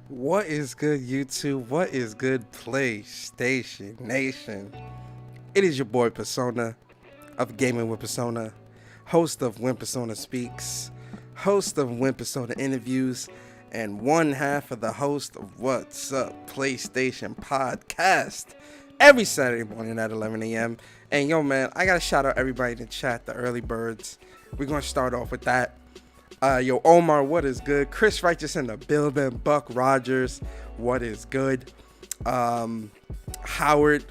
What is good, YouTube? What is good, PlayStation Nation? It is your boy Persona of Gaming with Persona, host of When Persona Speaks, host of When Persona Interviews, and one half of the host of What's Up PlayStation Podcast every Saturday morning at 11 a.m. And yo, man, I gotta shout out everybody in the chat, the early birds. We're gonna start off with that. Yo, Omar, what is good? Chris Righteous in the building. Buck Rogers, what is good? Howard,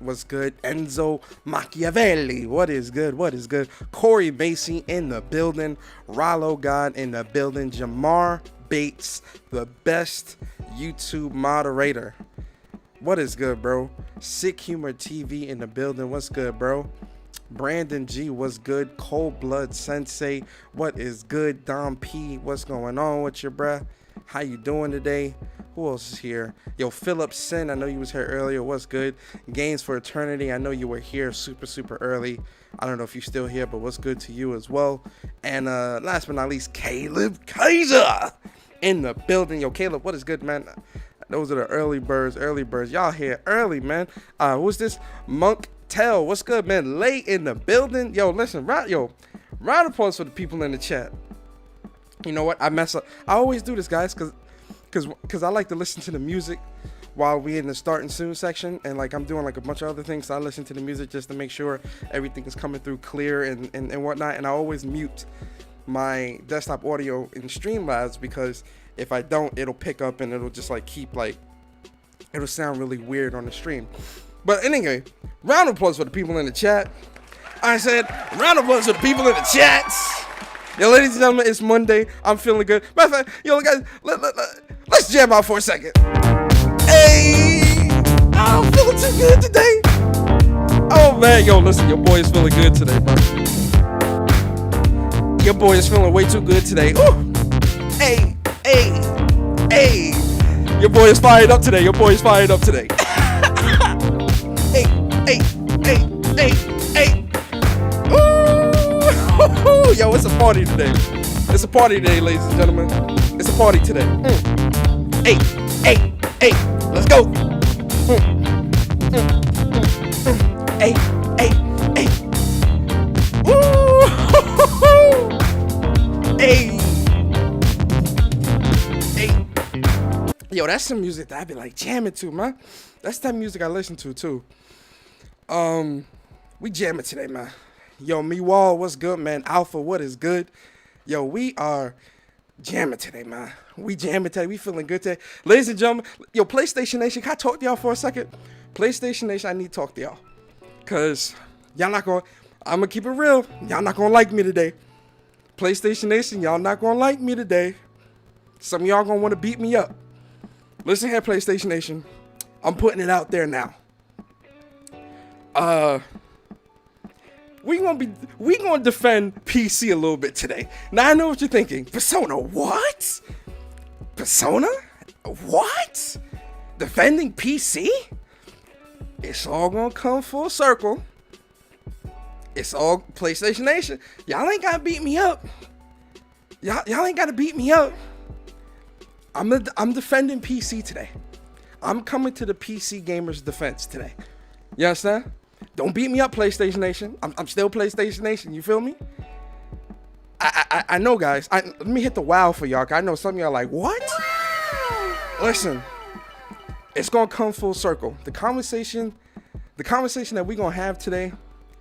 what's good? Enzo Machiavelli, what is good? What is good? Corey Macy in the building. Rollo God in the building. Jamar Bates, the best YouTube moderator. What is good, bro? Sick Humor TV in the building. What's good, bro? Brandon G, what's good? Cold Blood Sensei, what is good? Dom P, what's going on with you, bruh? How you doing today? Who else is here? Yo, Philip Sin, I know you was here earlier. What's good? Games for Eternity, I know you were here super early. I don't know if you're still here, but what's good to you as well? And last but not least, Caleb Kaiser in the building. Yo, Caleb, what is good, man? Those are the early birds. Y'all here early, man. Who's this? Monk Tell, what's good, man? Late in the building. Yo, listen, round of applause for the people in the chat. You know what? I mess up. I always do this, guys, because I like to listen to the music while we in the starting soon section, and like I'm doing like a bunch of other things. So I listen to the music just to make sure everything is coming through clear and whatnot. And I always mute my desktop audio in Streamlabs, because if I don't, it'll pick up and it'll just like keep like, it'll sound really weird on the stream. But anyway, round of applause for the people in the chat. I said, round of applause for the people in the chats. Yo, ladies and gentlemen, it's Monday. I'm feeling good. Matter of fact, yo, guys, let's jam out for a second. Hey, I'm feeling too good today. Oh, man, yo, listen, your boy is feeling good today, bro. Your boy is feeling way too good today. Ooh. Hey. Your boy is fired up today. Hey. Ooh. Yo, it's a party today. Ladies and gentlemen. It's a party today. Hey. Let's go. Hey. Ooh. Hey. Yo, that's some music that I be like jamming to, man. That's that music I listen to too. We jamming today, man. Yo, me Wall, what's good, man? Alpha, what is good? Yo, we are jamming today, man. We jamming today. We feeling good today. Ladies and gentlemen, yo, PlayStation Nation, can I talk to y'all for a second? PlayStation Nation, I need to talk to y'all. Because y'all not going to, I'm going to keep it real. Y'all not going to like me today. PlayStation Nation, y'all not going to like me today. Some of y'all going to want to beat me up. Listen here, PlayStation Nation. I'm putting it out there now. We gonna defend PC a little bit today. Now I know what you're thinking. Persona, what? Persona? What? Defending PC? It's all gonna come full circle. It's all PlayStation Nation. Y'all ain't gotta beat me up. Y'all ain't gotta beat me up. I'm defending PC today. I'm coming to the PC gamers' defense today. You understand? Don't beat me up, PlayStation Nation. I'm still PlayStation Nation. You feel me? I know, guys. Let me hit the wow for y'all. I know some of y'all are like, what? Wow. Listen, it's gonna come full circle. The conversation that we're gonna have today,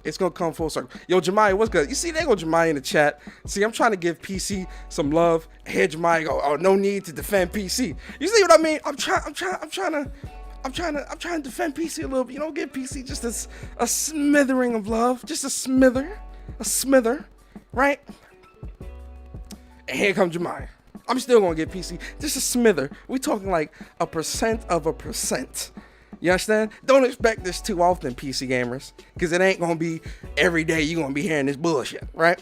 it's gonna come full circle. Yo, Jemiah, what's good? You see, there go Jemiah in the chat. See, I'm trying to give PC some love. Here, Jemiah go, oh, no need to defend PC. You see what I mean? I'm trying to defend PC a little bit. You know, give PC just a smithering of love. Just a smither, right? And here comes Jemiah. I'm still gonna give PC just a smither. We talking like 1% of 1%. You understand? Don't expect this too often, PC gamers, because it ain't gonna be every day you're gonna be hearing this bullshit, right?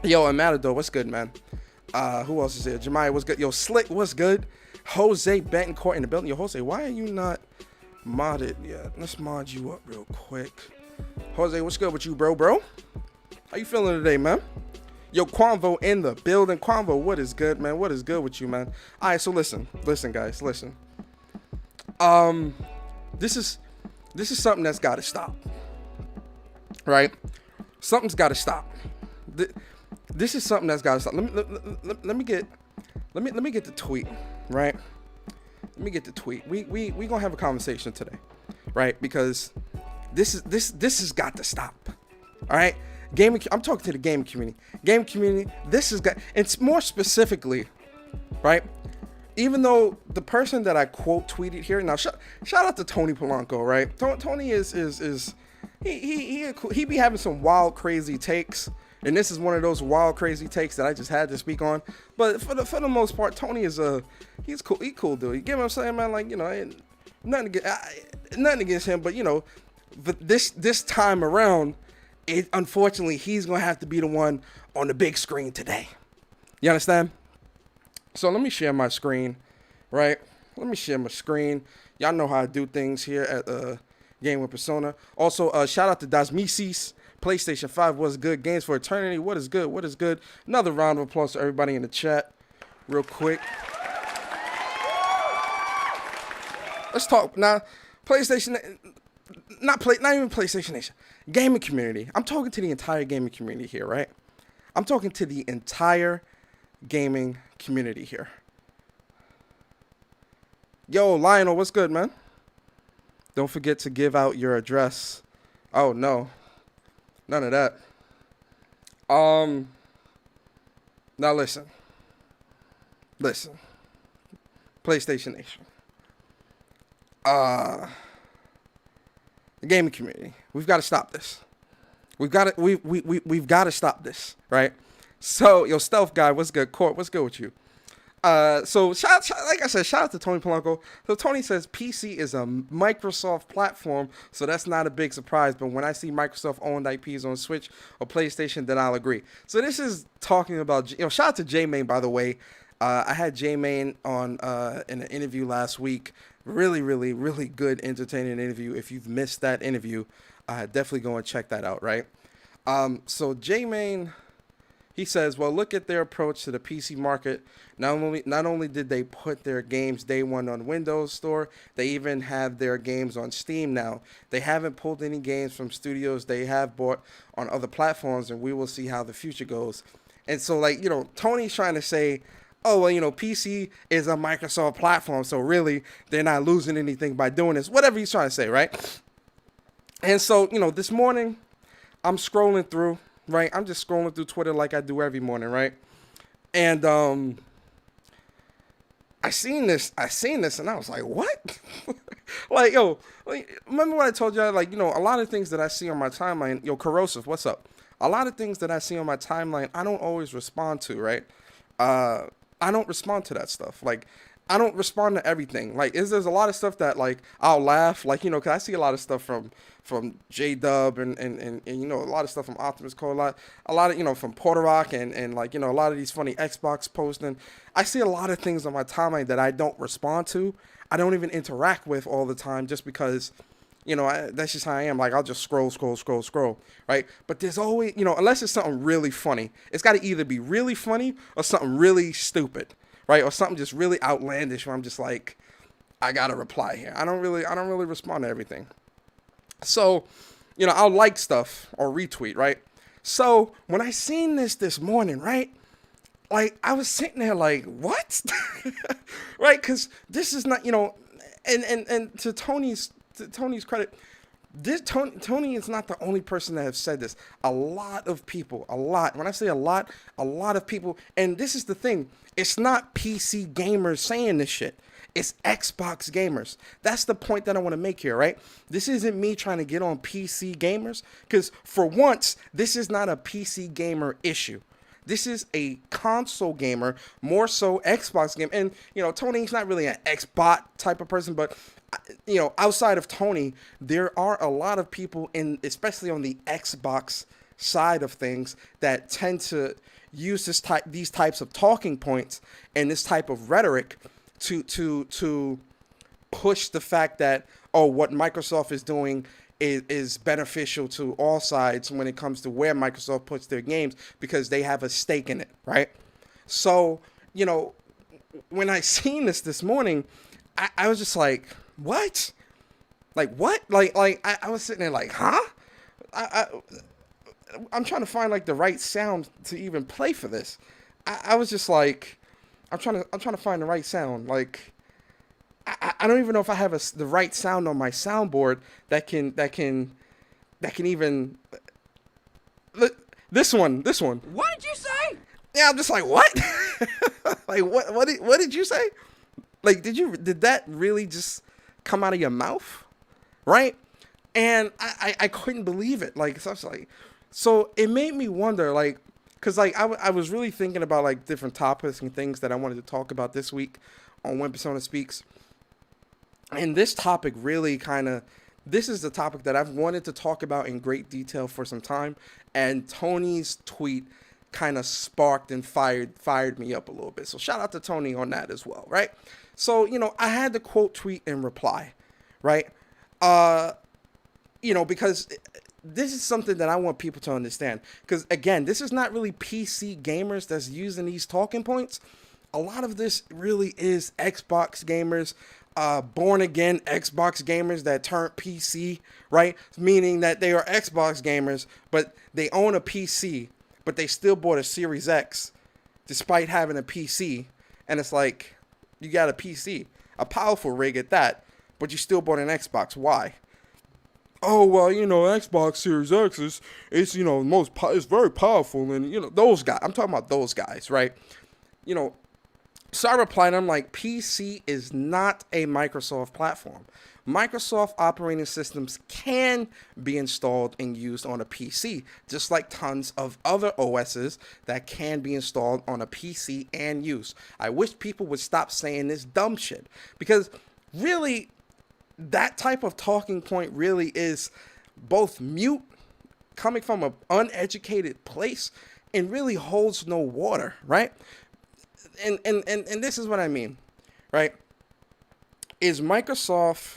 Yo, and Matador, what's good, man? Who else is here? Jemiah, what's good? Yo, Slick, what's good? Jose Betancourt in the building. Yo, Jose, why are you not modded yet? Let's mod you up real quick. Jose, what's good with you, bro? How you feeling today, man? Yo, Quanvo in the building. Quanvo, what is good, man? What is good with you, man? All right, so listen, guys, listen. This is something that's got to stop, right? Something's got to stop. This is something that's got to stop. Let me get the tweet, right? Let me get the tweet. We gonna have a conversation today, right? Because this has got to stop. All right, I'm talking to the gaming community. Gaming community, this has got. It's more specifically, right? Even though the person that I quote tweeted here now, shout out to Tony Polanco, right? Tony is he be having some wild, crazy takes. And this is one of those wild, crazy takes that I just had to speak on. But for the most part, Tony is he's cool. He cool dude. You get what I'm saying, man? Like, you know, nothing against him, but you know, this time around, unfortunately he's gonna have to be the one on the big screen today. You understand? So let me share my screen, right? Let me share my screen. Y'all know how I do things here at Game with Persona. Also, shout out to Dasmisis. PlayStation 5 was good. Games for Eternity. What is good? What is good? Another round of applause to everybody in the chat. Real quick. Let's talk now. PlayStation, not even PlayStation Nation. Gaming community. I'm talking to the entire gaming community here, right? I'm talking to the entire gaming community here. Yo, Lionel, what's good, man? Don't forget to give out your address. Oh, no. None of that. Now listen. PlayStation Nation. The gaming community. We've got to stop this. We've got to stop this, right? So, yo, Stealth Guy, what's good? Court, what's good with you? So like I said, shout out to Tony Polanco. So Tony says PC is a Microsoft platform, so that's not a big surprise. But when I see Microsoft owned IPs on Switch or PlayStation, then I'll agree. So this is talking about, you know, shout out to J-Main, by the way. I had J-Main on in an interview last week. Really, really, really good, entertaining interview. If you've missed that interview, definitely go and check that out, right? So J-Main, he says, well, look at their approach to the PC market. Not only did they put their games day one on Windows Store, they even have their games on Steam now. They haven't pulled any games from studios they have bought on other platforms, and we will see how the future goes. And so, like, you know, Tony's trying to say, oh, well, you know, PC is a Microsoft platform, so really they're not losing anything by doing this. Whatever he's trying to say, right? And so, you know, this morning I'm scrolling through. Right, I'm just scrolling through Twitter like I do every morning, right? And I seen this, and I was like, what? Like, yo, remember what I told you? Like, you know, a lot of things that I see on my timeline, yo, Corrosive, what's up? A lot of things that I see on my timeline, I don't always respond to, right? I don't respond to that stuff. Like, I don't respond to everything. Like, there's a lot of stuff that, like, I'll laugh. Like, you know, because I see a lot of stuff from J-Dub and you know, a lot of stuff from Optimus Code, a lot of, you know, from Porter Rock and like, you know, a lot of these funny Xbox posting. I see a lot of things on my timeline that I don't respond to. I don't even interact with all the time just because, you know, that's just how I am. Like, I'll just scroll, right? But there's always, you know, unless it's something really funny, it's got to either be really funny or something really stupid, right? Or something just really outlandish where I'm just like, I got to reply here. I don't really respond to everything. So, you know, I'll like stuff or retweet, right? So when I seen this morning, right? Like, I was sitting there like, what? Right? Because this is not, you know, and to Tony's credit, Tony is not the only person that have said this. A lot of people, when I say a lot of people, and this is the thing, it's not PC gamers saying this shit. It's Xbox gamers. That's the point that I want to make here, right? This isn't me trying to get on PC gamers, because for once, this is not a PC gamer issue. This is a console gamer, more so Xbox game. And, you know, Tony's not really an Xbot type of person, but, you know, outside of Tony, there are a lot of people, especially on the Xbox side of things, that tend to use these types of talking points and this type of rhetoric to push the fact that, oh, what Microsoft is doing is beneficial to all sides when it comes to where Microsoft puts their games because they have a stake in it, right? So, you know, when I seen this morning, I was just like, what? Like what? I was sitting there like, huh? I, I'm trying to find like the right sound to even play for this. I was just like, I'm trying to find the right sound. Like, I don't even know if I have the right sound on my soundboard that can even this one. What did you say? Yeah, I'm just like, what? Like, what did you say? Like, did that really just come out of your mouth? Right? And I couldn't believe it. Like, so I was like, so it made me wonder, like, because, like, I was really thinking about, like, different topics and things that I wanted to talk about this week on When Persona Speaks. And this topic really this is the topic that I've wanted to talk about in great detail for some time. And Tony's tweet kind of sparked and fired me up a little bit. So shout out to Tony on that as well, right? So, I had the quote tweet and reply, right? Because this is something that I want people to understand. Because, again, this is not really PC gamers that's using these talking points. A lot of this really is Xbox gamers, born-again Xbox gamers that turned PC, right? Meaning that they are Xbox gamers, but they own a PC, but they still bought a Series X despite having a PC. And it's like, you got a PC, a powerful rig at that, but you still bought an Xbox. Why? Oh, well, Xbox Series X is it's it's very powerful, and those guys. I'm talking about those guys, right? So I replied, I'm like, PC is not a Microsoft platform. Microsoft operating systems can be installed and used on a PC, just like tons of other OSs that can be installed on a PC and used. I wish people would stop saying this dumb shit, because really, that type of talking point really is both mute, coming from an uneducated place, and really holds no water, right? And this is what I mean, right? Is Microsoft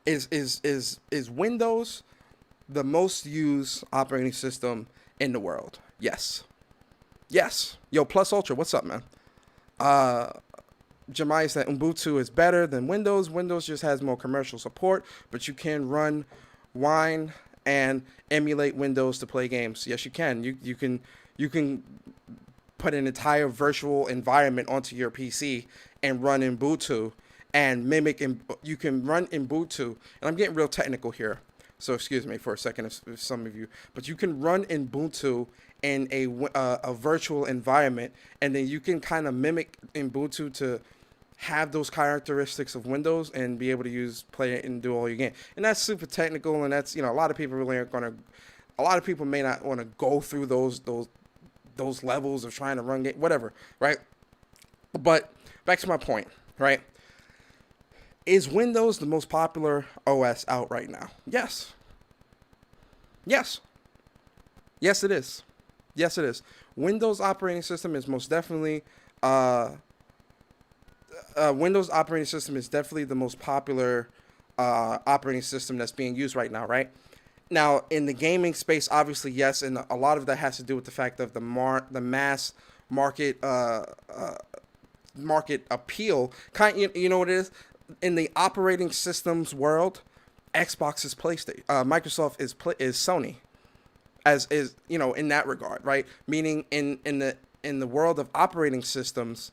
is Windows the most used operating system in the world? Yes. Yo, Plus Ultra, what's up, man? Jemai said Ubuntu is better than Windows. Windows just has more commercial support, but you can run Wine and emulate Windows to play games. Yes, you can. You can put an entire virtual environment onto your PC and run Ubuntu and mimic. You can run Ubuntu, and I'm getting real technical here, so excuse me for a second if some of you. But you can run Ubuntu in a virtual environment, and then you can kind of mimic Ubuntu to have those characteristics of Windows and be able to play it and do all your game. And that's super technical, and that's a lot of people really aren't gonna. A lot of people may not want to go through those levels of trying to run game, whatever, right? But back to my point, right? Is Windows the most popular OS out right now? Yes. Yes, it is. Yes, it is. Windows operating system is most definitely Windows operating system is definitely the most popular operating system that's being used right now, right? Now, in the gaming space, obviously, yes, and a lot of that has to do with the fact of the mass market market appeal. You know what it is? In the operating systems world, Xbox is PlayStation. Microsoft is Sony, as is in that regard, right? Meaning in the world of operating systems,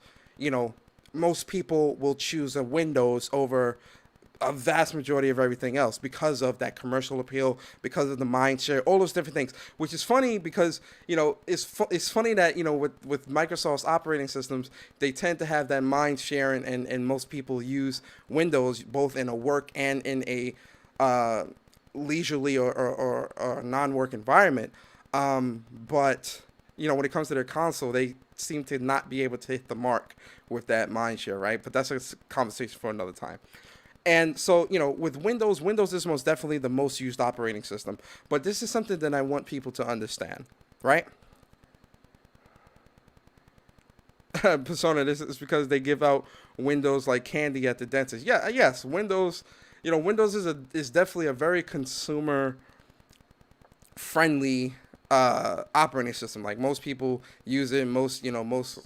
most people will choose a Windows over a vast majority of everything else because of that commercial appeal, because of the mind share, all those different things. Which is funny because it's funny that with Microsoft's operating systems, they tend to have that mind share, and most people use Windows both in a work and in a leisurely or non-work environment. But when it comes to their console, they seem to not be able to hit the mark with that mind share, right? But that's a conversation for another time. And so, with Windows is most definitely the most used operating system. But this is something that I want people to understand, right? Persona, this is because they give out Windows like candy at the dentist. Yeah, yes, Windows Windows is definitely a very consumer friendly operating system. Like most people use it. Most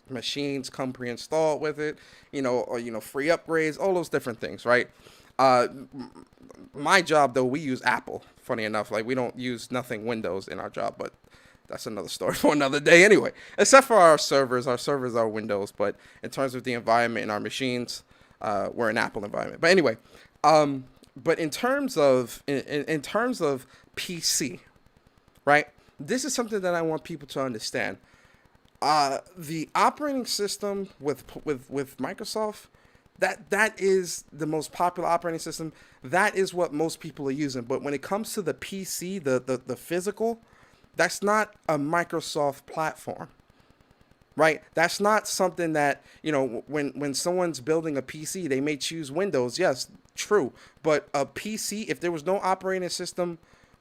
machines come pre-installed with it. Or free upgrades, all those different things, right? Uh, my job though, we use Apple. Funny enough, like we don't use nothing Windows in our job, but that's another story for another day anyway. Except for our servers are Windows, but in terms of the environment in our machines, we're an Apple environment. But anyway, but in terms of PC, right? This is something that I want people to understand. The operating system with Microsoft, that is the most popular operating system. That is what most people are using. But when it comes to the PC, the physical, that's not a Microsoft platform, right? That's not something that, when someone's building a PC, they may choose Windows. Yes, true. But a PC, if there was no operating system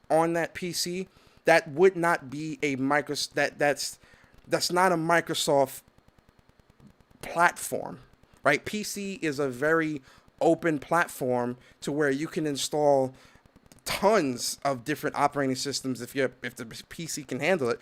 on that PC, that would not be a that's not a Microsoft platform, right? PC is a very open platform to where you can install tons of different operating systems if the PC can handle it.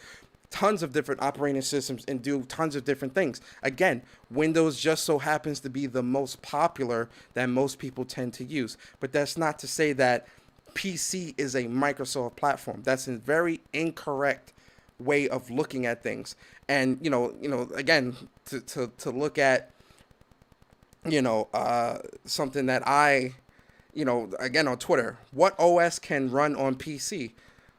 Tons of different operating systems and do tons of different things. Again, Windows just so happens to be the most popular that most people tend to use. But that's not to say that PC is a Microsoft platform. That's a very incorrect way of looking at things. And again, to look at something that again on Twitter, what OS can run on PC?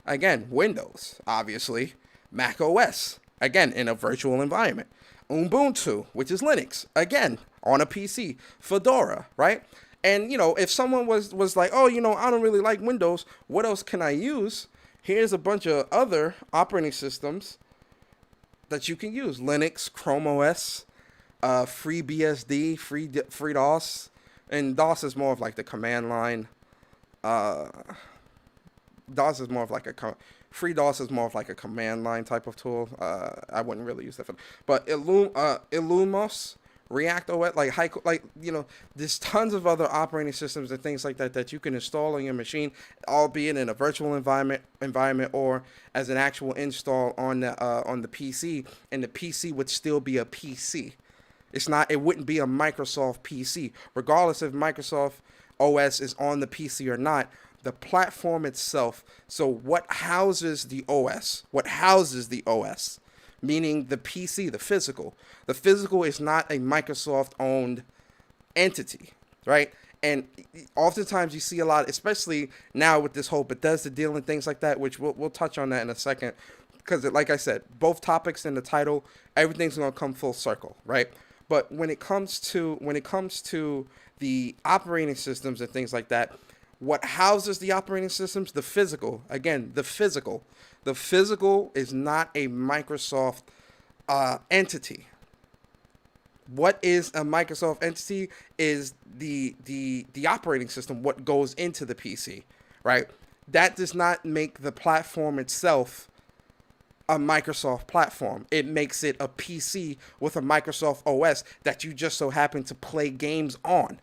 Again, Windows, obviously. Mac OS, again, in a virtual environment. Ubuntu, which is Linux, again, on a PC. Fedora, right? And, if someone was like, oh, I don't really like Windows, what else can I use? Here's a bunch of other operating systems that you can use. Linux, Chrome OS, FreeBSD, FreeDOS. And DOS is more of like the command line. DOS is more of like FreeDOS is more of like a command line type of tool. I wouldn't really use that but Illumos, React OS, there's tons of other operating systems and things like that you can install on your machine, albeit in a virtual environment or as an actual install on the PC, and the PC would still be a PC. It wouldn't be a Microsoft PC, regardless if Microsoft OS is on the PC or not. The platform itself. So what houses the OS? Meaning the PC, the physical. The physical is not a Microsoft-owned entity, right? And oftentimes you see a lot, especially now with this whole Bethesda deal and things like that, which we'll touch on that in a second. Because like I said, both topics in the title, everything's going to come full circle, right? But when it comes to the operating systems and things like that, what houses the operating systems? The physical. Again, the physical. The physical is not a Microsoft entity. What is a Microsoft entity is the operating system, what goes into the PC, right? That does not make the platform itself a Microsoft platform. It makes it a PC with a Microsoft OS that you just so happen to play games on.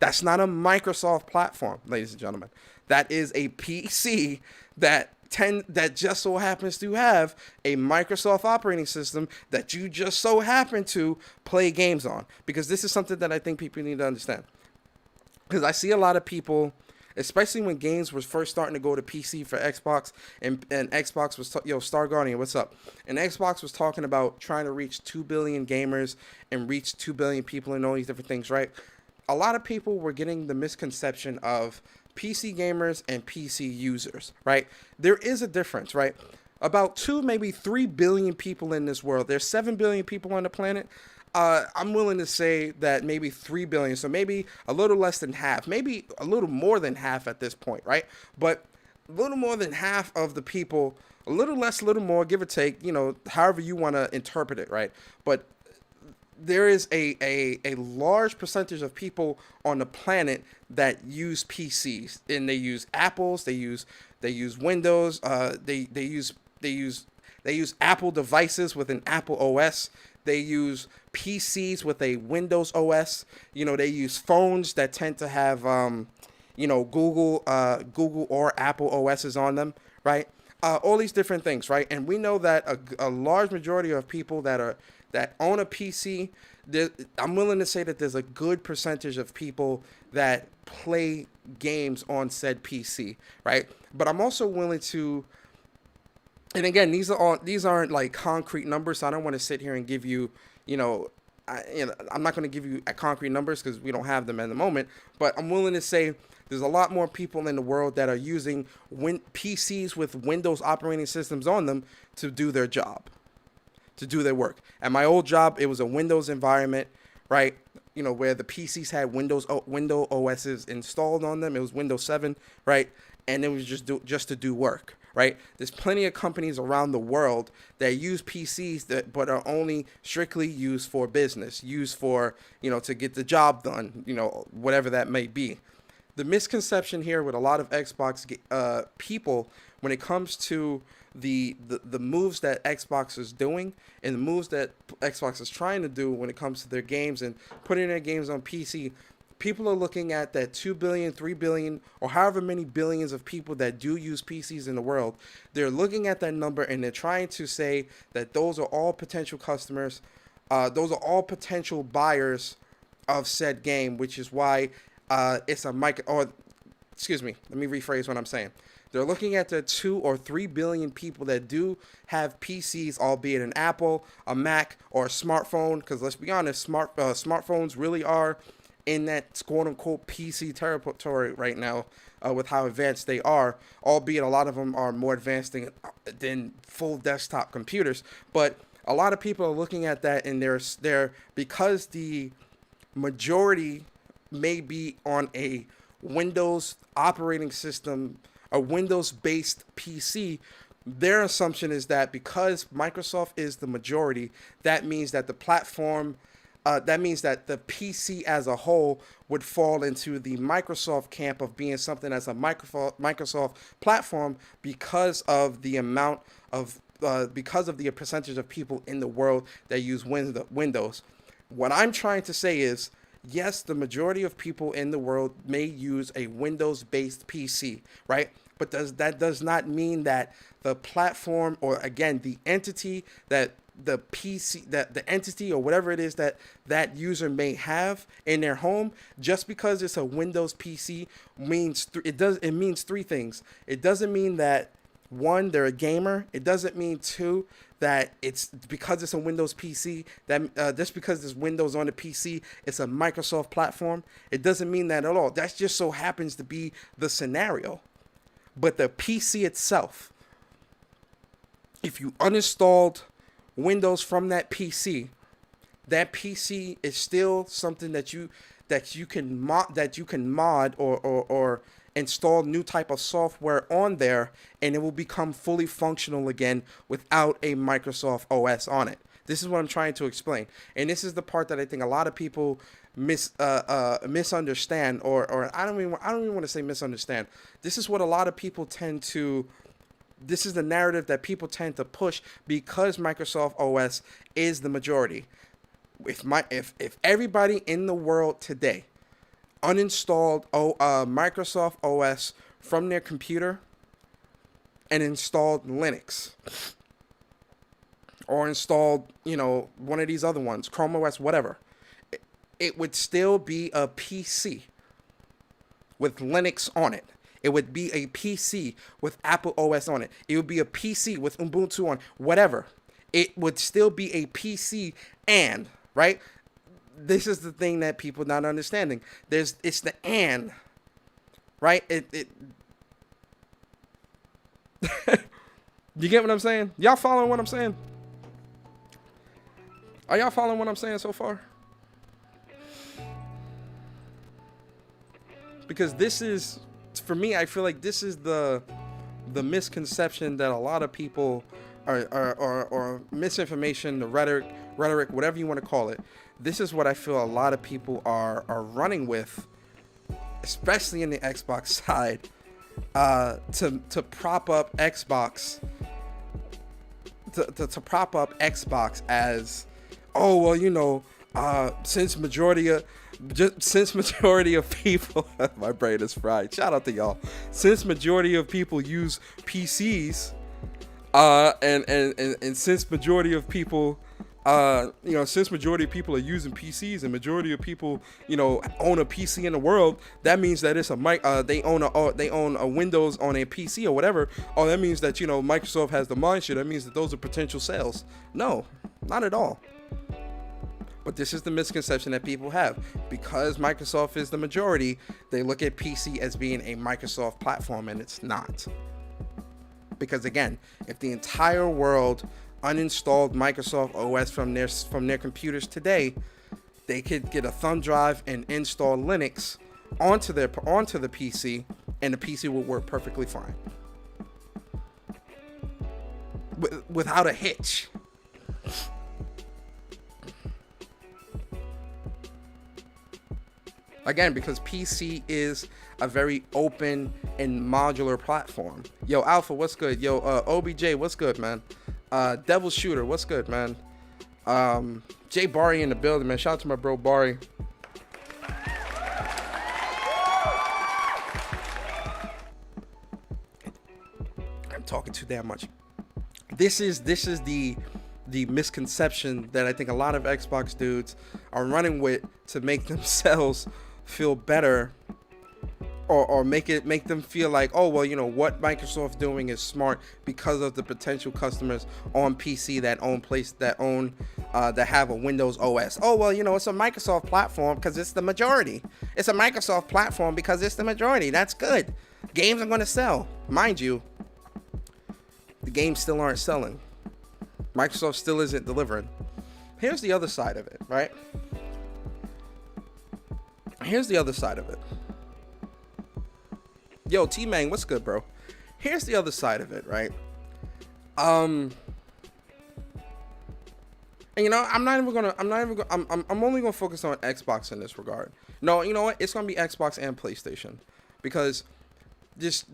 That's not a Microsoft platform, ladies and gentlemen. That is a PC that just so happens to have a Microsoft operating system that you just so happen to play games on. Because this is something that I think people need to understand. Because I see a lot of people, especially when games was first starting to go to PC for Xbox, and Xbox was, Star Guardian, what's up? And Xbox was talking about trying to reach 2 billion gamers and reach 2 billion people and all these different things, right? A lot of people were getting the misconception of PC gamers and PC users, right? There is a difference, right? About 2, maybe 3 billion people in this world. There's 7 billion people on the planet. I'm willing to say that maybe 3 billion, so maybe a little less than half, maybe a little more than half at this point, right? But a little more than half of the people, a little less, a little more, give or take, however you want to interpret it, right? But there is a large percentage of people on the planet that use PCs, and they use Apples, they use Windows, they use Apple devices with an Apple OS, they use PCs with a Windows OS, they use phones that tend to have Google or Apple OSs on them, right? All these different things, right? And we know that a large majority of people that own a PC, I'm willing to say that there's a good percentage of people that play games on said PC, right? But I'm also willing to, and again, these aren't like concrete numbers, so I don't want to sit here and give you, I'm not going to give you concrete numbers because we don't have them at the moment. But I'm willing to say there's a lot more people in the world that are using PCs with Windows operating systems on them to do their job, to do their work. At my old job, it was a Windows environment, right? Where the PCs had Windows OSs installed on them. It was Windows 7, right? And it was just to do work, right? There's plenty of companies around the world that use PCs but are only strictly used for business, used for, to get the job done, whatever that may be. The misconception here with a lot of Xbox people when it comes to the moves that Xbox is doing and the moves that Xbox is trying to do when it comes to their games and putting their games on PC, people are looking at that 2 billion, 3 billion, or however many billions of people that do use PCs in the world. They're looking at that number and they're trying to say that those are all potential customers. Those are all potential buyers of said game, which is why it's a excuse me, let me rephrase what I'm saying. They're looking at the 2 or 3 billion people that do have PCs, albeit an Apple, a Mac, or a smartphone. Because let's be honest, smartphones really are in that quote-unquote PC territory right now with how advanced they are, albeit a lot of them are more advanced than full desktop computers. But a lot of people are looking at that, and they're because the majority may be on a Windows operating system, a Windows-based PC, their assumption is that because Microsoft is the majority, that means that the platform, that means that the PC as a whole would fall into the Microsoft camp of being something as a Microsoft platform because of the amount of, because of the percentage of people in the world that use Windows. What I'm trying to say is, yes, the majority of people in the world may use a Windows-based PC, right? But that does not mean that the platform, or again, the entity that the PC, that the entity or whatever it is that user may have in their home, just because it's a Windows PC means it means three things. It doesn't mean that, one, they're a gamer. It doesn't mean, two, that it's because it's a Windows PC, that just because there's Windows on the PC, it's a Microsoft platform. It doesn't mean that at all. That just so happens to be the scenario. But the PC itself, if you uninstalled Windows from that PC is still something that you can mod or install new type of software on there, and it will become fully functional again without a Microsoft OS on it. This is what I'm trying to explain, and this is the part that I think a lot of people misunderstand, or I don't even want to say misunderstand. This is what a lot of people tend to. This is the narrative that people tend to push because Microsoft OS is the majority. If everybody in the world today uninstalled Microsoft OS from their computer and installed Linux, or installed, one of these other ones, Chrome OS, whatever, it would still be a PC with Linux on it. It would be a PC with Apple OS on it. It would be a PC with Ubuntu on, whatever. It would still be a PC, and, right? This is the thing that people not understanding. It's the and, right? You get what I'm saying? Y'all following what I'm saying? Are y'all following what I'm saying so far? Because this is, for me, I feel like this is the misconception that a lot of people or misinformation, the rhetoric, whatever you want to call it. This is what I feel a lot of people are running with, especially in the Xbox side, to prop up Xbox, to prop up Xbox as, oh well, since majority of just since majority of people, my brain is fried. Shout out to y'all. Since majority of people use PCs, and since majority of people, since majority of people are using PCs and majority of people, own a PC in the world, that means that it's a mic. They own a Windows on a PC or whatever. Oh, that means that Microsoft has the mind share. That means that those are potential sales. No, not at all. But this is the misconception that people have. Because Microsoft is the majority, they look at PC as being a Microsoft platform, and it's not. Because again, if the entire world uninstalled Microsoft OS from their computers today, they could get a thumb drive and install Linux onto the PC, and the PC will work perfectly fine without a hitch. Again, because PC is a very open and modular platform. Yo, Alpha, what's good? Yo, OBJ, what's good, man? Devil Shooter, what's good, man? Jay Bari in the building, man. Shout out to my bro Bari. I'm talking too damn much. This is the misconception that I think a lot of Xbox dudes are running with to make themselves feel better, or make them feel like, oh well, what Microsoft's doing is smart because of the potential customers on PC that have a Windows OS. Oh well, it's a Microsoft platform because it's the majority. It's a Microsoft platform because it's the majority. That's good. Games are going to sell. Mind you, the games still aren't selling. Microsoft still isn't delivering. Here's the other side of it, right? Here's the other side of it. Yo, T-Mang, what's good, bro? Here's the other side of it, right? And I'm only gonna focus on Xbox in this regard. No, you know what? It's gonna be Xbox and PlayStation, because there's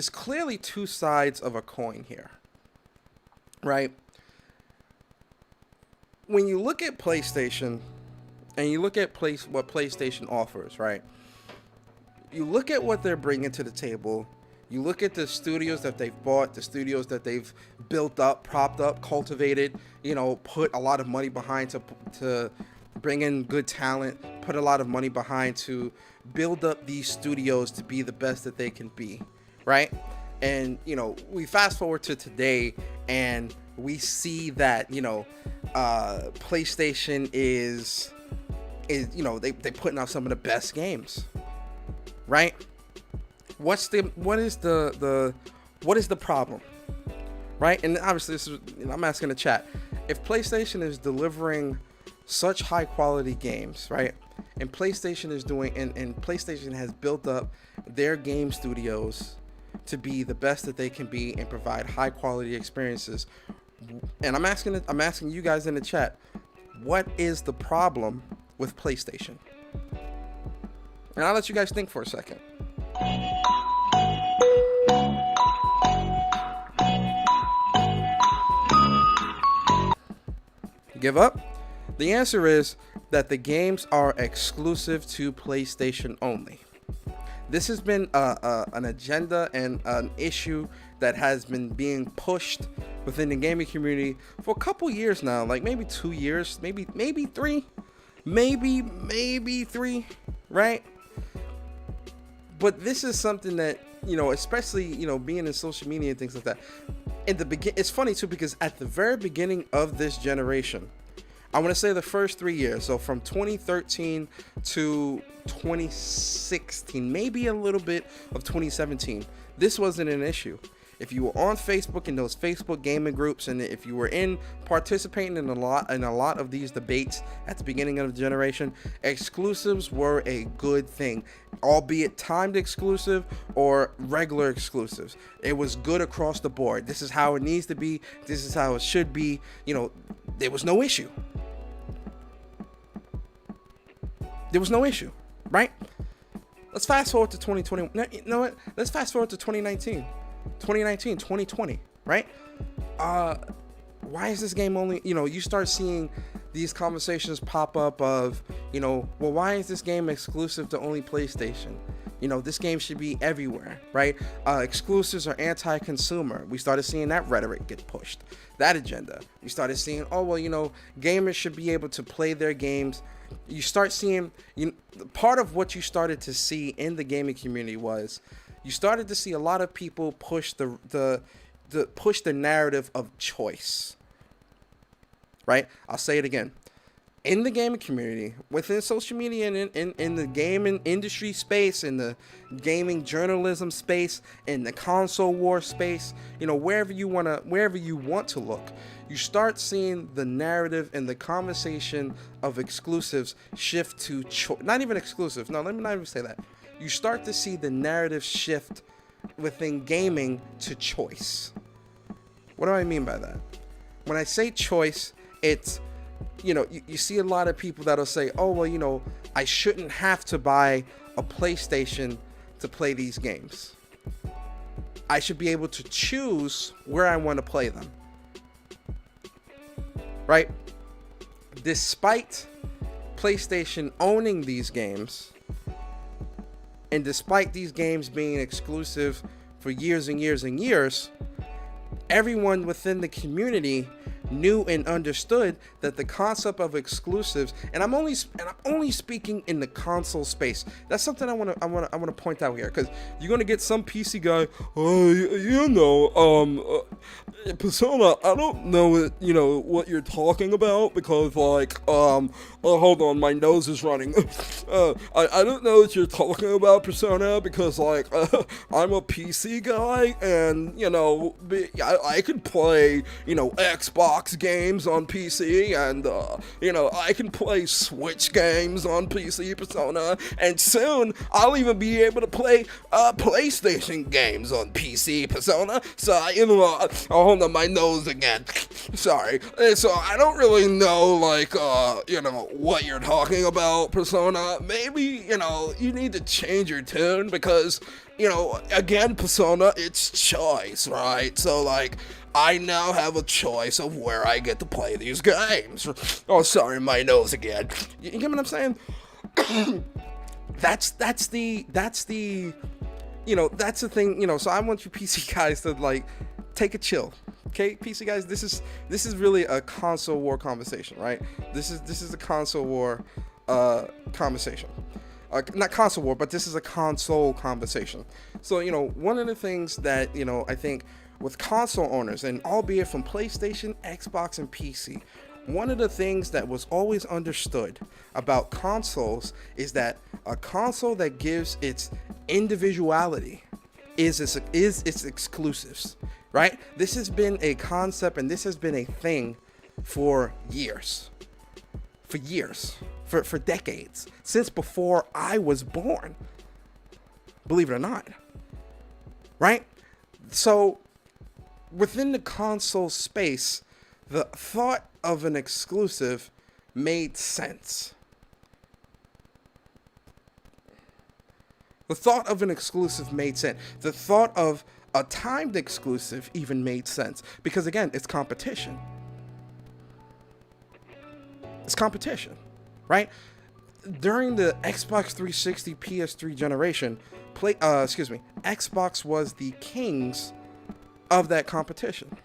clearly two sides of a coin here, right? When you look at PlayStation and you look at what PlayStation offers, right? You look at what they're bringing to the table. You look at the studios that they've bought, the studios that they've built up, propped up, cultivated, put a lot of money behind to bring in good talent, put a lot of money behind to build up these studios to be the best that they can be, right? And, we fast forward to today and we see that, PlayStation is they putting out some of the best games, right? What is the problem, right? And obviously this is, I'm asking the chat, if PlayStation is delivering such high quality games, right? And PlayStation is doing, and PlayStation has built up their game studios to be the best that they can be and provide high quality experiences. And I'm asking you guys in the chat, what is the problem with PlayStation? And I'll let you guys think for a second. Give up? The answer is that the games are exclusive to PlayStation only. This has been an agenda and an issue that has been being pushed within the gaming community for a couple years now, like maybe 2 years, maybe 3, maybe 3, right? But this is something that, especially, being in social media and things like that, it's funny too, because at the very beginning of this generation, I want to say the first 3 years, so from 2013 to 2016, maybe a little bit of 2017, this wasn't an issue. If you were on Facebook in those Facebook gaming groups, and if you were participating in a lot of these debates at the beginning of the generation, exclusives were a good thing, albeit timed exclusive or regular exclusives. It was good across the board. This is how it needs to be. This is how it should be. There was no issue. There was no issue, right? Let's fast forward to 2020. No, you know what? Let's fast forward to 2019, 2020, right? Why is this game only, you start seeing these conversations pop up of, well, why is this game exclusive to only PlayStation? This game should be everywhere, right? Exclusives are anti-consumer. We started seeing that rhetoric get pushed, that agenda. We started seeing, oh, well, gamers should be able to play their games. You start seeing, part of what you started to see in the gaming community was you started to see a lot of people push the narrative of choice, right? I'll say it again. In the gaming community, within social media, and in the gaming industry space, in the gaming journalism space, in the console war space, wherever you want to look, you start seeing the narrative and the conversation of exclusives shift to not even exclusive. No, let me not even say that. You start to see the narrative shift within gaming to choice. What do I mean by that? When I say choice, it's you see a lot of people that'll say, oh, well, I shouldn't have to buy a PlayStation to play these games. I should be able to choose where I want to play them. Right? Despite PlayStation owning these games, and despite these games being exclusive for years and years and years, everyone within the community knew and understood that the concept of exclusives, and I'm only speaking in the console space. That's something I want to point out here, because you're gonna get some PC guy, Persona, I don't know what you're talking about, because hold on, my nose is running. I don't know what you're talking about, Persona, because I'm a PC guy, and I could play Xbox games on PC, and I can play Switch games on PC, Persona, and soon I'll even be able to play PlayStation games on PC, Persona. So hold on, my nose again. Sorry. So I don't really know what you're talking about, Persona. Maybe you need to change your tune, because again, Persona, it's choice, right? So I now have a choice of where I get to play these games. Oh, sorry, my nose again. You get what I'm saying? That's the thing. So I want you PC guys to take a chill. Okay, PC guys, this is really a console war conversation, right? This is a console war conversation. Not console war, but this is a console conversation. So one of the things that I think with console owners, and albeit from PlayStation, Xbox, and PC, one of the things that was always understood about consoles is that a console that gives its individuality is its exclusives, right? This has been a concept, and this has been a thing for years. For decades, since before I was born, believe it or not, right? So within the console space, the thought of an exclusive made sense. The thought of an exclusive made sense. The thought of a timed exclusive even made sense, because again, it's competition. It's competition, right? During the Xbox 360 PS3 generation, Xbox was the kings of that competition.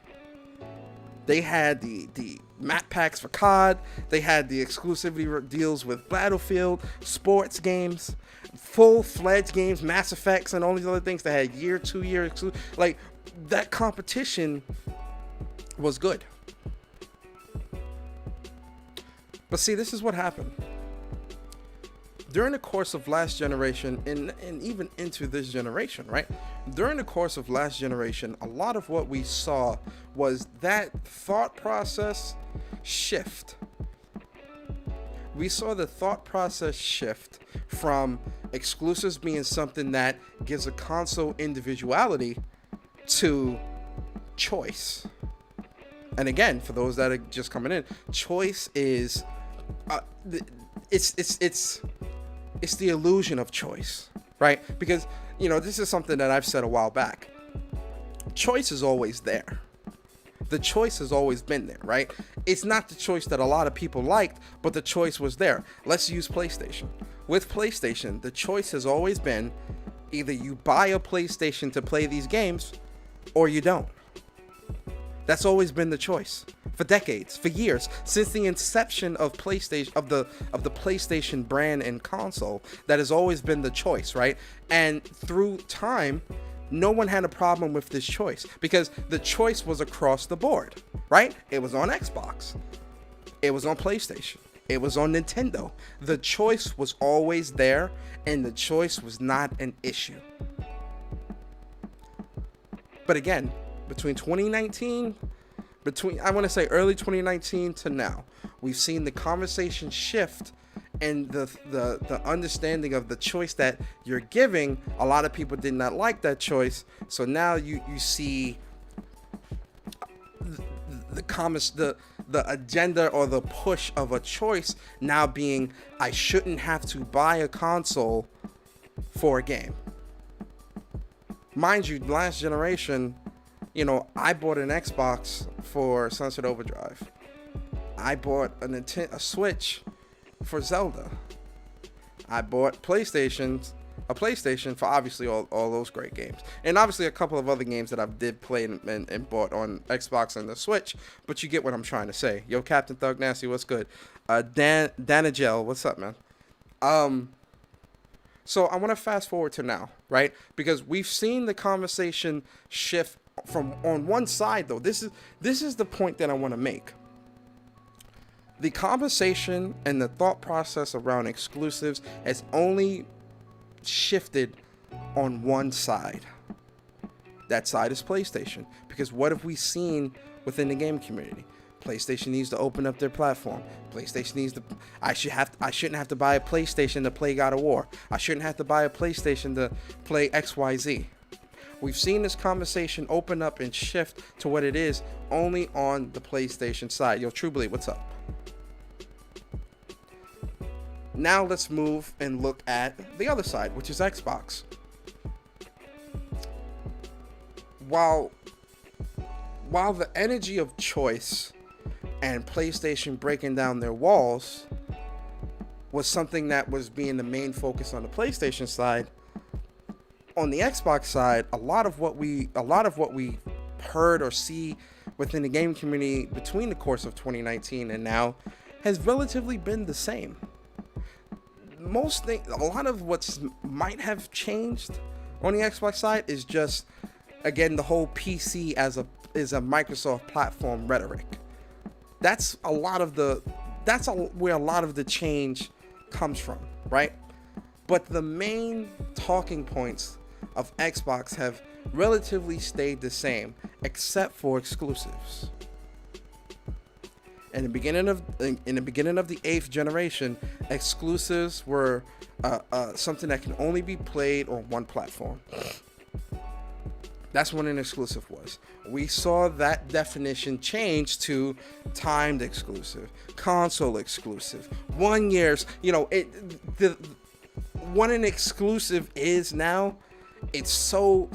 They had the map packs for COD. They had the exclusivity deals with Battlefield, sports games, full-fledged games, Mass Effects, and all these other things that had year, 2 year exclusive. That competition was good. But see, this is what happened. During the course of last generation, and even into this generation, right? During the course of last generation, a lot of what we saw was that thought process shift. We saw the thought process shift from exclusives being something that gives a console individuality to choice. And again, for those that are just coming in, choice is it's the illusion of choice, right? Because this is something that I've said a while back. Choice is always there. The choice has always been there, right? It's not the choice that a lot of people liked, but the choice was there. Let's use PlayStation. With PlayStation, the choice has always been either you buy a PlayStation to play these games or you don't. That's always been the choice for decades, for years, since the inception of PlayStation, of the PlayStation brand and console. That has always been the choice, right? And through time, no one had a problem with this choice because the choice was across the board, right? It was on Xbox, it was on PlayStation, it was on Nintendo. The choice was always there, and the choice was not an issue. But again, between 2019, I want to say early 2019 to now, we've seen the conversation shift and the understanding of the choice that you're giving. A lot of people did not like that choice. So now you see the agenda or the push of a choice now being, I shouldn't have to buy a console for a game. Mind you, last generation, I bought an Xbox for Sunset Overdrive. I bought a Switch for Zelda. I bought a PlayStation for obviously all those great games, and obviously a couple of other games that I did play and bought on Xbox and the Switch. But you get what I'm trying to say. Yo, Captain Thug Nasty, what's good? Danagel, what's up, man? So I want to fast forward to now, right? Because we've seen the conversation shift from on one side, though. This is the point that I want to make. The conversation and the thought process around exclusives has only shifted on one side. That side is PlayStation. Because what have we seen within the game community? PlayStation needs to open up their platform. PlayStation needs to. I shouldn't have to buy a PlayStation to play God of War. I shouldn't have to buy a PlayStation to play XYZ. We've seen this conversation open up and shift to what it is only on the PlayStation side. Yo, True Bleed, what's up? Now let's move and look at the other side, which is Xbox. While the energy of choice and PlayStation breaking down their walls was something that was being the main focus on the PlayStation side, on the Xbox side, a lot of what we heard or see within the game community between the course of 2019 and now has relatively been the same. A lot of what might have changed on the Xbox side is just, again, the whole PC is a Microsoft platform rhetoric. That's where a lot of the change comes from, right? But the main talking points of Xbox have relatively stayed the same, except for exclusives. In the beginning of the 8th generation, exclusives were something that can only be played on one platform. That's what an exclusive was. We saw that definition change to timed exclusive, console exclusive, 1 year's. What an exclusive is now, it's so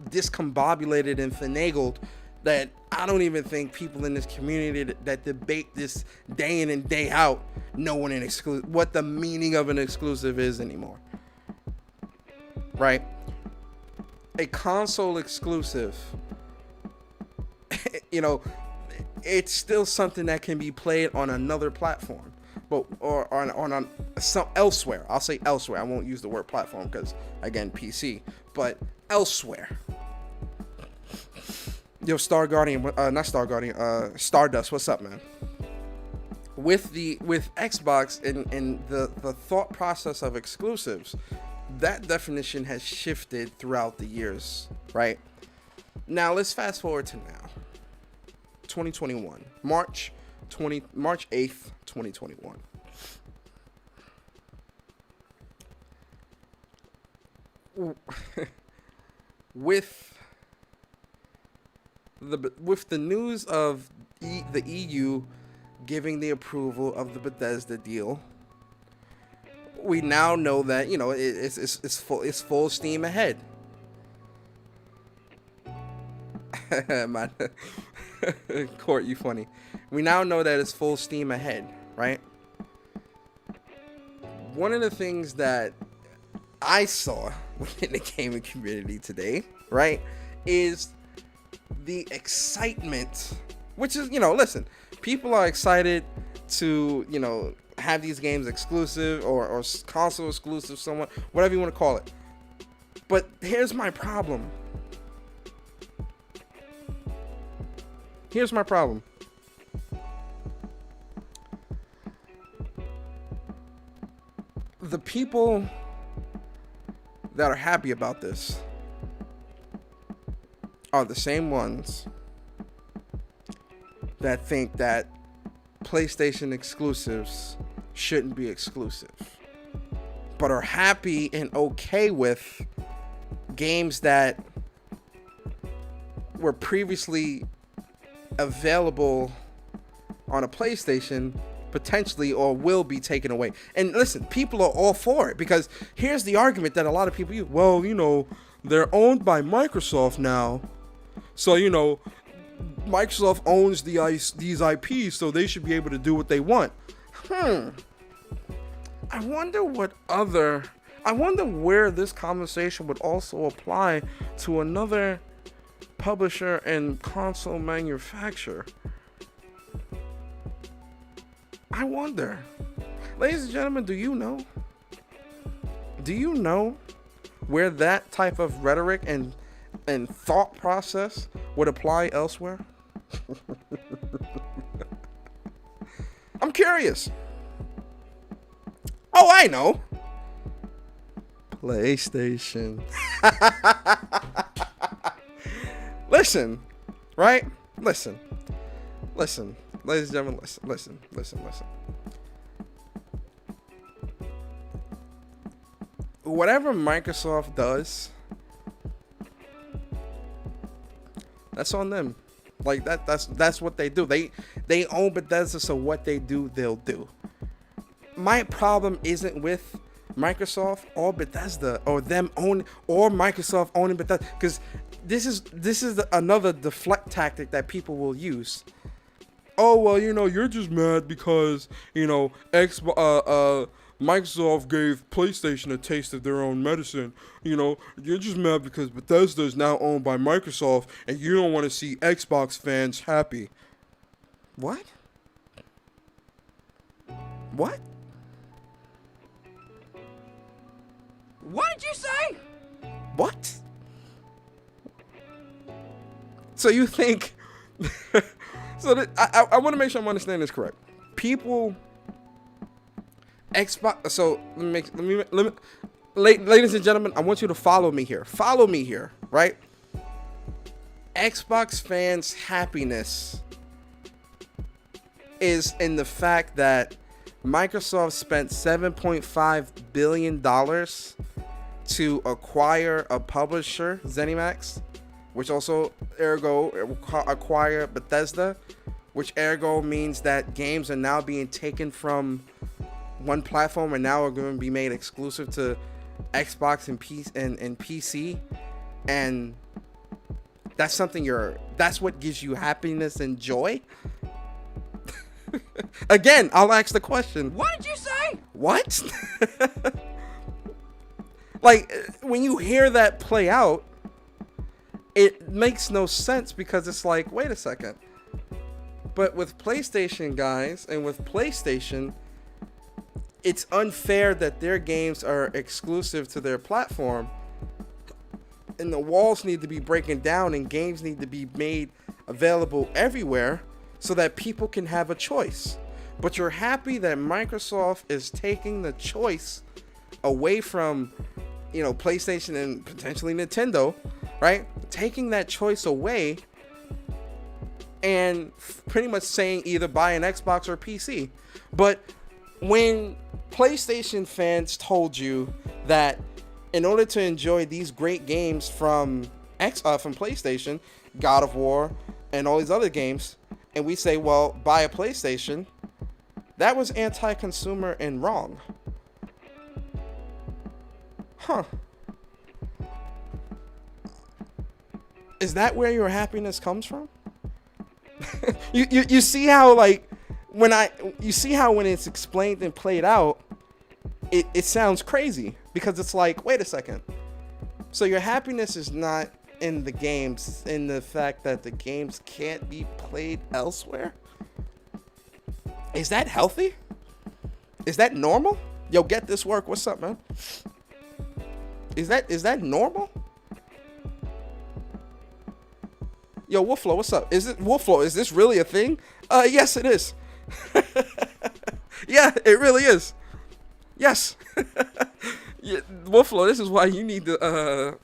discombobulated and finagled that I don't even think people in this community that debate this day in and day out know what the meaning of an exclusive is anymore. Right? A console exclusive, it's still something that can be played on another platform, or on some elsewhere. I'll say elsewhere. I won't use the word platform because, again, PC, but elsewhere. Yo, Stardust, what's up, man? With Xbox and the thought process of exclusives, that definition has shifted throughout the years, right? Now let's fast forward to now. 2021, March 8th, 2021. With the news of the EU giving the approval of the Bethesda deal, we now know that it's full steam ahead. Man, Court, you funny. We now know that it's full steam ahead, right? One of the things that I saw within the gaming community today, right, is the excitement, which is, listen, people are excited to, have these games exclusive or console exclusive, somewhat, whatever you want to call it. But here's my problem. The people that are happy about this are the same ones that think that PlayStation exclusives shouldn't be exclusive, but are happy and okay with games that were previously available on a PlayStation potentially or will be taken away. And listen, people are all for it, because here's the argument that a lot of people use. Well, they're owned by Microsoft now, so Microsoft owns these IPs, so they should be able to do what they want. I wonder where this conversation would also apply to another publisher and console manufacturer. I wonder. Ladies and gentlemen, do you know? Do you know where that type of rhetoric and thought process would apply elsewhere? I'm curious. Oh, I know. PlayStation. Listen, right? Listen. Ladies and gentlemen, listen. Whatever Microsoft does, that's on them. Like that's what they do. They own Bethesda, so what they do, they'll do. My problem isn't with Microsoft or Bethesda or them own or Microsoft owning Bethesda, because this is another deflect tactic that people will use. Oh, well, you're just mad because Microsoft gave PlayStation a taste of their own medicine. You're just mad because Bethesda is now owned by Microsoft and you don't want to see Xbox fans happy. What? What? What did you say? What? So you think... I want to make sure I'm understanding this correct. People... Xbox... So, let me... Ladies and gentlemen, I want you to follow me here. Follow me here, right? Xbox fans' happiness is in the fact that Microsoft spent $7.5 billion to acquire a publisher, ZeniMax, which also ergo acquire Bethesda, which ergo means that games are now being taken from one platform and now are going to be made exclusive to Xbox and PC, and that's something that's what gives you happiness and joy. Again, I'll ask the question. What did you say? What? Like, when you hear that play out, it makes no sense, because it's like, wait a second. But with PlayStation, guys, and with PlayStation, it's unfair that their games are exclusive to their platform, and the walls need to be breaking down and games need to be made available everywhere so that people can have a choice. But you're happy that Microsoft is taking the choice away from, PlayStation and potentially Nintendo, right? Taking that choice away and pretty much saying either buy an Xbox or PC. But when PlayStation fans told you that in order to enjoy these great games from PlayStation, God of War, and all these other games, and we say, well, buy a PlayStation, that was anti-consumer and wrong. Huh. Is that where your happiness comes from? you see how, like, when it's explained and played out, it sounds crazy, because it's like, wait a second. So your happiness is not in the games, it's in the fact that the games can't be played elsewhere? Is that healthy? Is that normal? Yo, get this work. What's up, man? Is that normal? Yo, Wolflo, what's up? Is this really a thing? Yes, it is. Yeah, it really is. Yes. Yeah, Wolflo, this is why you need to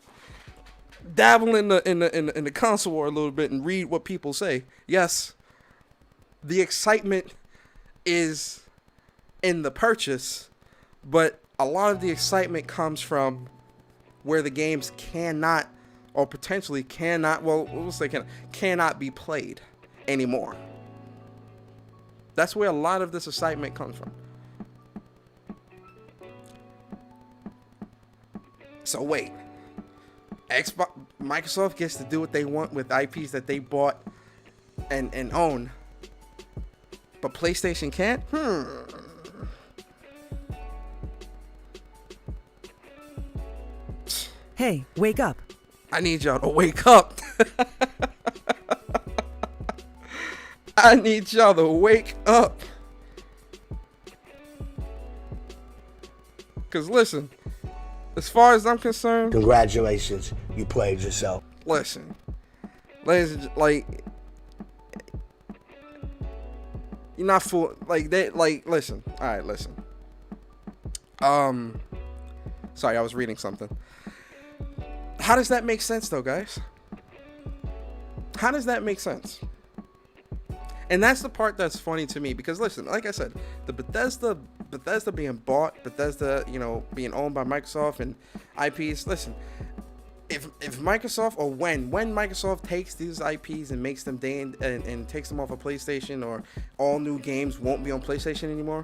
dabble in the console war a little bit and read what people say. Yes, the excitement is in the purchase, but a lot of the excitement comes from where the games cannot, or potentially cannot, well, we'll say cannot be played anymore. That's where a lot of this excitement comes from. So wait, Microsoft gets to do what they want with IPs that they bought and own, but PlayStation can't? Hey, wake up. I need y'all to wake up. I need y'all to wake up. Because listen, as far as I'm concerned, congratulations, you played yourself. Listen, ladies, like, you're not fool. Like, they, like, listen. All right, listen. Sorry, I was reading something. How does that make sense, though, guys? How does that make sense? And that's the part that's funny to me, because listen, like I said, the Bethesda being bought, Bethesda, being owned by Microsoft and IPs. Listen, if Microsoft, or when Microsoft takes these IPs and makes them and takes them off of PlayStation, or all new games won't be on PlayStation anymore.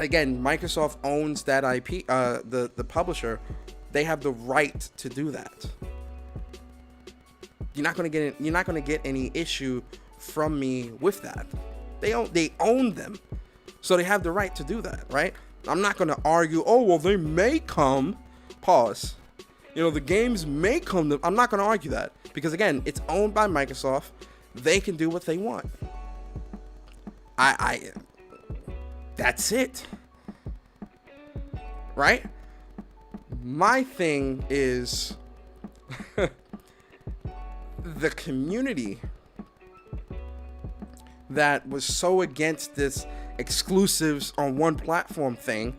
Again, Microsoft owns that IP, the publisher. They have the right to do that. You're not gonna get any issue from me with that. They own them, so they have the right to do that, right? I'm not gonna argue. Oh well, they may come. Pause. The games may come. I'm not gonna argue that, because again, it's owned by Microsoft. They can do what they want. That's it, right? My thing is the community that was so against this exclusives on one platform thing,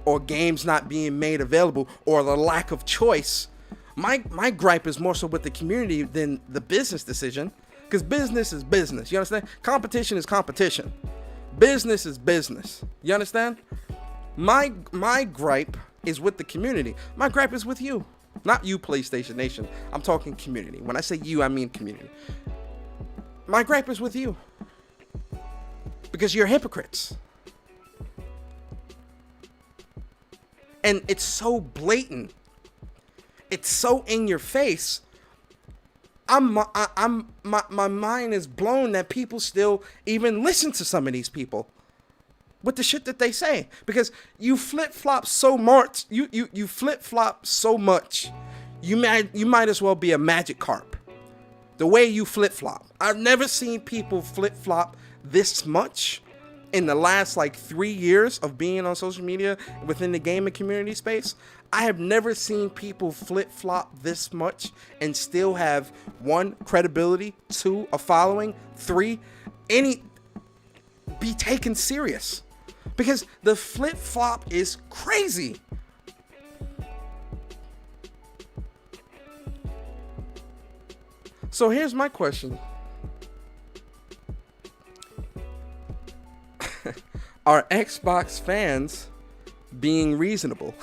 or games not being made available, or the lack of choice. My gripe is more so with the community than the business decision, because business is business. You understand? Competition is competition. Business is business. You understand? My gripe is with the community. My gripe is with you. Not you, PlayStation Nation. I'm talking community. When I say you, I mean community. My gripe is with you, because you're hypocrites. And it's so blatant. It's so in your face. My mind is blown that people still even listen to some of these people with the shit that they say, because you flip-flop so much. You flip-flop so much. You might as well be a magic carp. The way you flip-flop. I've never seen people flip-flop this much in the last 3 years of being on social media within the gaming community space. I have never seen people flip-flop this much and still have 1, credibility, 2, a following, 3, be taken serious. Because the flip-flop is crazy. So here's my question. Are Xbox fans being reasonable?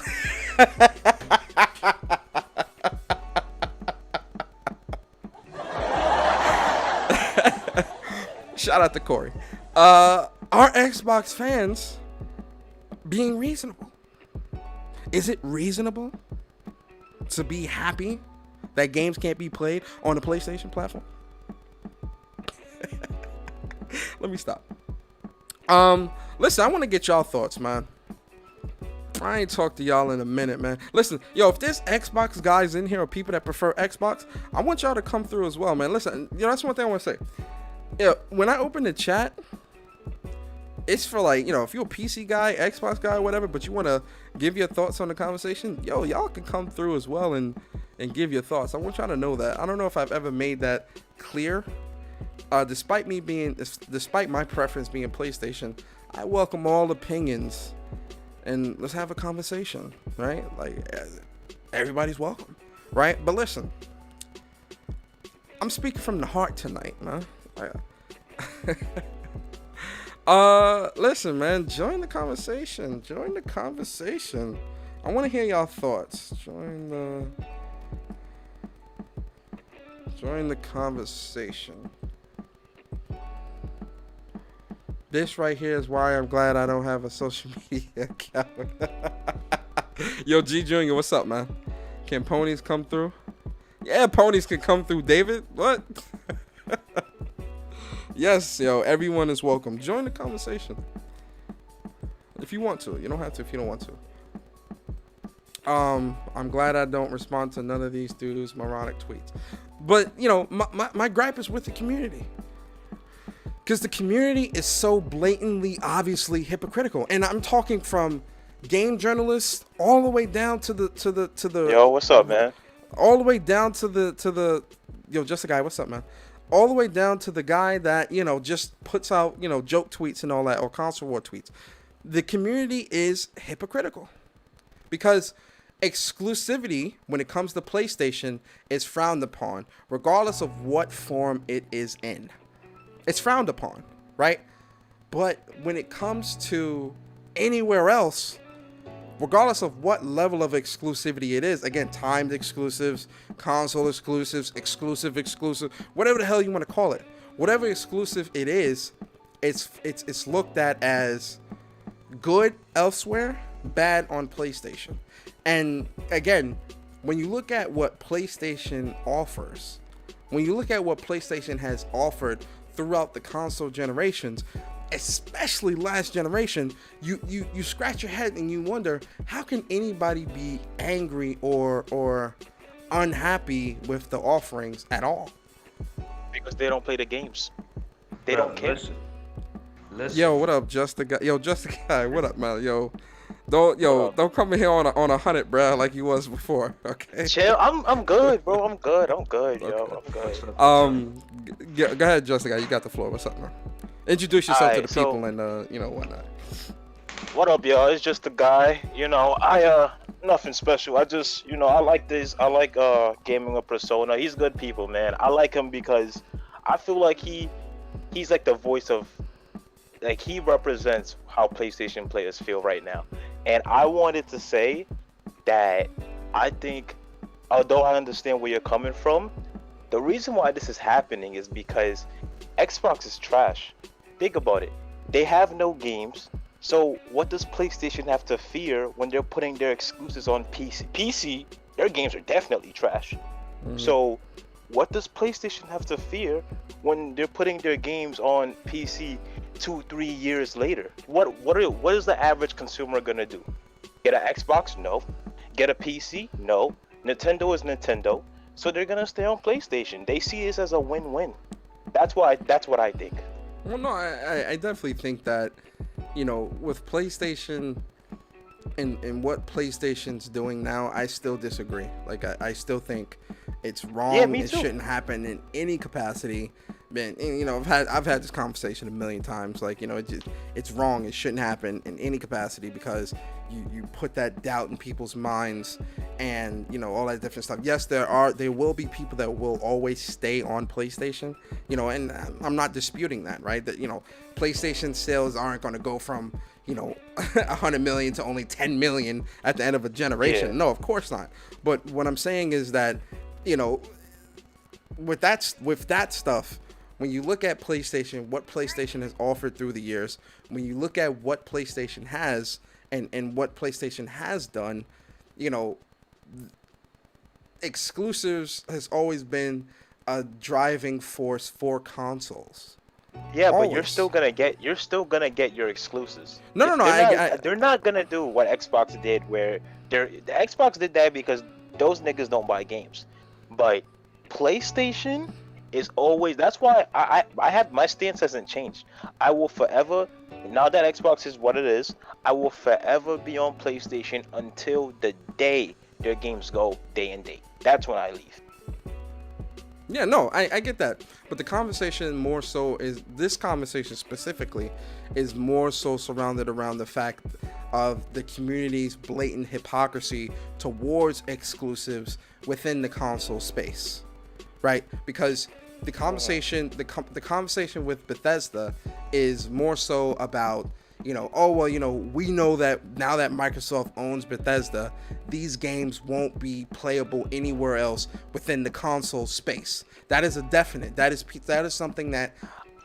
Shout out to Corey. Are Xbox fans being reasonable? Is it reasonable to be happy that games can't be played on the PlayStation platform? Let me stop. Listen, I want to get y'all thoughts, man. I ain't talked to y'all in a minute, man. Listen, yo, if there's Xbox guys in here or people that prefer Xbox, I want y'all to come through as well, man. Listen, that's one thing I want to say. Yeah, when I open the chat, it's for like, if you're a PC guy, Xbox guy, whatever, but you want to give your thoughts on the conversation, yo, y'all can come through as well and give your thoughts. I want y'all to know that. I don't know if I've ever made that clear. Despite my preference being PlayStation, I welcome all opinions and let's have a conversation, right? Like, everybody's welcome, right? But listen, I'm speaking from the heart tonight, man. Listen, man, join the conversation. I want to hear y'all thoughts. Join the conversation. This right here is why I'm glad I don't have a social media account. Yo, G Junior, what's up, man? Can ponies come through? Yeah, ponies can come through, David. What? Yes, yo, everyone is welcome. Join the conversation. If you want to. You don't have to if you don't want to. I'm glad I don't respond to none of these dudes' moronic tweets. But, my gripe is with the community. Because the community is so blatantly, obviously hypocritical. And I'm talking from game journalists all the way down to the Yo, what's up, man? All the way down to the yo, just a guy, what's up, man? All the way down to the guy that, just puts out, joke tweets and all that, or console war tweets. The community is hypocritical. Because exclusivity, when it comes to PlayStation, is frowned upon, regardless of what form it is in. It's frowned upon, right? But when it comes to anywhere else, regardless of what level of exclusivity it is, again, timed exclusives, console exclusives, exclusive, whatever the hell you want to call it, whatever exclusive it is, it's looked at as good elsewhere, bad on PlayStation. And again, when you look at what PlayStation offers, when you look at what PlayStation has offered throughout the console generations, especially last generation, you scratch your head and you wonder, how can anybody be angry or unhappy with the offerings at all? Because they don't play the games. They don't care. Listen. Yo, what up, Just the Guy? Yo, Just the Guy, what up, man? Don't come in here on 100, bro, like you was before. Okay. Chill. I'm good, bro. I'm good, yo. Okay. I'm good. Go ahead, Just the Guy. You got the floor. What's up, man? Introduce yourself to the so- people and whatnot. What up, y'all? It's just a guy. I nothing special. I just, I like this. I like gaming with Persona. He's good people, man. I like him because I feel like he's like the voice of, like, he represents how PlayStation players feel right now. And I wanted to say that I think, although I understand where you're coming from, the reason why this is happening is because Xbox is trash. Think about it. They have no games. So what does PlayStation have to fear when they're putting their exclusives on PC? PC, their games are definitely trash. Mm-hmm. So what does PlayStation have to fear when they're putting their games on PC 2-3 years later? What is the average consumer gonna do? Get an Xbox? No. Get a PC? No. Nintendo is Nintendo, so they're gonna stay on PlayStation. They see this as a win-win. That's what I think. Well, no, I definitely think that, with PlayStation and what PlayStation's doing now, I still disagree. Like, I still think it's wrong. Yeah, me it too. shouldn't happen in any capacity. Man, I've had this conversation a million times. Like, it's wrong. It shouldn't happen in any capacity because you put that doubt in people's minds and all that different stuff. Yes, there will be people that will always stay on PlayStation. And I'm not disputing that, right? That PlayStation sales aren't going to go from 100 million to only 10 million at the end of a generation. Yeah. No, of course not. But what I'm saying is that with that stuff, when you look at PlayStation, what PlayStation has offered through the years, when you look at what PlayStation has and what PlayStation has done, exclusives has always been a driving force for consoles. Yeah, but you're Always. still gonna get your exclusives. No, no, no. They're not gonna do what Xbox did, where the Xbox did that because those niggas don't buy games. But PlayStation is always. That's why I have my stance hasn't changed. I will forever. Now that Xbox is what it is, I will forever be on PlayStation until the day their games go day and date. That's when I leave. Yeah, no, I get that. But the conversation more so is, this conversation specifically is more so surrounded around the fact of the community's blatant hypocrisy towards exclusives within the console space, right? Because the conversation, the conversation with Bethesda is more so about, you know, oh, well, you know, we know that now that Microsoft owns Bethesda, these games won't be playable anywhere else within the console space. That is a definite. That is something that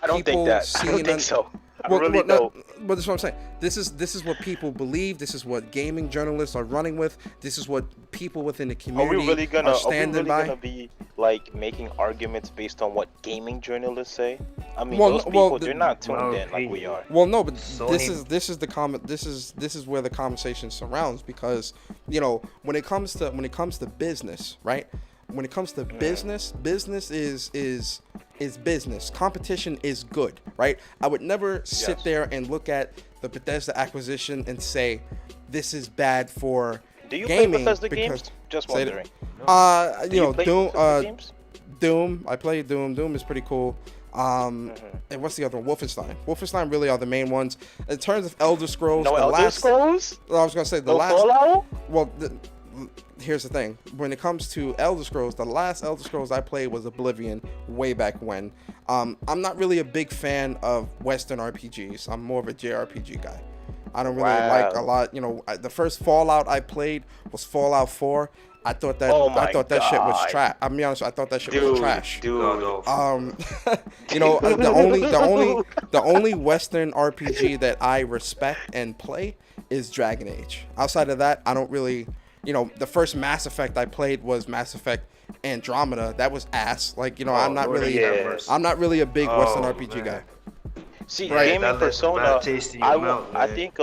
I don't think that. I don't think so. I really don't. But that's what I'm saying. This is what people believe. This is what gaming journalists are running with. This is what people within the community are standing by. Gonna be like making arguments based on what gaming journalists say? I mean, those people, they're not tuned in like we are. Well, no, but this is the comment. This is where the conversation surrounds, because, you know, when it comes to business, right? When it comes to business is business. Competition is good, right? I would never sit there and look at the Bethesda acquisition and say this is bad for Do you gaming. play Bethesda games? Just wondering. You know, play Doom. Bethesda games? Doom. I played Doom. Doom is pretty cool. And what's the other one? Wolfenstein. Wolfenstein really are the main ones. In terms of Elder Scrolls, No Elder Scrolls? I was gonna say the No last. Fallout? Well, here's the thing. When it comes to Elder Scrolls, the last Elder Scrolls I played was Oblivion, way back when. I'm not really a big fan of Western RPGs. I'm more of a JRPG guy. I don't really like a lot. You know, the first Fallout I played was Fallout 4. I thought that shit was trash. I'm be honest, I thought that shit was trash. Dude. You know, the only Western RPG that I respect and play is Dragon Age. Outside of that, I don't really. You know, the first Mass Effect I played was Mass Effect Andromeda. That was ass. Like, you know, I'm not really a big Western RPG guy. See, gaming persona, I think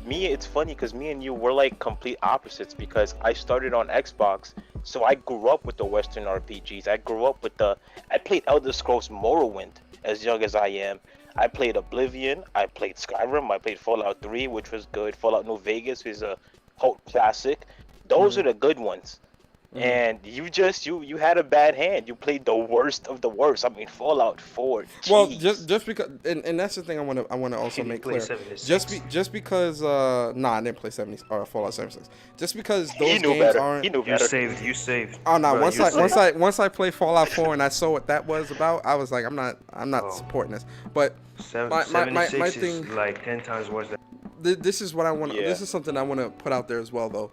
me, it's funny because me and you were like complete opposites, because I started on Xbox, so I grew up with the Western RPGs. I played Elder Scrolls Morrowind as young as I am. I played Oblivion, I played Skyrim, I played Fallout 3, which was good. Fallout New Vegas is a cult classic. Those are the good ones. And you had a bad hand. You played the worst of the worst. I mean, Fallout 4. Geez. Well, just because, and that's the thing I want to also make clear. Just because I didn't play 70 or Fallout 76. Just because those games aren't. You saved. Oh no! Once I played Fallout 4 and I saw what that was about, I was like, I'm not supporting this. But my thing is like 10 times worse than. This is what I want. This is something I want to put out there as well, though.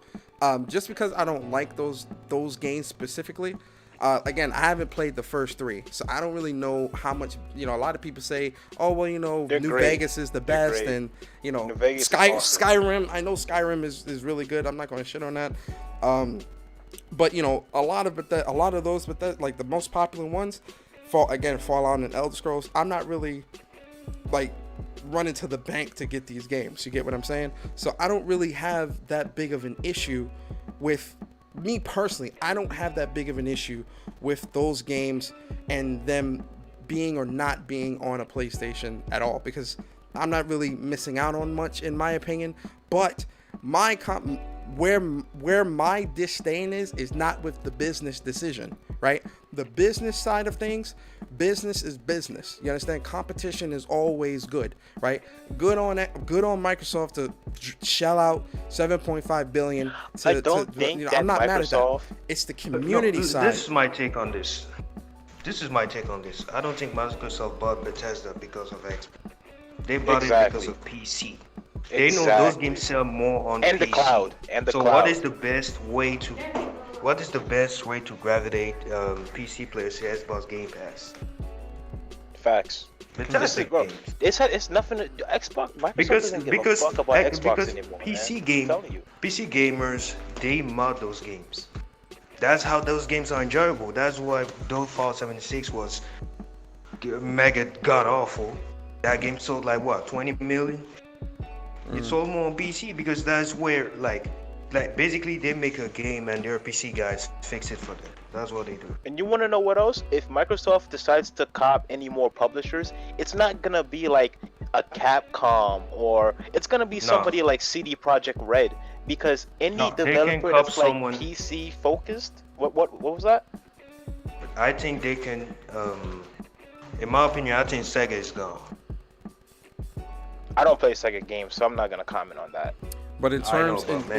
Just because I don't like those games specifically. Again, I haven't played the first 3, so I don't really know how much. You know, a lot of people say, "Oh, well, you know, New Vegas is the best," and you know, Skyrim. I know Skyrim is really good. I'm not going to shit on that. But you know, a lot of those, like the most popular ones, Fallout and Elder Scrolls. I'm not really like running to the bank to get these games. You get what I'm saying? So I don't really have that big of an issue with me personally. I don't have that big of an issue with those games and them being or not being on a PlayStation at all, because I'm not really missing out on much in my opinion. But where my disdain is not with the business decision, right? The business side of things, business is business. You understand? Competition is always good, right? Good on Microsoft to shell out $7.5 billion. I don't think that I'm not Microsoft... mad at that. It's the community side. This is my take on this. I don't think Microsoft bought Bethesda because of Xbox. They bought it because of PC. They know those games sell more on and PC. The cloud. So what is the best way to gravitate PC players to Xbox Game Pass? Facts. Bethesda games. It's nothing to Xbox. Microsoft doesn't give a fuck about Xbox anymore. PC gamers, they mod those games. That's how those games are enjoyable. That's why Fallout 76 was mega god awful. That game sold like what, 20 million? It sold more on PC because that's where like basically they make a game and their PC guys fix it for them. That's what they do. And you want to know what else? If Microsoft decides to cop any more publishers, it's not gonna be like a Capcom, or it's gonna be somebody like CD Projekt Red, because any developer that's like PC focused. What was that? I think they can. In my opinion, I think Sega is gone. I don't play Sega games, so I'm not gonna comment on that. But in terms, hold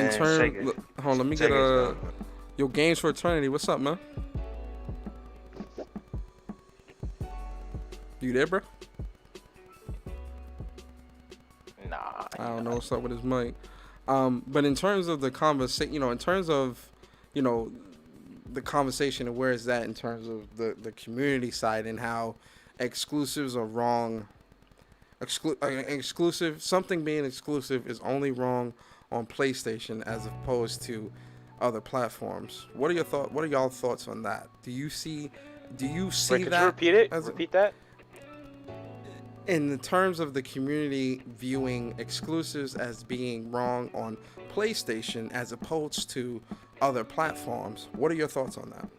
on, let me get your Games for Eternity. What's up, man? You there, bro? Nah. I don't know what's up with his mic. But in terms of the conversation, in terms of, the conversation and where is that in terms of the community side and how exclusives are wrong. Something being exclusive is only wrong on PlayStation as opposed to other platforms. What are y'all thoughts on that? Do you see Wait, that? Could you repeat it? Repeat that. In the terms of the community viewing exclusives as being wrong on PlayStation as opposed to other platforms, what are your thoughts on that?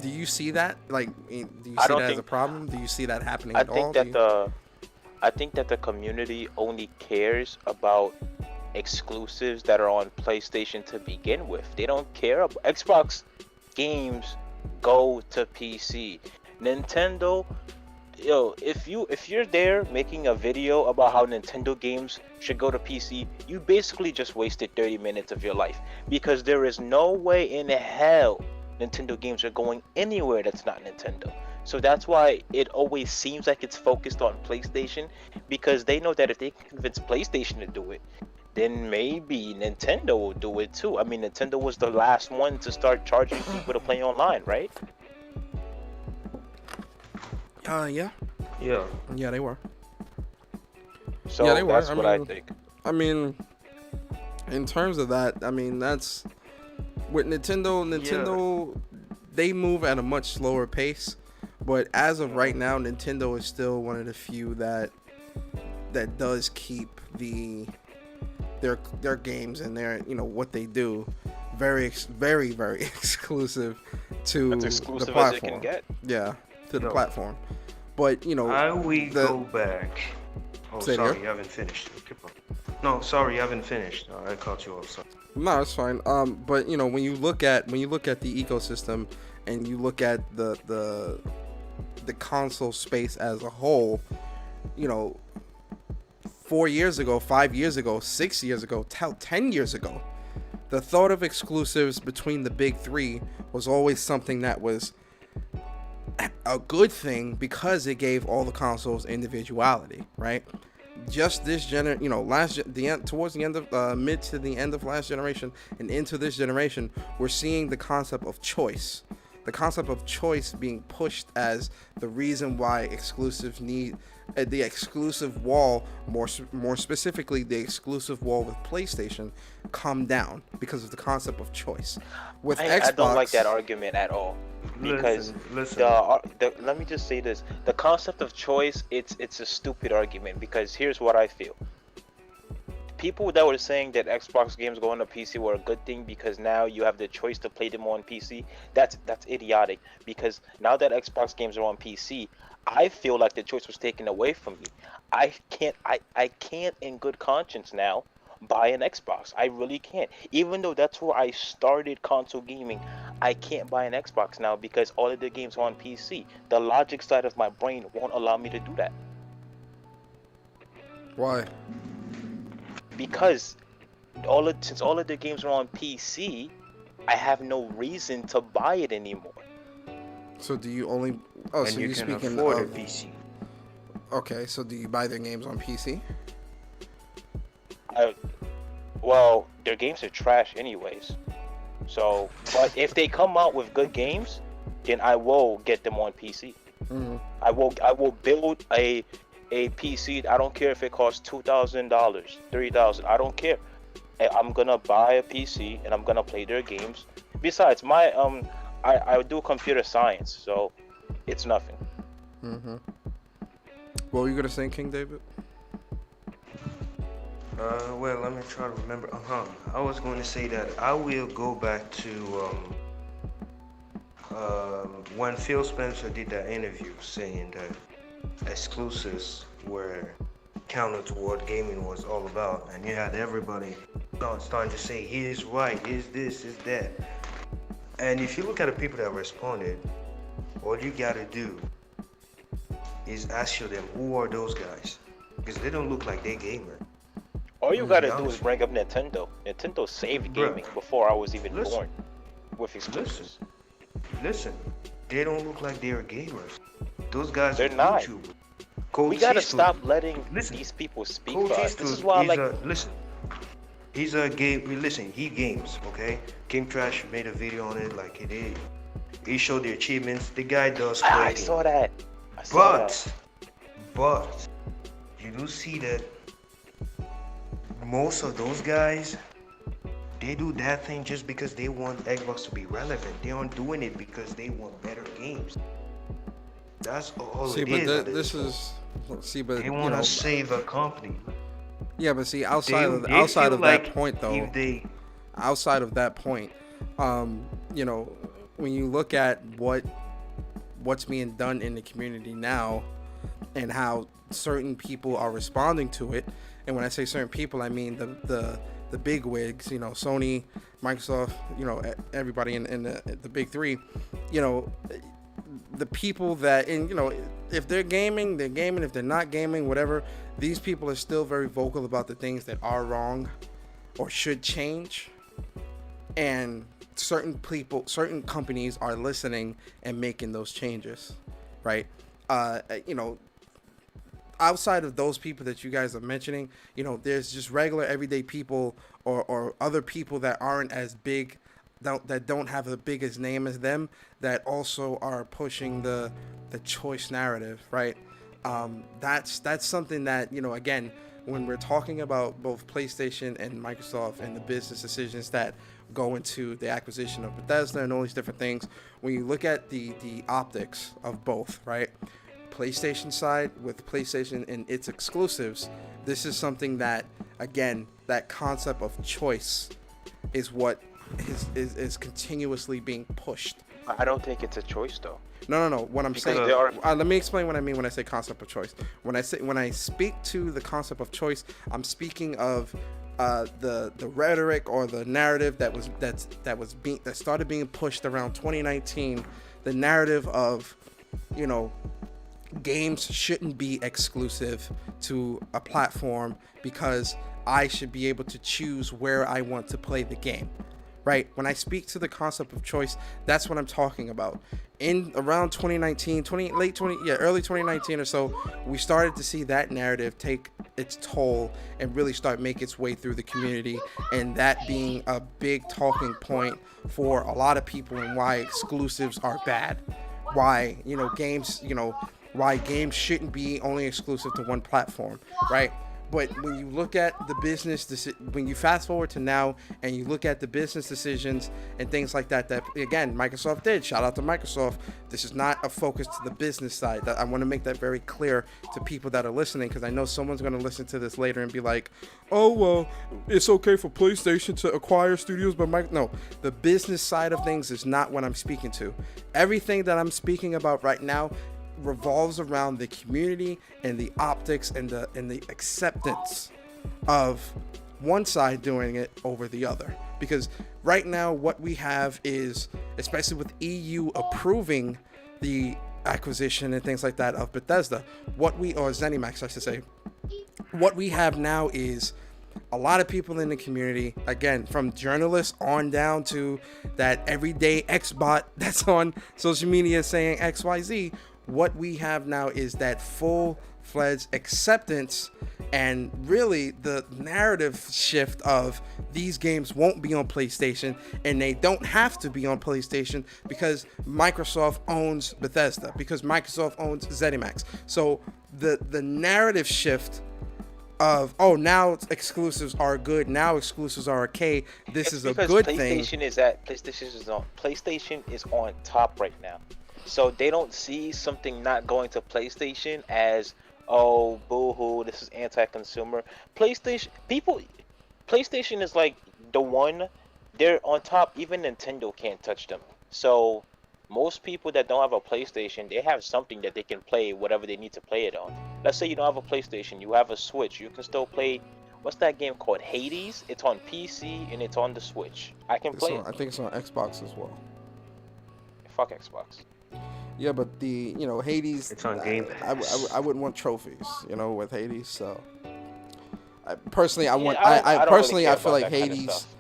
Do you see that? Like, do you see that as a problem? Do you see that happening at all? I think that the community only cares about exclusives that are on PlayStation to begin with. They don't care about Xbox games go to PC. Nintendo, if you're there making a video about how Nintendo games should go to PC, you basically just wasted 30 minutes of your life, because there is no way in hell Nintendo games are going anywhere that's not Nintendo. So that's why it always seems like it's focused on PlayStation, because they know that if they can convince PlayStation to do it, then maybe Nintendo will do it too. I mean, Nintendo was the last one to start charging people to play online, right? Yeah. Yeah, they were. So yeah, they were. That's what I think. I mean, in terms of that, I mean, that's with Nintendo, they move at a much slower pace. But as of right now, Nintendo is still one of the few that does keep their games and their what they do very very exclusive to exclusive the platform. as it can get. Yeah, to the platform. But go back. Oh, sorry, you haven't finished. No, sorry, you haven't finished. I caught you off. Sorry. No, it's fine. But when you look at the ecosystem and you look at the console space as a whole, 4 years ago, 5 years ago, 6 years ago, 10 years ago, the thought of exclusives between the big three was always something that was a good thing because it gave all the consoles individuality, right? Just this towards the end of mid to the end of last generation and into this generation, we're seeing the concept of choice. The concept of choice being pushed as the reason why exclusives need the exclusive wall, more specifically the exclusive wall with PlayStation, come down because of the concept of choice. With Xbox, I don't like that argument at all, because listen. Let me just say this: the concept of choice, it's a stupid argument, because here's what I feel. People that were saying that Xbox games going to PC were a good thing because now you have the choice to play them on PC, that's idiotic, because now that Xbox games are on PC, I feel like the choice was taken away from me. I can't in good conscience now buy an Xbox. I really can't. Even though that's where I started console gaming, I can't buy an Xbox now because all of the games are on PC. The logic side of my brain won't allow me to do that. Why? Because since all of the games are on PC, I have no reason to buy it anymore. So do you only? Oh, and so you you're can speaking afford of a PC. Okay, so do you buy their games on PC? Well, their games are trash anyways. So, but if they come out with good games, then I will get them on PC. Mm-hmm. I will build a PC. I don't care if it costs $2,000, $3,000. I don't care. I'm gonna buy a PC and I'm gonna play their games. Besides, I do computer science, so it's nothing. What were you gonna say, King David? Well, let me try to remember. I was going to say that I will go back to when Phil Spencer did that interview saying that exclusives were counter to what gaming was all about, and you had everybody starting to say, here's right, here's this, here's that. And if you look at the people that responded, all you gotta do is ask them, who are those guys? Because they don't look like they gamer. All you gotta do is bring up Nintendo. Nintendo saved gaming before I was even born with exclusives. Listen, they don't look like they're gamers. Those guys They're are not. YouTubers. We gotta stop letting these people speak for us. This is why I like. Listen, he's a game. Listen, he games. Okay, King Trash made a video on it. Like he did. He showed the achievements. The guy does play. I saw that. But you do see that most of those guys, they do that thing just because they want Xbox to be relevant. They aren't doing it because they want better games. That's all See, it but is. this is but they want to save a company. Yeah, but see, outside of feel that point, though, if they, outside of that point, you know, when you look at what's being done in the community now, and how certain people are responding to it, and when I say certain people, I mean the big wigs, you know, Sony, Microsoft, you know, everybody in the big three, you know, the people that, and you know, if they're gaming, they're gaming. If they're not gaming, whatever, these people are still very vocal about the things that are wrong or should change. And certain people, certain companies are listening and making those changes, right? You know, outside of those people that you guys are mentioning, you know, there's just regular everyday people or other people that aren't as big, that don't have the biggest name as them, that also are pushing the choice narrative, right? That's something that, you know, again, when we're talking about both PlayStation and Microsoft and the business decisions that go into the acquisition of Bethesda and all these different things, when you look at the optics of both, right? PlayStation side with PlayStation and its exclusives, this is something that, again, that concept of choice is what is continuously being pushed. I don't think it's a choice though. No. What I'm saying, let me explain what I mean when I say concept of choice. When I speak to the concept of choice, I'm speaking of the rhetoric or the narrative that started being pushed around 2019. The narrative of, you know, games shouldn't be exclusive to a platform because I should be able to choose where I want to play the game. Right? When I speak to the concept of choice, that's what I'm talking about. In around 2019, early 2019 or so, we started to see that narrative take its toll and really start make its way through the community, and that being a big talking point for a lot of people and why exclusives are bad. Why, you know, why games shouldn't be only exclusive to one platform, right? But when you look at the business, when you fast forward to now and you look at the business decisions and things like that, that again, Microsoft did. Shout out to Microsoft. This is not a focus to the business side. I want to make that very clear to people that are listening, because I know someone's going to listen to this later and be like, oh, well, it's okay for PlayStation to acquire studios, but no, the business side of things is not what I'm speaking to. Everything that I'm speaking about right now revolves around the community and the optics and the acceptance of one side doing it over the other. Because right now what we have is, especially with EU approving the acquisition and things like that of Bethesda, or ZeniMax I should say, what we have now is a lot of people in the community, again, from journalists on down to that everyday X-bot that's on social media saying XYZ. What we have now is that full-fledged acceptance and really the narrative shift of these games won't be on PlayStation, and they don't have to be on PlayStation because Microsoft owns Bethesda, because Microsoft owns ZeniMax. So the narrative shift of, oh, now exclusives are good, now exclusives are okay, this is a Because good thing. PlayStation is on top right now, so they don't see something not going to PlayStation as, oh, boo-hoo, this is anti-consumer. PlayStation is like the one, they're on top. Even Nintendo can't touch them. So most people that don't have a PlayStation, they have something that they can play whatever they need to play it on. Let's say you don't have a PlayStation, you have a Switch, you can still play, what's that game called, Hades? It's on PC and it's on the Switch. I can play it. I think it's on Xbox as well. Fuck Xbox. Yeah, but Hades. It's on Game Pass. I wouldn't want trophies, with Hades. So, personally, I Yeah, want. I don't really Personally, care I feel about like that kind of Hades. stuff.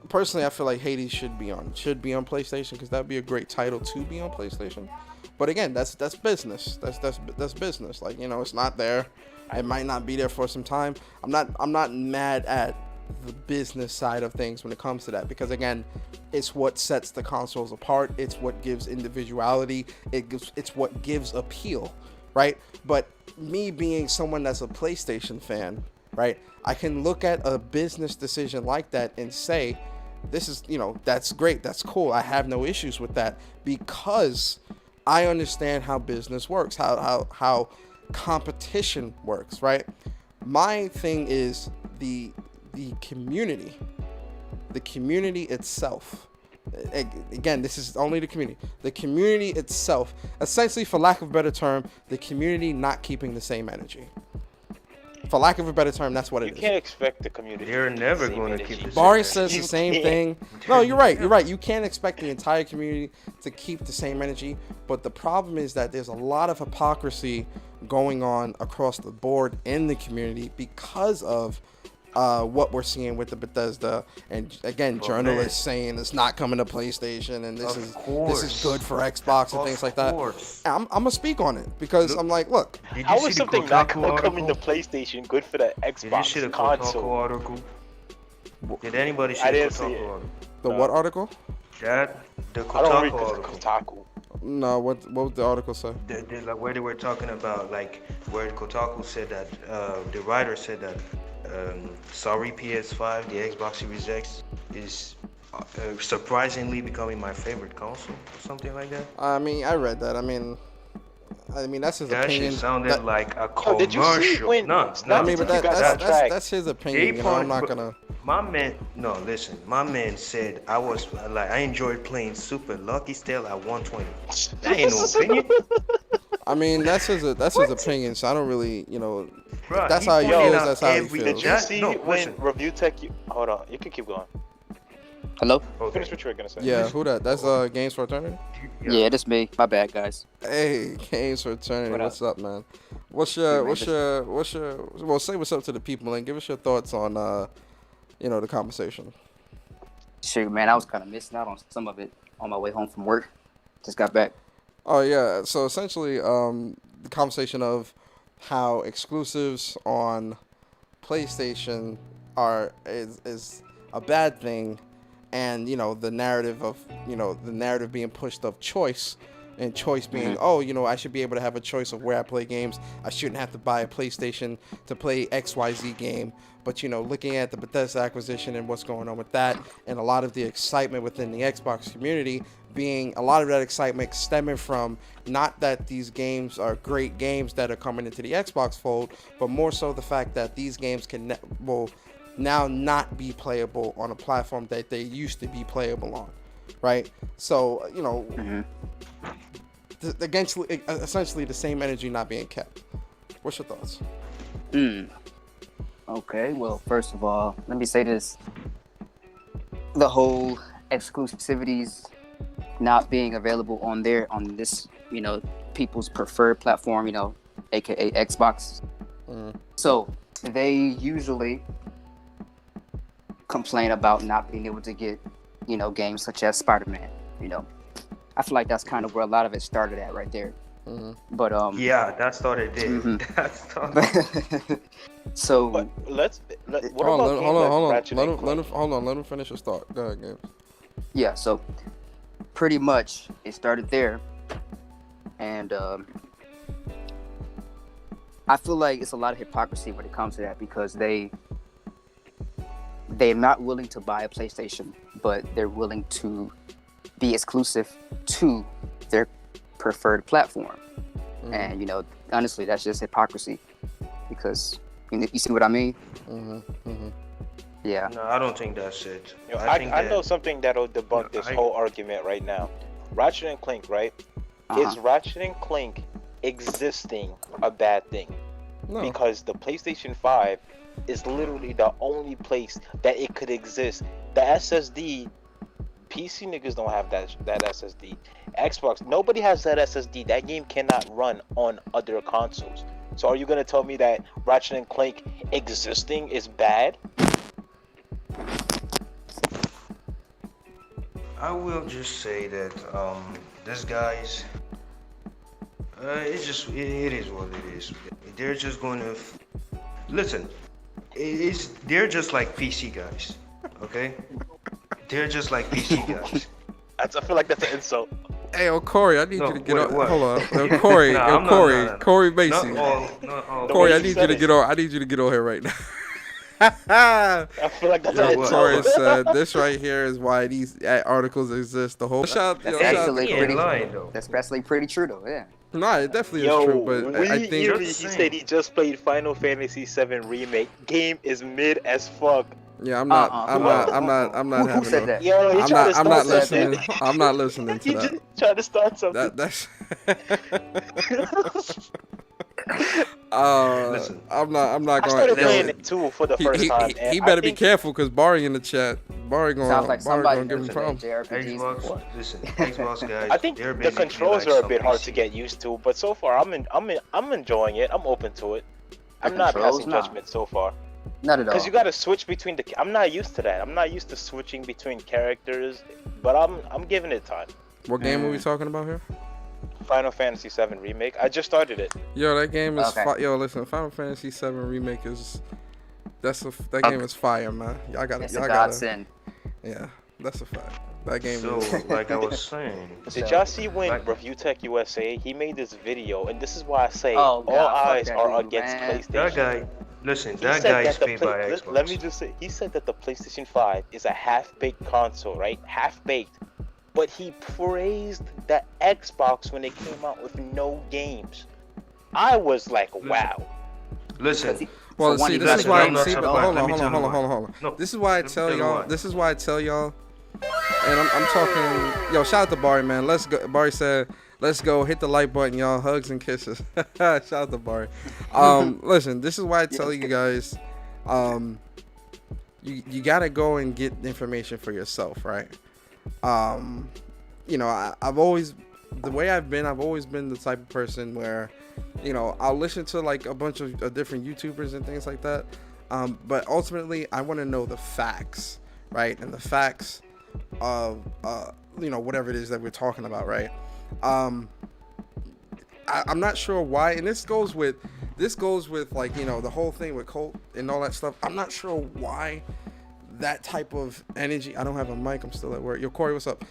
Personally, I feel like Hades should be on PlayStation, because that'd be a great title to be on PlayStation. But again, that's business. That's business. Like, it's not there. It might not be there for some time. I'm not mad at the business side of things when it comes to that, because again, it's what sets the consoles apart. It's what gives individuality. It's what gives appeal, right? But me being someone that's a PlayStation fan, right, I can look at a business decision like that and say, this is, that's great, that's cool, I have no issues with that, because I understand how business works, how competition works, right? My thing is the community itself. Again, this is only the community itself, essentially, for lack of a better term, the community not keeping the same energy. For lack of a better term, that's what it is. You can't expect the community. They're never same going to energy. keep the same Barry energy. says the same thing. No, you're right. You can't expect the entire community to keep the same energy. But the problem is that there's a lot of hypocrisy going on across the board in the community because of what we're seeing with the Bethesda, and again, journalists saying it's not coming to PlayStation, and this is good for Xbox and things like that. I'm gonna speak on it, because I'm like, look, How is something not coming to PlayStation good for the Xbox Did you see the console? Kotaku article? Did anybody see I the didn't see Kotaku it. article? the what article? The I don't read Kotaku article. Kotaku. No, what would the article say? Like where they were talking about, like where Kotaku said that the writer said that sorry PS5, the Xbox Series X is surprisingly becoming my favorite console, or something like that. I mean, I read that. I mean, that's his That opinion. shit sounded That- like a Yo, did you see commercial. when- No, I mean, but You got that's his opinion. They I'm not but gonna. My man, no, listen. My man said I enjoyed playing Super Lucky Stale at 120. That ain't no opinion. I mean, that's his opinion. So I don't really, Bruh, if that's he how he pointed feels. out That's how he every- Did feels. you That- see no, when listen. Review Tech? Hold on, you can keep going. Hello? Finish what you were gonna say. Yeah, who that? That's Games for Eternity. Yeah, that's me. My bad, guys. Hey, Games for Eternity. What up? What's up, man? Well, say what's up to the people and give us your thoughts on the conversation. Shoot, man, I was kind of missing out on some of it on my way home from work. Just got back. Oh yeah, so essentially, the conversation of how exclusives on PlayStation is a bad thing, and the narrative being pushed of choice, and choice being, I should be able to have a choice of where I play games. I shouldn't have to buy a PlayStation to play XYZ game. But looking at the Bethesda acquisition and what's going on with that, and a lot of the excitement within the Xbox community, being a lot of that excitement stemming from not that these games are great games that are coming into the Xbox fold, but more so the fact that these games will now not be playable on a platform that they used to be playable on, right? So essentially the same energy not being kept. What's your thoughts? Okay, well, first of all, let me say this. The whole exclusivities not being available on this, people's preferred platform, aka Xbox. So they usually complain about not being able to get, games such as Spider-Man, I feel like that's kind of where a lot of it started at right there. But Yeah, that started there. Mhm. That started. so But what Hold about on, games hold like on. Ratchet and Clank? Let him finish his thought. Go ahead, Gabe. yeah, so pretty much it started there, and I feel like it's a lot of hypocrisy when it comes to that because they're not willing to buy a PlayStation, but they're willing to be exclusive to their preferred platform. And honestly, that's just hypocrisy because you see what I mean? Yeah. No, I don't think that's it. I know something that'll debunk this whole argument right now. Ratchet and Clank, right? Is Ratchet and Clank existing a bad thing? No. Because the PlayStation 5 is literally the only place that it could exist. The SSD, PC niggas don't have that SSD. Xbox, nobody has that SSD. That game cannot run on other consoles. So are you gonna tell me that Ratchet and Clank existing is bad? I will just say that this guy's it is what it is. They're just going to listen. They're just like PC guys, okay? They're just like PC guys. I feel like that's an insult. Hey, yo, Corey, I need you to get on. what? Hold on, yo, Corey, No. Corey Macy. Corey, I need you to get on. I need you to get on here right now. I feel like that's an insult. Corey said this right here is why these articles exist. The whole That's actually pretty true though. Yeah. No, it definitely is true, but I think he said he just played Final Fantasy VII Remake. Game is mid as fuck. yeah, I'm not Who having said no, that? Yo, he tried to I'm start not something. listening. I'm not listening to He that. just tried to start something. That's Listen. I'm not I going. started playing it too for the first time. and He I better be think- careful because Barry in the chat. Barry Sounds like somebody gonna give him who's problems. JRPGs Xbox, before. listen, Xbox guys. I think they're the basically controls like are a some bit hard PC. to get used to, but so far I'm enjoying it. I'm open to it. I'm not controls? passing Nah. judgment so far. Not at all. Because you gotta switch between the. I'm not used to that. I'm not used to switching between characters, but I'm giving it time. What game are we talking about here? Final Fantasy VII Remake. I just started it. Yo, that game is Okay. yo. Listen, Final Fantasy VII Remake is that game is fire, man. Y'all got It's y'all a got godsend. Yeah, that's a fact. That game So, is. like I was saying, Did y'all see when Like- ReviewTech USA he made this video, and this is why I say Oh, all God, fuck eyes that are dude, against man. PlayStation. that guy, listen, He that said guy is that paid by Xbox. Let me just say, he said that the PlayStation 5 is a half-baked console, right? Half-baked. But he praised the Xbox when it came out with no games. I was like, wow. Listen, Well, For one, see, he this got is it why. wrong. See, Let but me hold tell on, you why. hold on. No, This is why I let me tell tell you y'all. why. This is why I tell y'all. And I'm talking. Yo, shout out to Barry, man. Let's go. Barry said, "Let's go. Hit the like button, y'all. Hugs and kisses." Shout out to Barry. Listen, this is why I tell you guys. You gotta go and get information for yourself, right? I've always been the type of person where, I'll listen to like a bunch of different YouTubers and things like that. But ultimately, I want to know the facts, right? And the facts of, whatever it is that we're talking about, right? I'm not sure why, and this goes with like, the whole thing with Colt and all that stuff. I'm not sure why that type of energy. I don't have a mic. I'm still at work. Yo, Corey, what's up?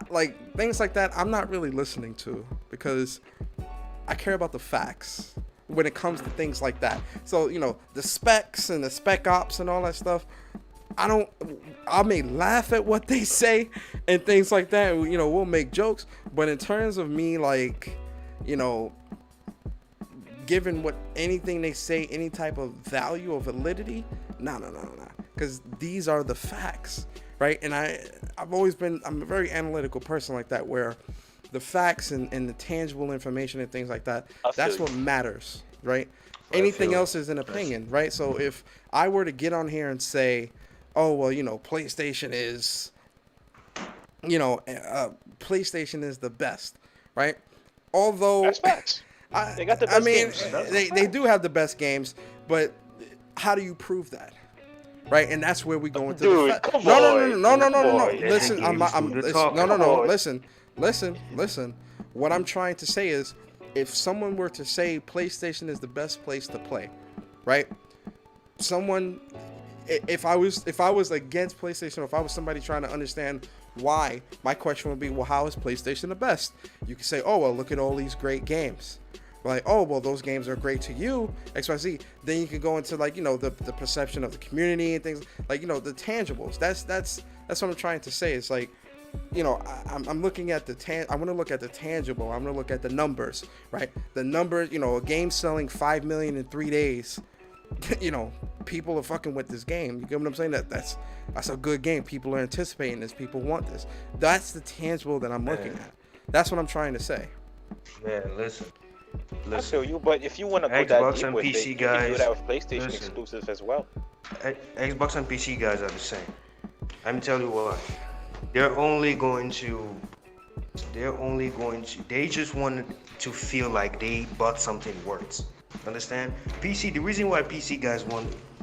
Like things like that, I'm not really listening to because I care about the facts when it comes to things like that. So, the specs and the spec ops and all that stuff, I may laugh at what they say and things like that. We'll make jokes, but in terms of me, like, given what anything they say, any type of value or validity, no. Because these are the facts, right? And I'm a very analytical person like that, where the facts and the tangible information and things like that, that's what matters, right? Anything else is an opinion, right? So if I were to get on here and say, oh, well, PlayStation is, PlayStation is the best, right? Although That's facts. They got the best games. they do have the best games, but how do you prove that? Right, and that's where we go into Dude, the come no. on. Listen, Games do the talk. no. Listen. What I'm trying to say is, if someone were to say PlayStation is the best place to play, right? If I was against PlayStation, or if I was somebody trying to understand why, my question would be, well, how is PlayStation the best? You could say, oh, well, look at all these great games, like, oh, well, those games are great to you, XYZ. Then you can go into like, the perception of the community and things like, the tangibles. That's what I'm trying to say. It's like, I'm looking at I want to look at the tangible. I'm going to look at the numbers, right? The numbers, a game selling 5 million in 3 days. People are fucking with this game. You get what I'm saying? That's a good game. People are anticipating this. People want this. That's the tangible that I'm looking at. That's what I'm trying to say. Man, listen. I feel you, but if you want to go that Xbox deep and with PC it, you can do guys, that with PlayStation listen. exclusives as well. Xbox and PC guys are the same. Let me tell you why. They just wanted to feel like they bought something worth. Understand? The reason why PC guys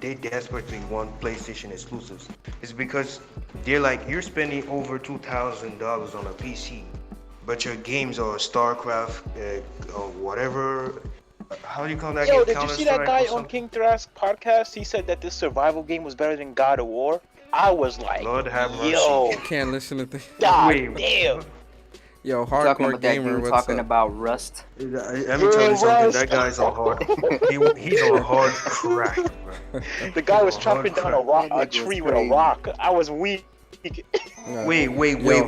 they desperately want PlayStation exclusives is because they're like, you're spending over $2,000 on a PC, but your games are StarCraft, or whatever. How do you call that Yo, game? did you see that guy on King Thrash podcast? He said that this survival game was better than God of War. I was like, Lord have mercy. yo, Can't listen to things. God Wait. damn. Yo, Talking hardcore about that gamer. dude What's talking up? about Rust. Let me tell you something. That guy's on hard. He's on hard crack, bro. The guy was Hard chopping down a That tree nigga with a was rock. I was weak. Yeah. Wait. Yo,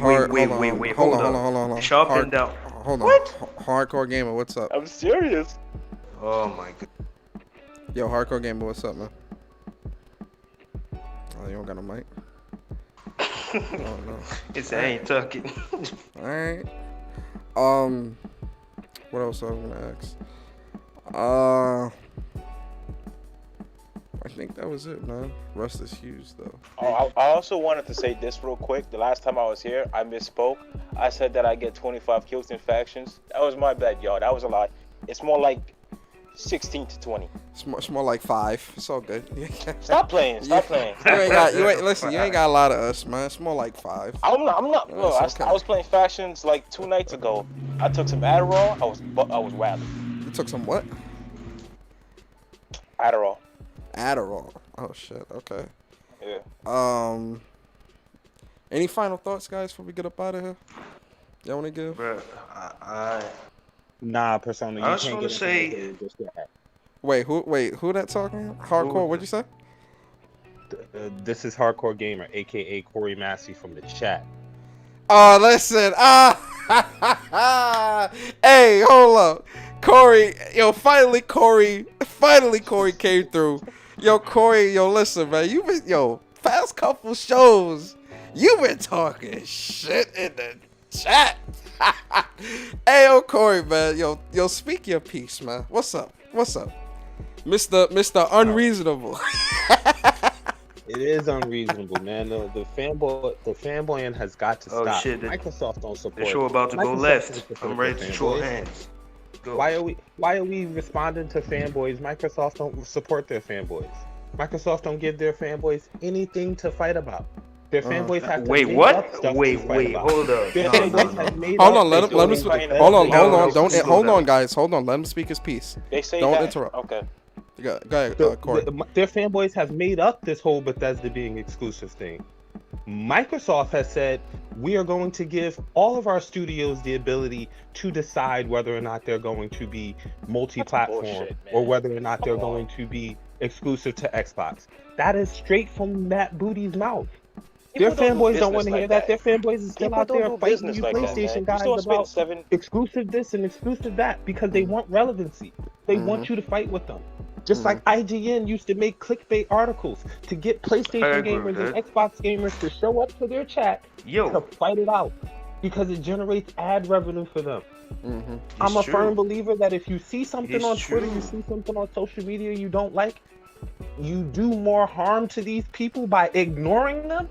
Hold on. Chopping down. Hold on. What? Hardcore gamer, what's up? I'm serious. Oh my god. Yo, hardcore gamer, what's up, man? Oh, you don't got a mic? Oh no. It's ain't talking. All right. What else I was gonna ask? I think that was it, man. Rust is huge, though. Oh, I also wanted to say this real quick. The last time I was here, I misspoke. I said that I get 25 kills in factions. That was my bad, y'all. That was a lie. It's more like 16 to 20. It's more like 5. It's all good. Stop playing. Stop playing. You ain't got a lot of us, man. It's more like 5. I'm not. Bro, That's okay. I was playing factions like 2 nights ago. I took some Adderall. I was wilding. You took some what? Adderall. Adderall. Oh shit. Okay. Yeah. Any final thoughts, guys, before we get up out of here? Y'all wanna give? Bro, Nah, Persona, you I just can't wanna get say- into it just yet. Who that talking? Hardcore. What'd you say? This is Hardcore Gamer, aka Corey Massey from the chat. Oh, listen. Hey, hold up. Corey, finally Corey came through. Yo, Corey, listen, man. You've been, past couple shows, you've been talking shit in the chat. Hey, Corey, man. Yo, speak your piece, man. What's up? Mr. Unreasonable. It is unreasonable, man. The fanboying has got to Oh, stop. shit, Microsoft don't support. the show about to go Microsoft left. doesn't support I'm ready the to throw fanboys. hands. Go. Why are we responding to fanboys? Microsoft don't support their fanboys. Microsoft don't give their fanboys anything to fight about. Their fanboys have to Wait, make what? up stuff Wait, to fight about. hold up. Their No, fanboys no, have no. made Hold up on, let him Hold speak. on, Hold on, no, hold on, down. guys. Hold on, let him speak his piece. They say Don't that. interrupt. Okay. Go ahead, Corey. Their fanboys have made up this whole Bethesda being exclusive thing. Microsoft has said we are going to give all of our studios the ability to decide whether or not they're going to be multi-platform bullshit, man. or whether or not they're Come on. going to be exclusive to Xbox. That is straight from Matt Booty's mouth. Their People don't do fanboys don't want business to hear like that. Their fanboys is still People out don't there do fighting business you like that, man. PlayStation You guys still spend about 7. exclusive this and exclusive that because they want relevancy. They want you to fight with them. Just like IGN used to make clickbait articles to get I PlayStation agree with gamers and that. Xbox gamers to show up to their chat to Yo, fight it out because it generates ad revenue for them. I'm a it's firm true. believer that if you see something It's on Twitter, true. you see something on social media you don't like, you do more harm to these people by ignoring them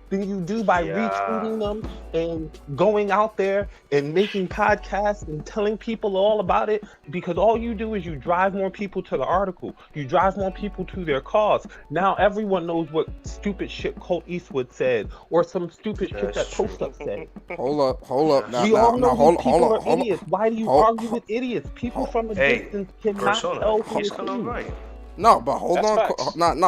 than you do by Yeah. retweeting them and going out there and making podcasts and telling people all about it, because all you do is you drive more people to the article. You drive more people to their cause. Now everyone knows what stupid shit Colt Eastwood said or some stupid shit that That's Post true. Up said. Hold up. Now, We all know hold these people on. are idiots. Why do you hold- argue with idiots? People from a Hey, distance cannot Persona, tell he's who kind of right. No, but hold That's on.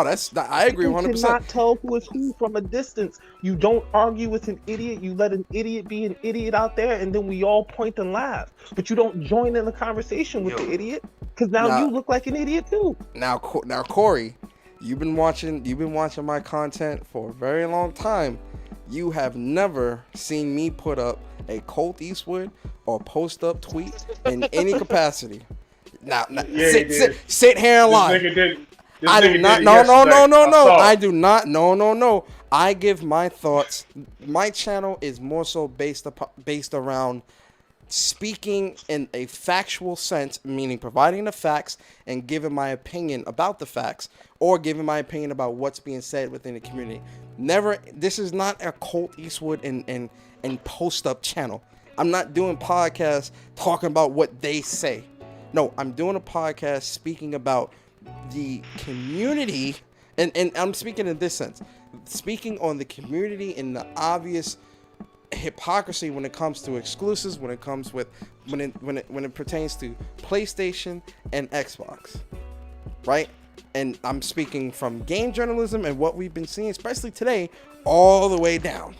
facts. No, I agree People 100%. cannot tell who is who from a distance. You don't argue with an idiot. You let an idiot be an idiot out there, and then we all point and laugh. But you don't join in the conversation with the idiot, because now Nah. you look like an idiot too. Now, Corey, you've been watching my content for a very long time. You have never seen me put up a Colt Eastwood or post up tweet in any capacity. Now, sit here and lie. I do not. No. I do not. No. I give my thoughts. My channel is more so based around speaking in a factual sense, meaning providing the facts and giving my opinion about the facts, or giving my opinion about what's being said within the community. Never. This is not a Colt Eastwood and post up channel. I'm not doing podcasts talking about what they say. No, I'm doing a podcast speaking about the community, and I'm speaking in this sense, speaking on the community and the obvious hypocrisy when it comes to exclusives, when it pertains to PlayStation and Xbox, right? And I'm speaking from game journalism and what we've been seeing, especially today, all the way down,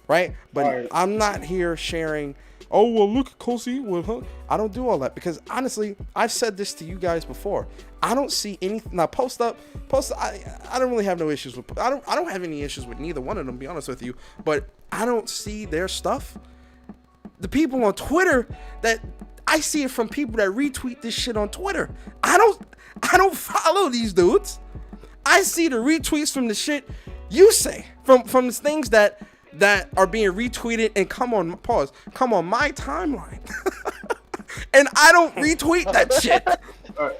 right? But I'm not here sharing, oh, well, look at Cozy. Well, I don't do all that because honestly, I've said this to you guys before. I don't see anything. Now, post up. I don't really have no issues with. I don't have any issues with neither one of them. To be honest with you, but I don't see their stuff. The people on Twitter that I see it from people that retweet this shit on Twitter. I don't follow these dudes. I see the retweets from the shit you say from the things that are being retweeted and come on my timeline. And I don't retweet that shit.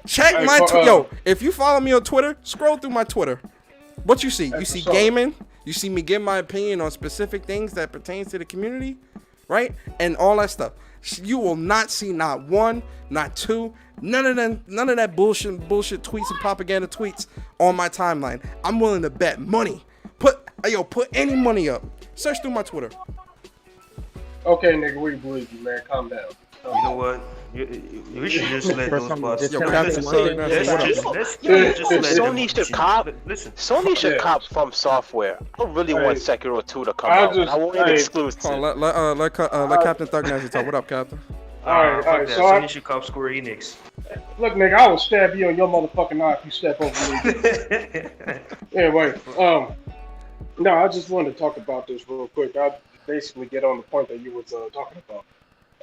Check my yo, if you follow me on Twitter, scroll through my Twitter. What you see? You see gaming, you see me give my opinion on specific things that pertains to the community, right? And all that stuff. You will not see not one, not two, none of that bullshit tweets and propaganda tweets on my timeline. I'm willing to bet money. Put any money up. Search through my Twitter. Okay, nigga, we believe you, man. Calm down. You know what? You should just let those bust. Sony should cop. Sony should cop from software. I really want Sekiro 2 to come out. I want it exclusive. Let Captain Thug Nasty talk. What up, Captain? All right. So Sony should cop Square Enix. Look, nigga, I will stab you on your motherfucking eye if you step over me. Anyway, no, I just wanted to talk about this real quick. I basically get on the point that you was talking about.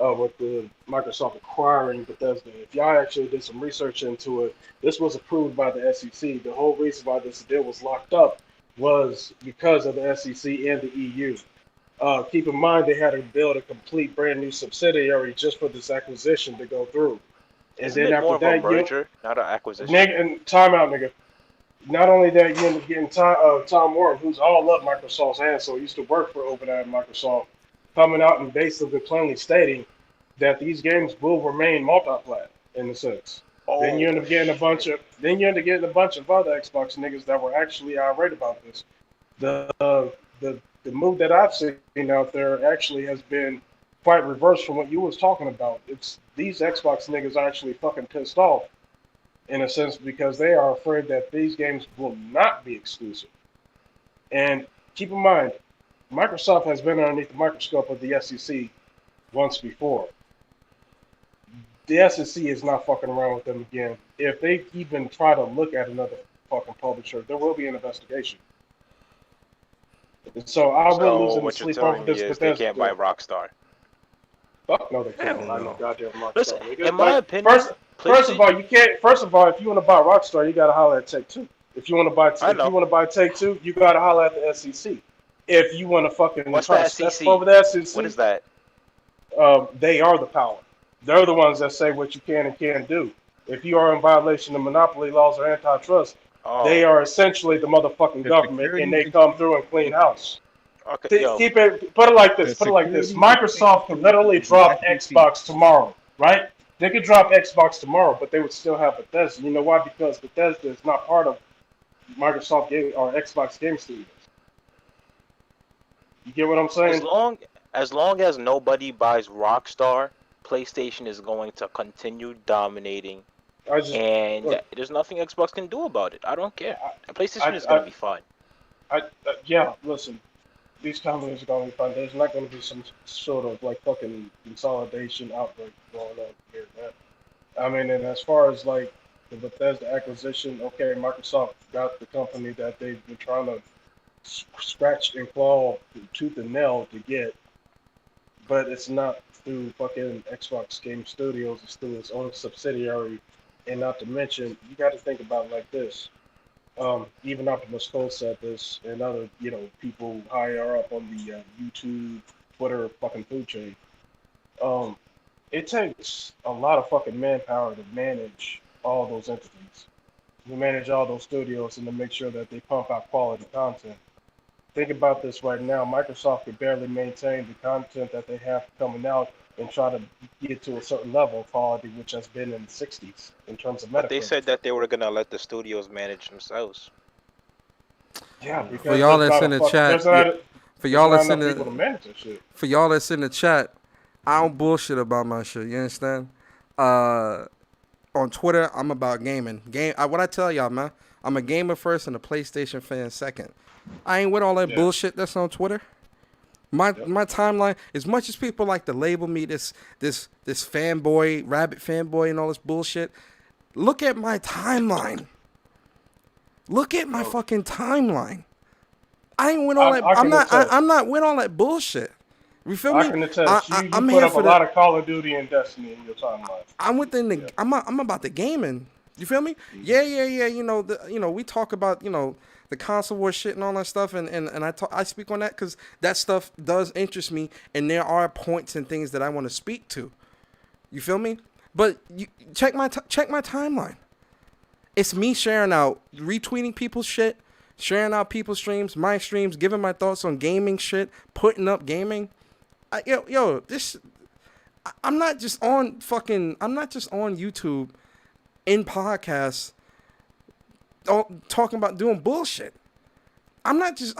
With the Microsoft acquiring Bethesda. If y'all actually did some research into it, this was approved by the SEC. The whole reason why this deal was locked up was because of the SEC and the EU. Keep in mind they had to build a complete brand new subsidiary just for this acquisition to go through. And Isn't then it after more of that, a merger, not an acquisition? Nigga, and time out, nigga. Not only that, you end up getting Tom Warren, who's all up Microsoft's ass, so he used to work for OpenAI and Microsoft, coming out and basically plainly stating that these games will remain multi-plat in a sense. Then you end up getting a bunch of other Xbox niggas that were actually irate about this. The move that I've seen out there actually has been quite reversed from what you was talking about. It's these Xbox niggas are actually fucking pissed off in a sense because they are afraid that these games will not be exclusive. And keep in mind, Microsoft has been underneath the microscope of the SEC once before. The SEC is not fucking around with them again. If they even try to look at another fucking publisher, there will be an investigation. So I will lose any sleep over this Bethesda. They can't buy Rockstar. Fuck no, they can't buy no goddamn Rockstar. Listen, in my opinion, first of all, you can't. First of all, if you want to buy Rockstar, you gotta holler at Take-Two. If you want to buy Take-Two, you gotta holler at the SEC. If you want to fucking try to step over the SEC, what is that? They are the power. They're the ones that say what you can and can't do. If you are in violation of monopoly laws or antitrust, they are essentially the motherfucking government, and they come through and clean house. Okay, put it like this. Microsoft could literally drop Xbox tomorrow, right? They could drop Xbox tomorrow, but they would still have Bethesda. You know why? Because Bethesda is not part of Microsoft game or Xbox Game Studios. You get what I'm saying? As long as nobody buys Rockstar, PlayStation is going to continue dominating I just and look. there's nothing Xbox can do about it. I don't care. PlayStation is I, gonna be fine. yeah. Listen, these companies are going to be fine. There's not going to be some sort of like fucking consolidation outbreak going on here. I mean, and as far as like the Bethesda acquisition, okay, Microsoft got the company that they've been trying to scratch and claw tooth and nail to get, but it's not through fucking Xbox Game Studios. It's through its own subsidiary, and not to mention, you got to think about it like this. Even Optimus Cole said this, and other people higher up on the YouTube, Twitter, fucking food chain. Um, it takes a lot of fucking manpower to manage all those entities, to manage all those studios, and to make sure that they pump out quality content. Think about this right now. Microsoft could barely maintain the content that they have coming out and try to get to a certain level of quality, which has been in the 60s in terms of But they Metacritic. said that they were gonna let the studios manage themselves. Yeah, because For y'all there's that's not in a the fuck- chat, there's not, for there's y'all not that's in enough people to the manage that shit. for y'all that's in the chat, I don't bullshit about my shit. You understand? On Twitter, I'm about gaming. What I tell y'all, man, I'm a gamer first and a PlayStation fan second. I ain't with all that bullshit that's on Twitter. My timeline, as much as people like to label me this fanboy, rabbit fanboy, and all this bullshit, look at my timeline. Look at my fucking timeline. I ain't with all that. I'm not with all that bullshit. You feel me? I can attest. You I'm put here up a for lot of Call of Duty and Destiny in your timeline. I'm within the. I'm about the gaming. You feel me? Yeah. We talk about the console war shit and all that stuff, and I speak on that because that stuff does interest me, and there are points and things that I want to speak to. You feel me? But you check my timeline. It's me sharing out, retweeting people's shit, sharing out people's streams, my streams, giving my thoughts on gaming shit, putting up gaming. I'm not just on YouTube in podcasts talking about doing bullshit. I'm not just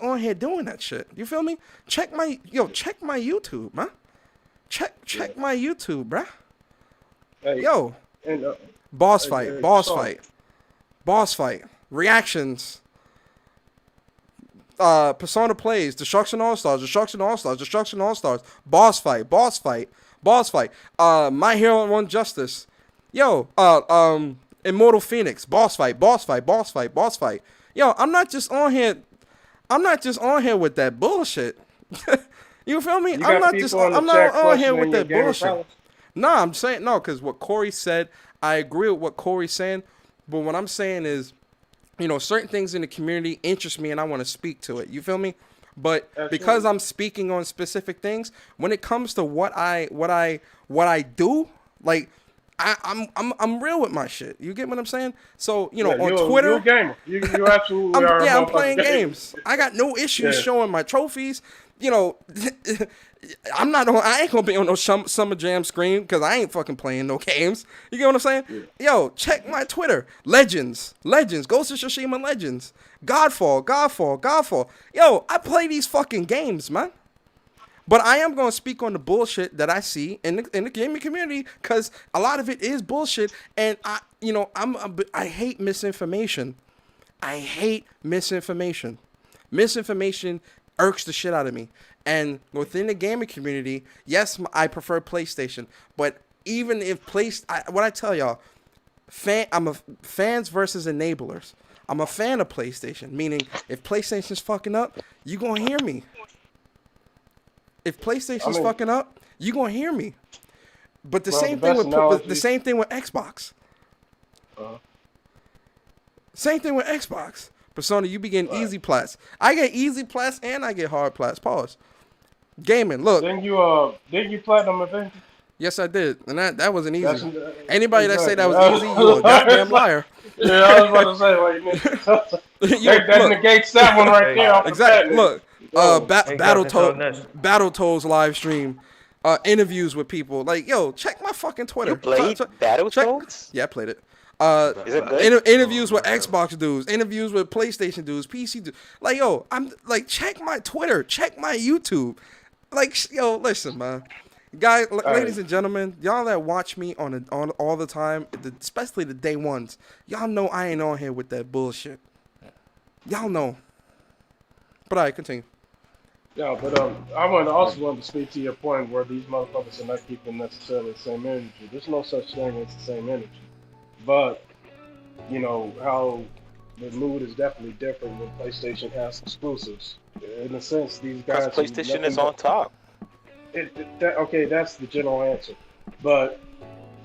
on here doing that shit. You feel me? Check my YouTube, man. Check my YouTube, bruh. Hey, Yo. and, Boss hey, fight, reactions, Persona plays, Destruction All Stars, boss fight, My Hero One Justice, Immortal Phoenix, boss fight. Yo, I'm not just on here with that bullshit. You feel me? I'm not on here with that bullshit. Problems? No, I'm saying no, because what Corey said, I agree with what Corey's saying, but what I'm saying is, certain things in the community interest me and I want to speak to it. You feel me? But because I'm speaking on specific things, when it comes to what I do, like I'm real with my shit. You get what I'm saying? So on Twitter, you're a gamer. You absolutely are. I'm playing games. I got no issues showing my trophies. I ain't gonna be on no Summer Jam screen because I ain't fucking playing no games. You get what I'm saying? Yeah. Yo, check my Twitter. Legends, Ghost of Tsushima Legends, Godfall. Yo, I play these fucking games, man. But I am gonna speak on the bullshit that I see in the gaming community because a lot of it is bullshit, and I hate misinformation. Misinformation irks the shit out of me. And within the gaming community, yes, I prefer PlayStation. But even if what I tell y'all, fans versus enablers. I'm a fan of PlayStation, meaning if PlayStation's fucking up, you gonna hear me. If PlayStation's fucking up, you gonna hear me. But the same thing with Xbox. Same thing with Xbox. Persona, you be getting easy plats. I get easy plats and I get hard plats. Pause. Gaming, look. Didn't you platinum event? Yes, I did, and that wasn't easy. Anybody that say that was easy, you a goddamn liar. Yeah, I was about to say, that negates that one right there. Exactly. Look, Battletoads live stream, interviews with people. Like, yo, check my fucking Twitter. You played Battletoads? Yeah, I played it. Is it good? Interviews with Xbox dudes, interviews with PlayStation dudes, PC dudes. Like, yo, I'm like, check my Twitter, check my YouTube. Like, yo, listen, man. Guys, right. ladies and gentlemen, y'all that watch me on all the time, especially the day ones, y'all know I ain't on here with that bullshit. Y'all know. But all right, continue. Yeah, but I wanted to speak to your point where these motherfuckers are not keeping necessarily the same energy. There's no such thing as the same energy, but you know how the mood is definitely different when PlayStation has exclusives. In a sense, these Because guys. Are PlayStation nothing is on top. Okay, that's the general answer. But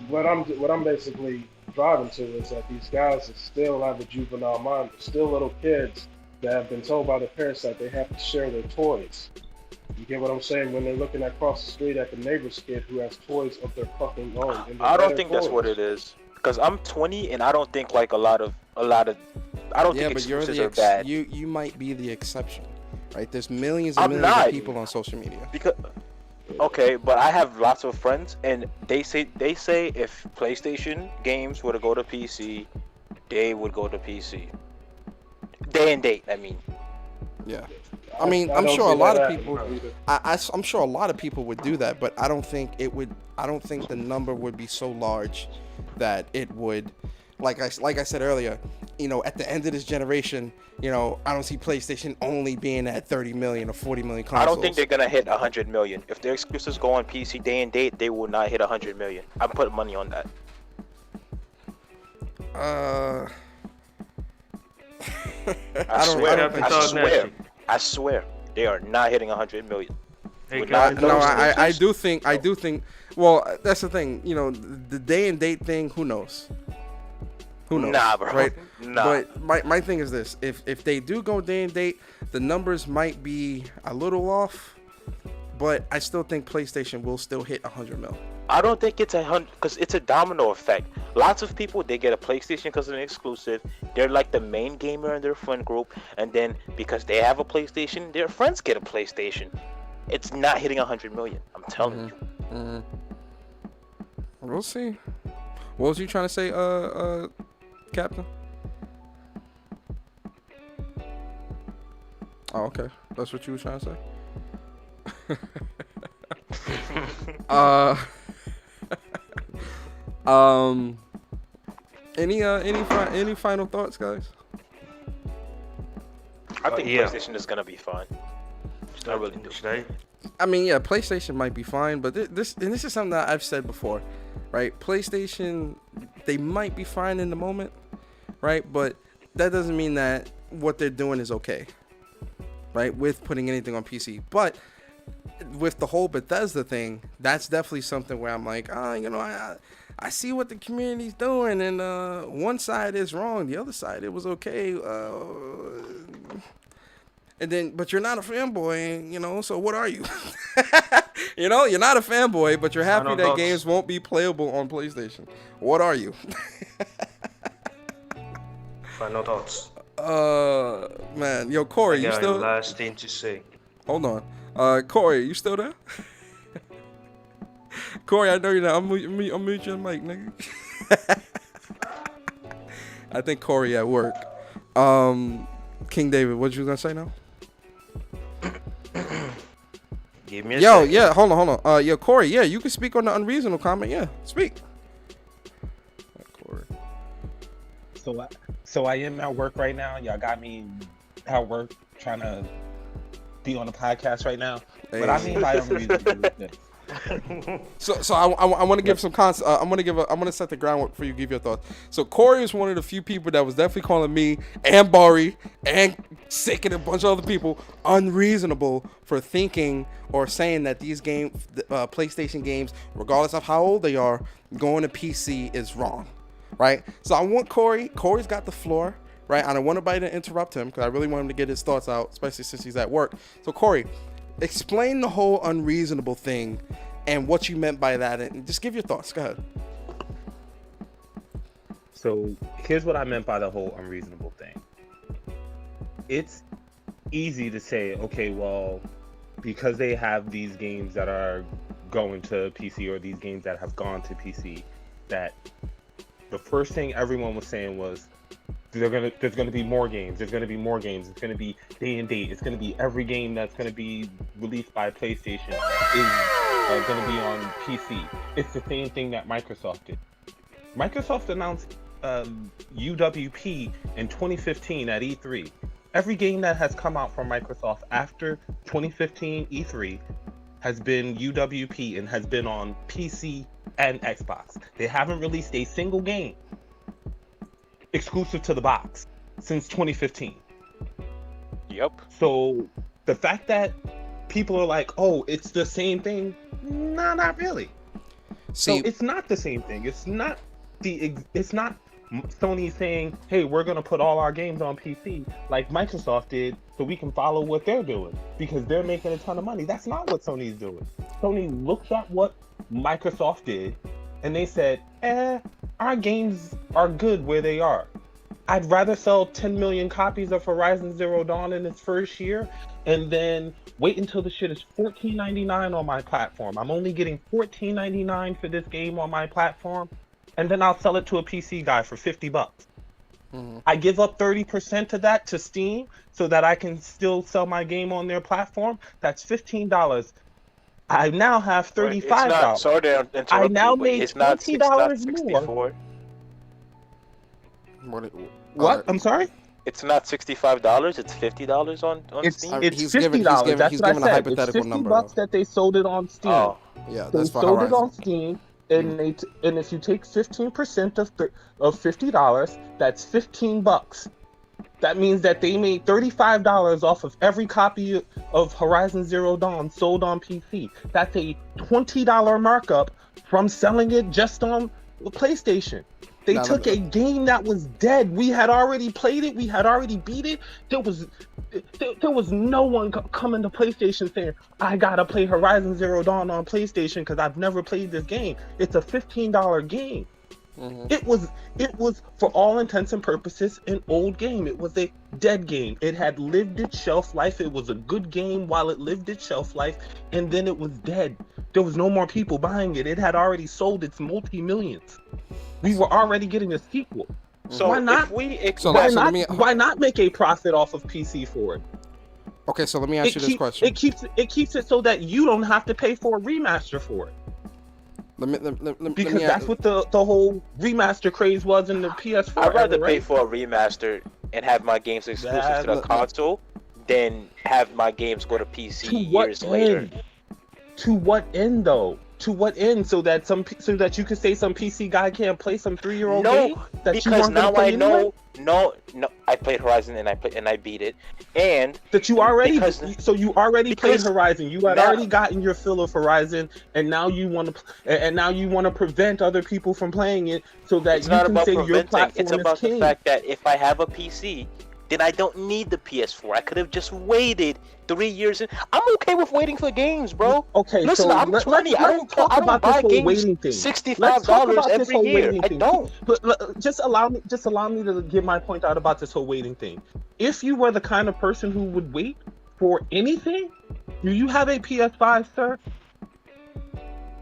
what I'm basically driving to is that these guys still have a juvenile mind. They're still little kids that have been told by their parents that they have to share their toys. You get what I'm saying? When they're looking across the street at the neighbor's kid who has toys of their fucking own. And I they're don't better think that's what toys. it is. Because I'm 20 and I don't think like a lot of I don't Yeah, think but you're exclusives the are bad. you might be the exception, right? There's millions and I'm millions of not. people on social media. Because okay, but I have lots of friends and they say if PlayStation games were to go to PC, they would go to PC. Day and date, I mean. Yeah. I mean, I'm don't sure a see lot that of happening people. either. I'm sure a lot of people would do that, but I don't think it would. I don't think the number would be so large that it would. Like I said earlier, you know, at the end of this generation, you know, I don't see PlayStation only being at 30 million or 40 million consoles. I don't think they're gonna hit 100 million. If their exclusives go on PC day and date, they will not hit 100 million. I'm putting money on that. I swear, they are not hitting 100 million. Hey, Would guys, not No, those I exclusives? do think. Well, that's the thing. You know, the day and date thing. Who knows? Who knows? Nah, bro. Right? Nah. But my thing is this: if they do go day and date, the numbers might be a little off, but I still think PlayStation will still hit 100 mil. I don't think it's 100 because it's a domino effect. Lots of people, they get a PlayStation because of an exclusive. They're like the main gamer in their friend group, and then because they have a PlayStation, their friends get a PlayStation. It's not hitting 100 million. I'm telling you. Mm-hmm. We'll see. What was you trying to say, Captain? Oh, okay. That's what you were trying to say. Any final thoughts, guys? I think yeah. PlayStation is gonna be fine. I really do. Should I? I mean, yeah, PlayStation might be fine, but this is something that I've said before, right? PlayStation, they might be fine in the moment, right? But that doesn't mean that what they're doing is okay, right? With putting anything on PC, but with the whole Bethesda thing, that's definitely something where I'm like, you know, I see what the community's doing, and one side is wrong, the other side it was okay. And then, but you're not a fanboy, you know, so what are you? You know, you're not a fanboy, but you're happy that games won't be playable on PlayStation. What are you? Final thoughts. Man, yo, Corey, you I got still? last thing to say. Hold on, Corey, you still there? Corey, I know you're not. I'm mute your mic, nigga. I think Corey at work. King David, what you gonna say now? Give me a second. Yeah, hold on. Yo, Corey, yeah, you can speak on the unreasonable comment. Yeah, speak. Corey. So I am at work right now. Y'all got me at work trying to be on the podcast right now. Hey. But I mean by unreasonable is this. So I want to give some I'm gonna set the groundwork for you to give your thoughts. So Corey is one of the few people that was definitely calling me and Bari and Sick and a bunch of other people unreasonable for thinking or saying that these PlayStation games, regardless of how old they are, going to PC is wrong, right? So I want Corey's got the floor, right? I don't want nobody to interrupt him because I really want him to get his thoughts out, especially since he's at work. So Corey, explain the whole unreasonable thing and what you meant by that, and just give your thoughts. Go ahead. So here's what I meant by the whole unreasonable thing. It's easy to say, okay, well, because they have these games that are going to PC or these games that have gone to PC, that the first thing everyone was saying was, there's gonna be more games. There's gonna be more games. It's gonna be day and date. It's gonna be every game that's gonna be released by PlayStation is going to be on PC. It's the same thing that Microsoft did. Microsoft announced UWP in 2015 at E3. Every game that has come out from Microsoft after 2015 E3 has been UWP and has been on PC and Xbox. They haven't released a single game exclusive to the box since 2015. Yep. So the fact that people are like, oh, it's the same thing, nah, not really. So it's not the same thing. It's not Sony saying, hey, we're going to put all our games on PC like Microsoft did so we can follow what they're doing because they're making a ton of money. That's not what Sony's doing. Sony looked at what Microsoft did and they said, our games are good where they are. I'd rather sell 10 million copies of Horizon Zero Dawn in its first year and then wait until the shit is $14.99 on my platform. I'm only getting $14.99 for this game on my platform. And then I'll sell it to a PC guy for $50. Mm-hmm. I give up 30% of that to Steam so that I can still sell my game on their platform. That's $15. I now have $35. Sorry to interrupt I now you, made $20 more. What? I'm sorry? It's not $65. It's $50 on Steam. It's $50. That's what I said. Hypothetical it's $50 number, that they sold it on Steam. Oh, yeah, they that's for sold Horizon. it on Steam. And if you take 15% of $50, that's $15. That means that they made $35 off of every copy of Horizon Zero Dawn sold on PC. That's a $20 markup from selling it just on PlayStation. They took a game that was dead. We had already played it. We had already beat it. There was no one coming to PlayStation saying, I gotta play Horizon Zero Dawn on PlayStation because I've never played this game. It's a $15 game. Mm-hmm. It was for all intents and purposes an old game. It was a dead game. It had lived its shelf life. It was a good game while it lived its shelf life, and then it was dead. There was no more people buying it. It had already sold its multi-millions. We were already getting a sequel. So why not? Why not make a profit off of PC for it? Okay, so let me ask you this question. It keeps it so that you don't have to pay for a remaster for it. Because that's what the whole remaster craze was in the PS4. I'd rather pay for a remaster and have my games exclusive to the console than have my games go to PC years later. To what end, though? To what end? So that you could say some PC guy can't play some 3-year-old game? Because now I know. No, I played Horizon and I beat it, and that you already. So you already played Horizon. You had already gotten your fill of Horizon, and now you want to prevent other people from playing it, so that you can say your platform is king. It's about the fact that if I have a PC, then I don't need the PS4. I could have just waited 3 years. I'm okay with waiting for games, bro. Okay, listen, so I'm 20. I don't buy games $65 every year. I don't. But just allow me to get my point out about this whole waiting thing. If you were the kind of person who would wait for anything, do you have a PS5, sir?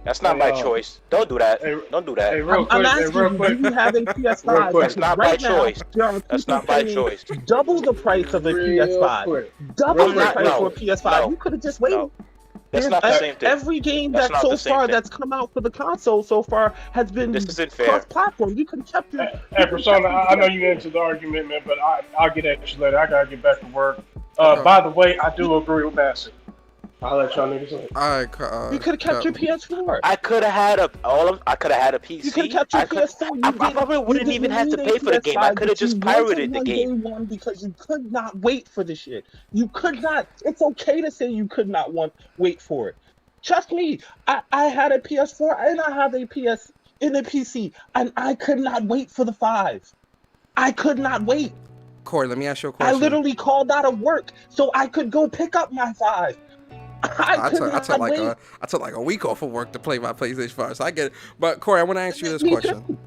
That's not my choice. Don't do that. Don't do that. Hey, real I'm quick, asking you, do you have a PS5? That's not my choice. That's not my choice. Double the price of a PS5. Double the price for a PS5. You could have just waited. That's not the same thing. Every game that's come out for the console so far has been cross-platform. You could have kept your... Hey, Persona, I know you into the argument, man, but I'll get at you later. I gotta get back to work. By the way, I do agree with Massive. I'll let y'all niggas know. Alright, you could have kept your PS4. I could have had a PC. You could have kept your PS4. I probably wouldn't even have to pay for the game. I could have just pirated the game. Because you could not wait for the shit. You could not. It's okay to say you could not wait for it. Trust me. I had a PS4 and I have a PC, and I could not wait for the 5. I could not wait. Corey, let me ask you a question. I literally called out of work so I could go pick up my 5. I took like a week off of work to play my PlayStation 5, so I get it. But Corey, I want to ask you this question.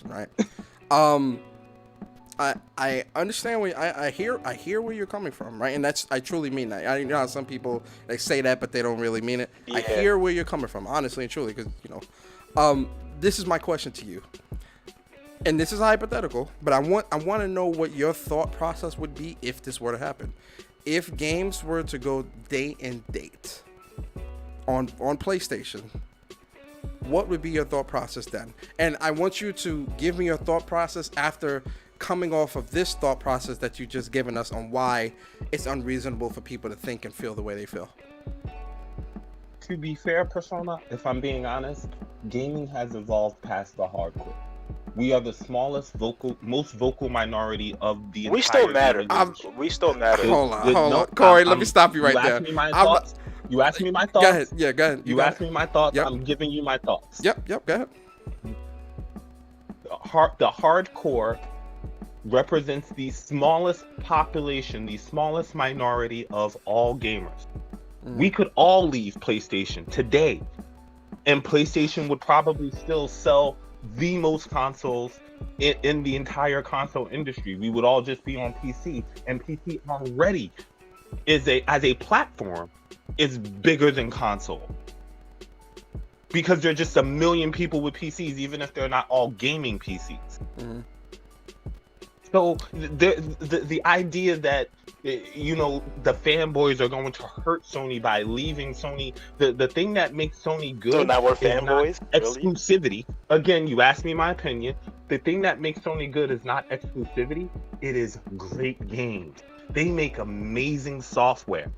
Right? I understand I hear where you're coming from, right? And I truly mean that. You know how some people they say that, but they don't really mean it. Yeah. I hear where you're coming from, honestly and truly, because this is my question to you. And this is hypothetical, but I want to know what your thought process would be if this were to happen. If games were to go day and date, on PlayStation, what would be your thought process then? And I want you to give me your thought process after coming off of this thought process that you just given us on why it's unreasonable for people to think and feel the way they feel. To be fair, Persona, if I'm being honest, gaming has evolved past the hardcore. We are the most vocal minority of the entire. We still matter. gaming We still matter. Hold on. Corey, let me stop you right there. You asked me my thoughts. Go ahead. Yeah, go ahead. You asked me my thoughts. Yep. I'm giving you my thoughts. Yep, go ahead. The hardcore represents the smallest population, the smallest minority of all gamers. We could all leave PlayStation today, and PlayStation would probably still sell the most consoles in the entire console industry. We would all just be on PC, and PC already as a platform is bigger than console, because there are just a million people with PCs, even if they're not all gaming PCs. So the idea that the fanboys are going to hurt Sony by leaving Sony, the thing that makes Sony good, So now we're is fanboys? not Really? exclusivity. Again, you asked me my opinion. The thing that makes Sony good is not exclusivity, it is great games. They make amazing software.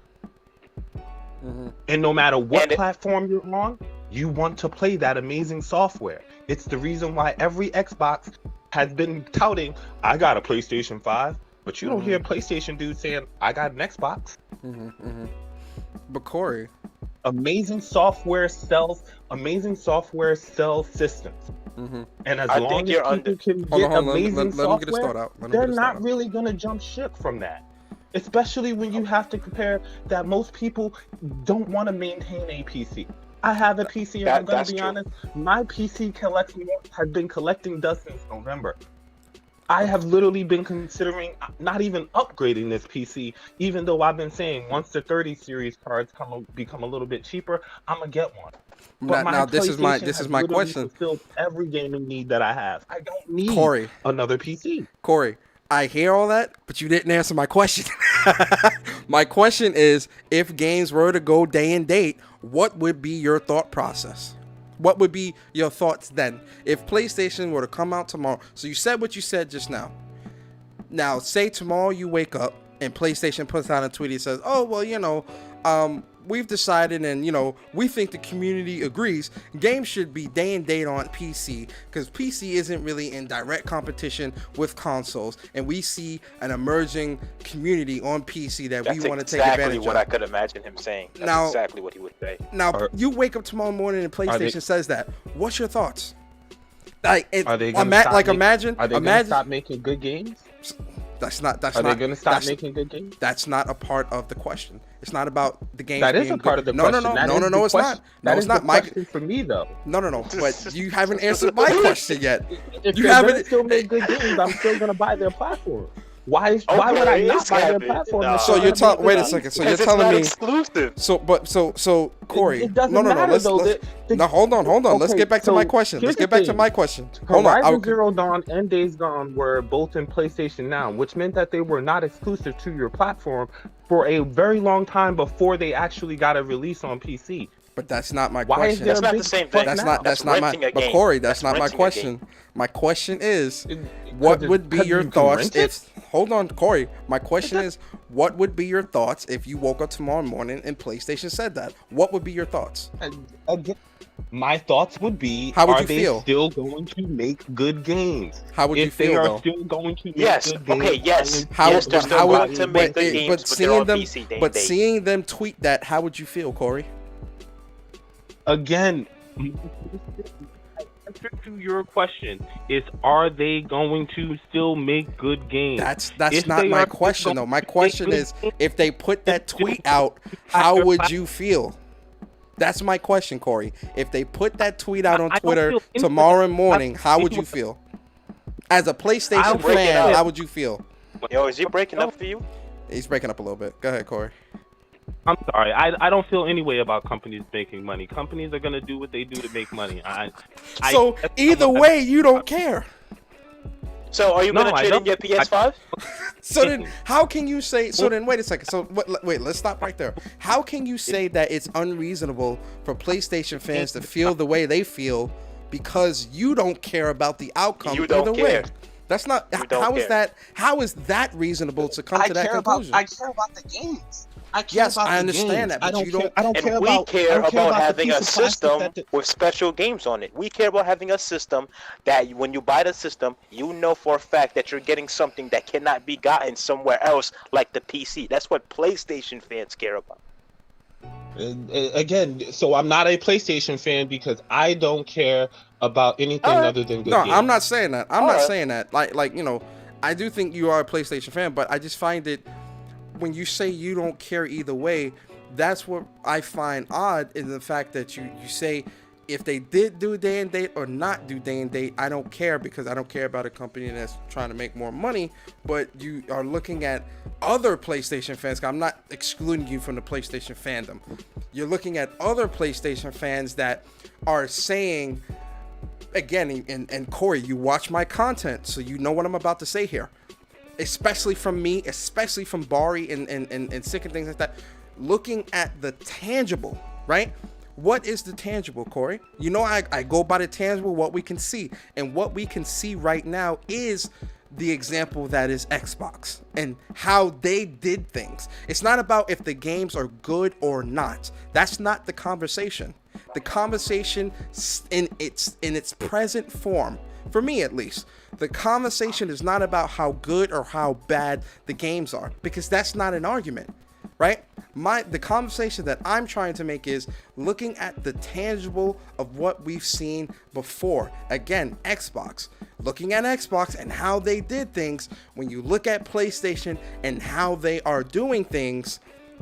And no matter what platform you're on, you want to play that amazing software. It's the reason why every Xbox has been touting, I got a PlayStation 5, but you don't hear a PlayStation dude saying, I got an Xbox. But Corey, Amazing software sells systems. And as long as people can get amazing software, they're not really going to jump ship from that. Especially when you have to compare that most people don't want to maintain a PC. I have a PC, and I'm going to be honest, my PC has been collecting dust since November. I have literally been considering not even upgrading this PC, even though I've been saying once the 30 series cards become a little bit cheaper, I'm going to get one. But now this is my question. Fulfilled every gaming need that I have. I don't need another PC. Corey, I hear all that, but you didn't answer my question. My question is, if games were to go day and date, what would be your thought process? What would be your thoughts then? If PlayStation were to come out tomorrow, so you said what you said just now. Now, say tomorrow you wake up and PlayStation puts out a tweet and says, oh, well, we've decided and, we think the community agrees games should be day and date on PC because PC isn't really in direct competition with consoles. And we see an emerging community on PC that we want to take advantage of. That's exactly what I could imagine him saying. That's exactly what he would say. Now, you wake up tomorrow morning and PlayStation says that. What's your thoughts? Are they going to stop making good games? Are they going to stop making good games? That's not a part of the question. It's not about the game. That is a part of the question. No, it's not. That is not the question for me, though. No. But you haven't answered my question yet. If you haven't still make good games, I'm still going to buy their platform. Why would I not buy their platform? No. So you're telling. Wait a second. So you're telling me exclusive. So Corey. It doesn't matter though. No, hold on. Okay, let's get back to my question. Hold on. Horizon Zero Dawn and Days Gone were both in PlayStation Now, which meant that they were not exclusive to your platform for a very long time before they actually got a release on PC. But that's not my question. That's not the same thing. That's not my. But Corey, that's not my question. My question is, what would be your thoughts if? Hold on, Corey. My question is, what would be your thoughts if you woke up tomorrow morning and PlayStation said that? What would be your thoughts? Again, my thoughts would be: How would are you they feel? Still going to make good games? How would you feel? If they though? are still going to make yes. good games, Okay. Yes. yes. They're still going to make good games, but they're on PC day and date. Seeing them tweet that, how would you feel, Corey? Again, my answer to your question is: are they going to still make good games? That's not my question though. My question is, if they put that tweet out, how would you feel? That's my question, Corey. If they put that tweet out on Twitter tomorrow morning, how would you feel? As a PlayStation fan, how would you feel? Yo, is he breaking up for you? He's breaking up a little bit. Go ahead, Corey. I'm sorry. I don't feel any way about companies making money. Companies are going to do what they do to make money. So either way, you don't care. So are you going to trade in your PS5? So then, how can you say? So then, wait a second. So wait, let's stop right there. How can you say that it's unreasonable for PlayStation fans to feel the way they feel because you don't care about the outcome either way? That's not. How is that? How is that reasonable to come to that conclusion? I care about the games. Yes, I understand that, but you don't. I don't care about. We care about having the a piece of plastic system with special games on it. We care about having a system that when you buy the system, you know for a fact that you're getting something that cannot be gotten somewhere else, like the PC. That's what PlayStation fans care about. Again, so I'm not a PlayStation fan because I don't care about anything other than good No, games. I'm not saying that. I'm not saying that. Like I do think you are a PlayStation fan, but I just find it when you say you don't care either way, that's what I find odd in the fact that you say if they did do day and date or not do day and date, I don't care because I don't care about a company that's trying to make more money. But you are looking at other PlayStation fans. I'm not excluding you from the PlayStation fandom. You're looking at other PlayStation fans that are saying, again, and Corey, you watch my content, so you know what I'm about to say here. Especially from me, especially from Bari and Sick and things like that. Looking at the tangible, right? What is the tangible, Corey? You know, I go by the tangible, what we can see. And what we can see right now is the example that is Xbox and how they did things. It's not about if the games are good or not. That's not the conversation. The conversation in its present form, for me at least, the conversation is not about how good or how bad the games are, because that's not an argument, right? The conversation that I'm trying to make is looking at the tangible of what we've seen before. Again, Xbox. Looking at Xbox and how they did things. When you look at PlayStation and how they are doing things,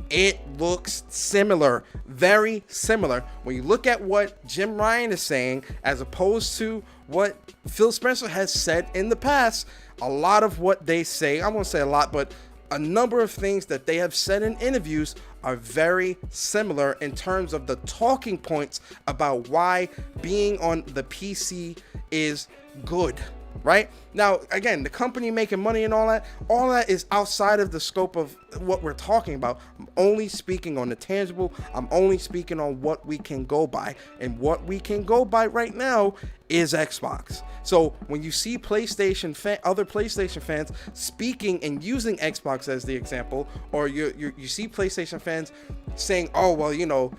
it looks similar, very similar. When you look at what Jim Ryan is saying, as opposed to what Phil Spencer has said in the past, a lot of what they say, I won't say a lot, but a number of things that they have said in interviews are very similar in terms of the talking points about why being on the PC is good. Right? Now, again, the company making money and all that is outside of the scope of what we're talking about. I'm only speaking on the tangible. I'm only speaking on what we can go by. And what we can go by right now is Xbox. So when you see other PlayStation fans speaking and using Xbox as the example, or you see PlayStation fans saying, oh, well, you know,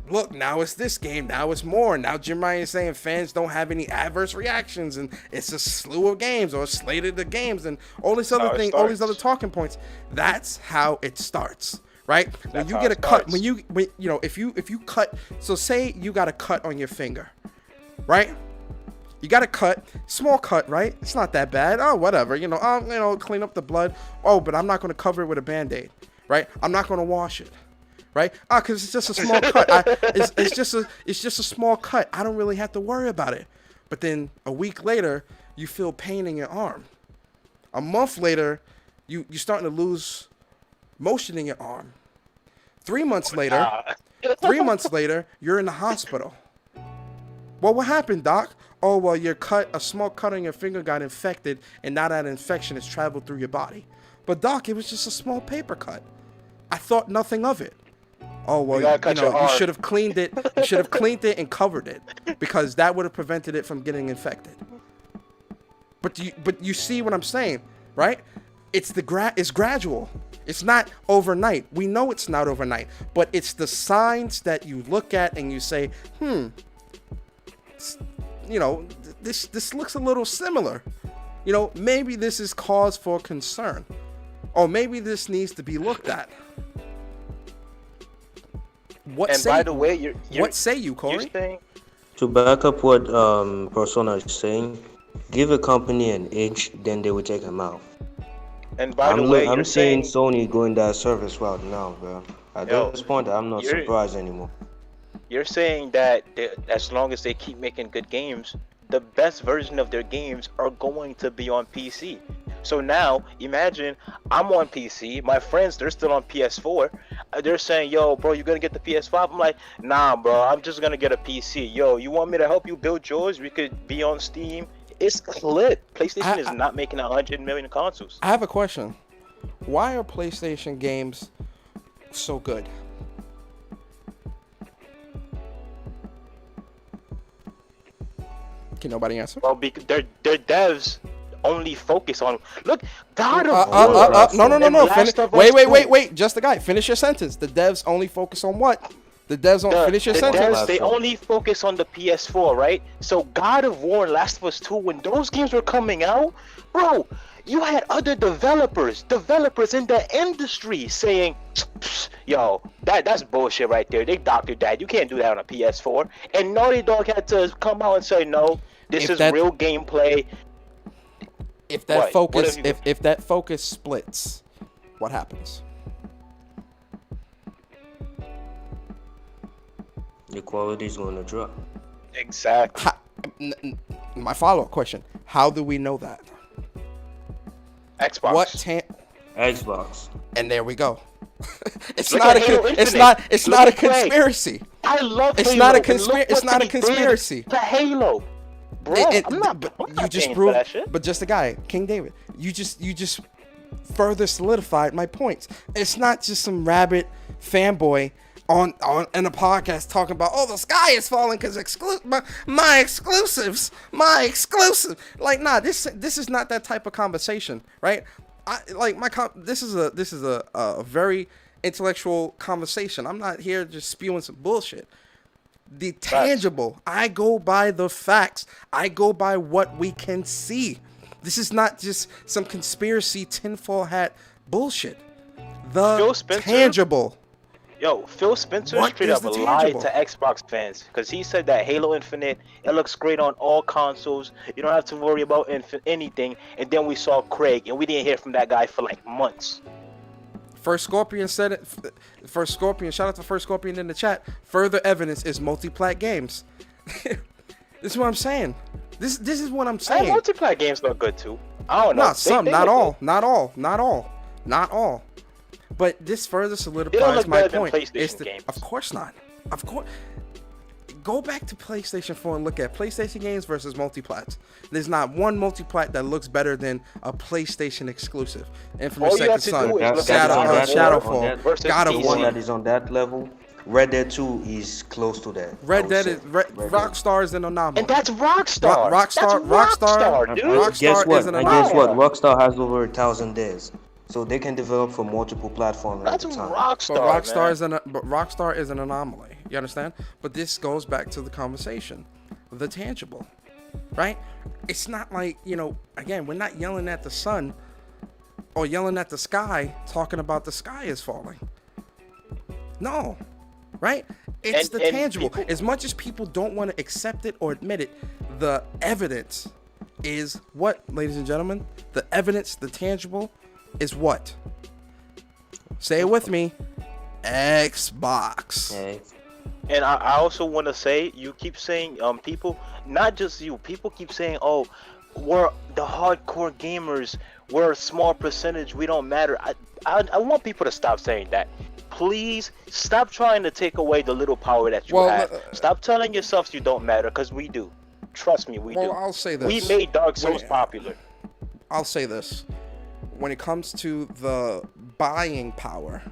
look, now it's this game, now it's more. Now Jim Ryan is saying fans don't have any adverse reactions, and it's a slew of games or a slate of games, and all this other thing, all these other talking points. That's how it starts, right? When you get a cut, when you know, if you cut, so say you got a cut on your finger, right? You got a cut, small cut, right? It's not that bad. Oh, whatever, clean up the blood. Oh, but I'm not going to cover it with a Band-Aid, right? I'm not going to wash it. Right? Because it's just a small cut. It's just a small cut. I don't really have to worry about it. But then a week later, you feel pain in your arm. A month later, you're starting to lose motion in your arm. 3 months later, you're in the hospital. Well, what happened, doc? Oh, well, a small cut on your finger got infected, and now that infection has traveled through your body. But doc, it was just a small paper cut. I thought nothing of it. Oh, well, you should have cleaned it. You should have cleaned it and covered it, because that would have prevented it from getting infected. But you see what I'm saying, right? It's gradual. It's not overnight. We know it's not overnight, but it's the signs that you look at and you say, this looks a little similar. Maybe this is cause for concern, or maybe this needs to be looked at. What say you, Corey? To back up what Persona is saying, give a company an inch, then they will take a mile. And by the way, I'm seeing Sony going that service route now, bro. At this point, I'm not surprised anymore. You're saying that as long as they keep making good games, the best version of their games are going to be on PC. So now, imagine I'm on PC, my friends, they're still on PS4. They're saying, yo, bro, you gonna get the PS5? I'm like, nah, bro, I'm just gonna get a PC. Yo, you want me to help you build yours? We could be on Steam. It's lit. PlayStation is not making 100 million consoles. I have a question. Why are PlayStation games so good? Can nobody answer? Well, because their devs only focus on look God of No, War and no. Last of Us Wait. 2. Just the guy. Finish your sentence. The devs only focus on what? The devs don't finish your The sentence. devs, they only focus on the PS4, right? So God of War and Last of Us 2, when those games were coming out, bro, you had other developers in the industry saying, yo, that's bullshit right there. They doctored that. You can't do that on a PS4. And Naughty Dog had to come out and say, no, this is real gameplay. If that What? if that focus splits, what happens? The quality is going to drop. Exactly. My follow-up question: how do we know that? Xbox. Xbox. And there we go. It's Look not at Halo it's Infinite. not it's Look not a at Prey. conspiracy. I love It's Halo. not a and conspiracy. look It's what not a they did conspiracy. to Halo. Bro, I'm not paying for that shit. But just the guy, King David. You just further solidified my points. It's not just some rabbit fanboy on in a podcast talking about, oh, the sky is falling because my exclusives. Like, nah, this is not that type of conversation, right? This is a very intellectual conversation. I'm not here just spewing some bullshit. The tangible, I go by the facts. I go by what we can see. This is not just some conspiracy tinfoil hat bullshit. The tangible. Yo, Phil Spencer What straight is up the lied tangible? to Xbox fans because he said that Halo Infinite, it looks great on all consoles. You don't have to worry about anything. And then we saw Craig, and we didn't hear from that guy for like months. First Scorpion said it. First Scorpion, shout out to First Scorpion in the chat. Further evidence is multi-plat games. This is what I'm saying. This is what I'm saying. Multi-plat games look good too. I don't know. Not some, They not look all, good. not all. But this further They don't solidifies look my better than point. PlayStation games. Of course not. Of course. Go back to PlayStation 4 and look at PlayStation games versus multiplats. There's not one multiplat that looks better than a PlayStation exclusive. Infamous All you have Second to Son, do is look at Shadowfall, versus God of PC. The one War. that is on that level, Red Dead 2 is close to that. Red Dead is Rockstar is an anomaly. And that's Rockstar. Rockstar, dude. Rockstar Guess what? is an And guess anomaly. what? Rockstar has over 1,000 days, so they can develop for multiple platforms at That's a time. Rockstar. But Rockstar is an anomaly. You understand? But this goes back to the conversation, the tangible, right? It's not like, again, we're not yelling at the sun or yelling at the sky, talking about the sky is falling. No, right? It's the tangible. As much as people don't want to accept it or admit it, the evidence is what, ladies and gentlemen? The evidence, the tangible, is what? Say it with me. Xbox. Okay. And I also want to say, you keep saying, people, not just you, people keep saying, oh, we're the hardcore gamers, we're a small percentage, we don't matter. I want people to stop saying that. Please stop trying to take away the little power that you have. Stop telling yourselves you don't matter, because we do. Trust me, we do. Well, I'll say this. We made Dark Souls popular. I'll say this. When it comes to the buying power,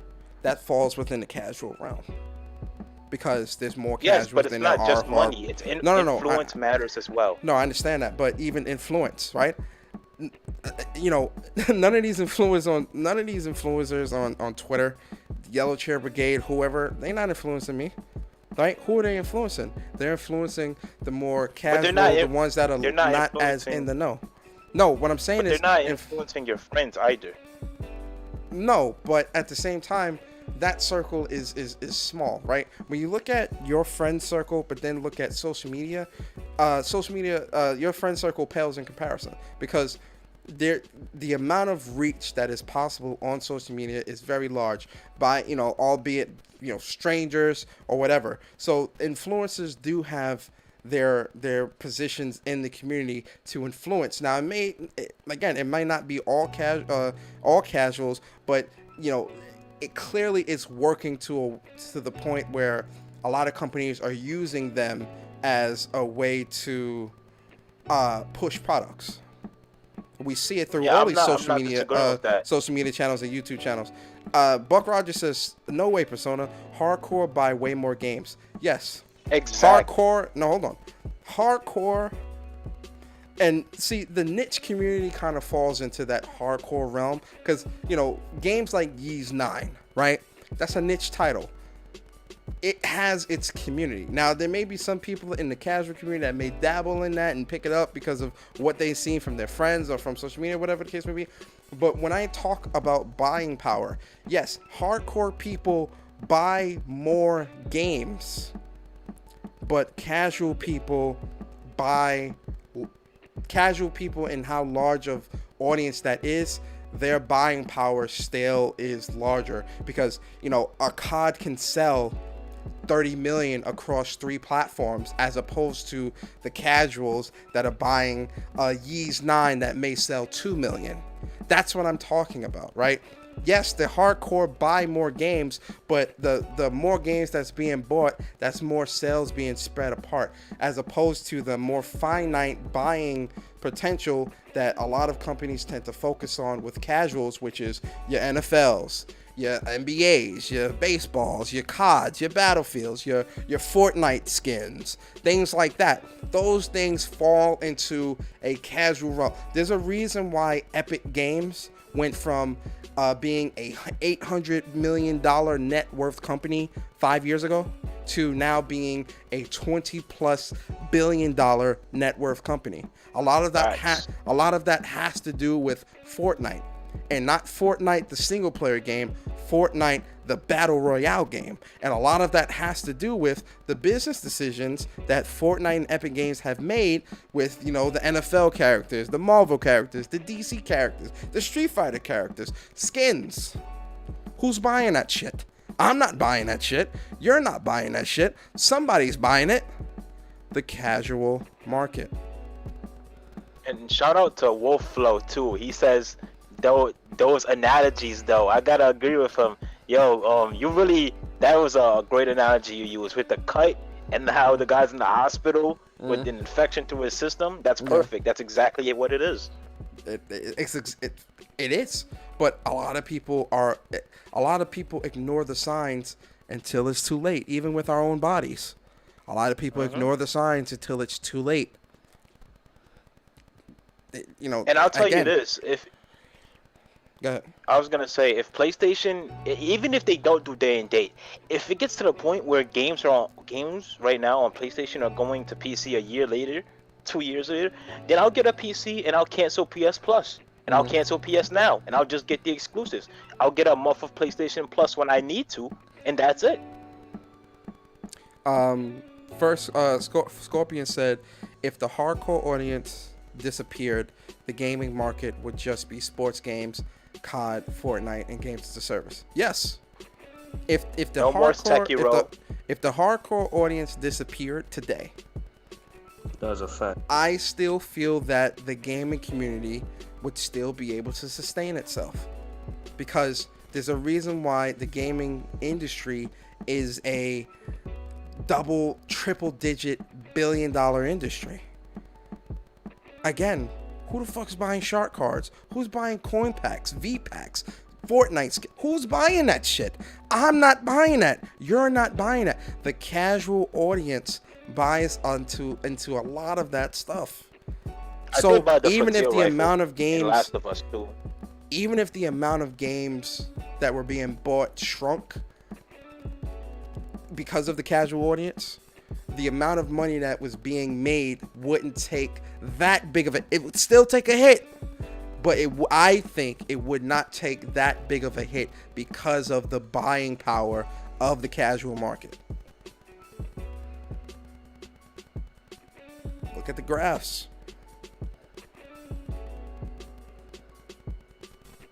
that falls within the casual realm. Because there's more casuals Yes, but it's than not there just are money. It's influence matters as well. No, I understand that, but even influence, right? None of these influencers on Twitter, Yellow Chair Brigade, whoever, they're not influencing me, right? Who are they influencing? They're influencing the more casual, the ones that are not as in the know. No, what I'm saying is they're not influencing your friends either. No, but at the same time, that circle is small, right? When you look at your friend circle, but then look at social media, your friend circle pales in comparison, because the amount of reach that is possible on social media is very large by, albeit, strangers or whatever. So influencers do have their positions in the community to influence. Now, it might not be all casuals, but it clearly is working to the point where a lot of companies are using them as a way to push products. We see it through Yeah, all I'm these not- I'm not disagreeing with that. social media channels and YouTube channels. Buck Rogers says, "No way, Persona. Hardcore buy way more games. Yes, Exactly. hardcore. No, hold on. Hardcore." And see, the niche community kind of falls into that hardcore realm because, games like Ys 9, right? That's a niche title. It has its community. Now, there may be some people in the casual community that may dabble in that and pick it up because of what they've seen from their friends or from social media, whatever the case may be. But when I talk about buying power, yes, hardcore people buy more games, but casual people and how large of audience that is, their buying power still is larger because a COD can sell 30 million across 3 platforms as opposed to the casuals that are buying a Ys 9 that may sell 2 million. That's what I'm talking about, right? Yes, the hardcore buy more games, but the more games that's being bought, that's more sales being spread apart, as opposed to the more finite buying potential that a lot of companies tend to focus on with casuals, which is your NFLs, your NBAs, your baseballs, your CODs, your Battlefields, your Fortnite skins, things like that. Those things fall into a casual realm. There's a reason why Epic Games went from being a $800 million net worth company 5 years ago to now being a $20+ billion net worth company. A lot of that has to do with Fortnite, and not Fortnite the single player game, Fortnite the battle royale game. And a lot of that has to do with the business decisions that Fortnite and Epic Games have made with, the NFL characters, the Marvel characters, the DC characters, the Street Fighter characters, skins. Who's buying that shit? I'm not buying that shit. You're not buying that shit. Somebody's buying it. The casual market. And shout out to Wolfflow too. He says those analogies though, I gotta agree with him. Yo, that was a great analogy you used with the cut and how the guy's in the hospital with an infection to his system. That's perfect. That's exactly what it is. It is. But a lot of people ignore the signs until it's too late, even with our own bodies. A lot of people ignore the signs until it's too late. And I'll tell you this, Go ahead. I was gonna say, if PlayStation, even if they don't do day and date, if it gets to the point where games right now on PlayStation are going to PC a year later, 2 years later, then I'll get a PC and I'll cancel PS Plus and I'll cancel PS Now and I'll just get the exclusives. I'll get a month of PlayStation Plus when I need to, and that's it. First, Scorpion said, if the hardcore audience disappeared, the gaming market would just be sports games, COD, Fortnite, and games as a service. Yes. If the hardcore audience disappeared today, That's a fact. I still feel that the gaming community would still be able to sustain itself, because there's a reason why the gaming industry is a triple digit billion-dollar industry. Again, who the fuck's buying shark cards? Who's buying coin packs, V packs, Fortnite? Who's buying that shit? I'm not buying that. You're not buying that. The casual audience buys into a lot of that stuff. So even if the amount of games, Last of Us 2. even if the amount of games that were being bought shrunk because of the casual audience, the amount of money that was being made wouldn't take that big of a. It would still take a hit, but I think it would not take that big of a hit because of the buying power of the casual market. Look at the graphs.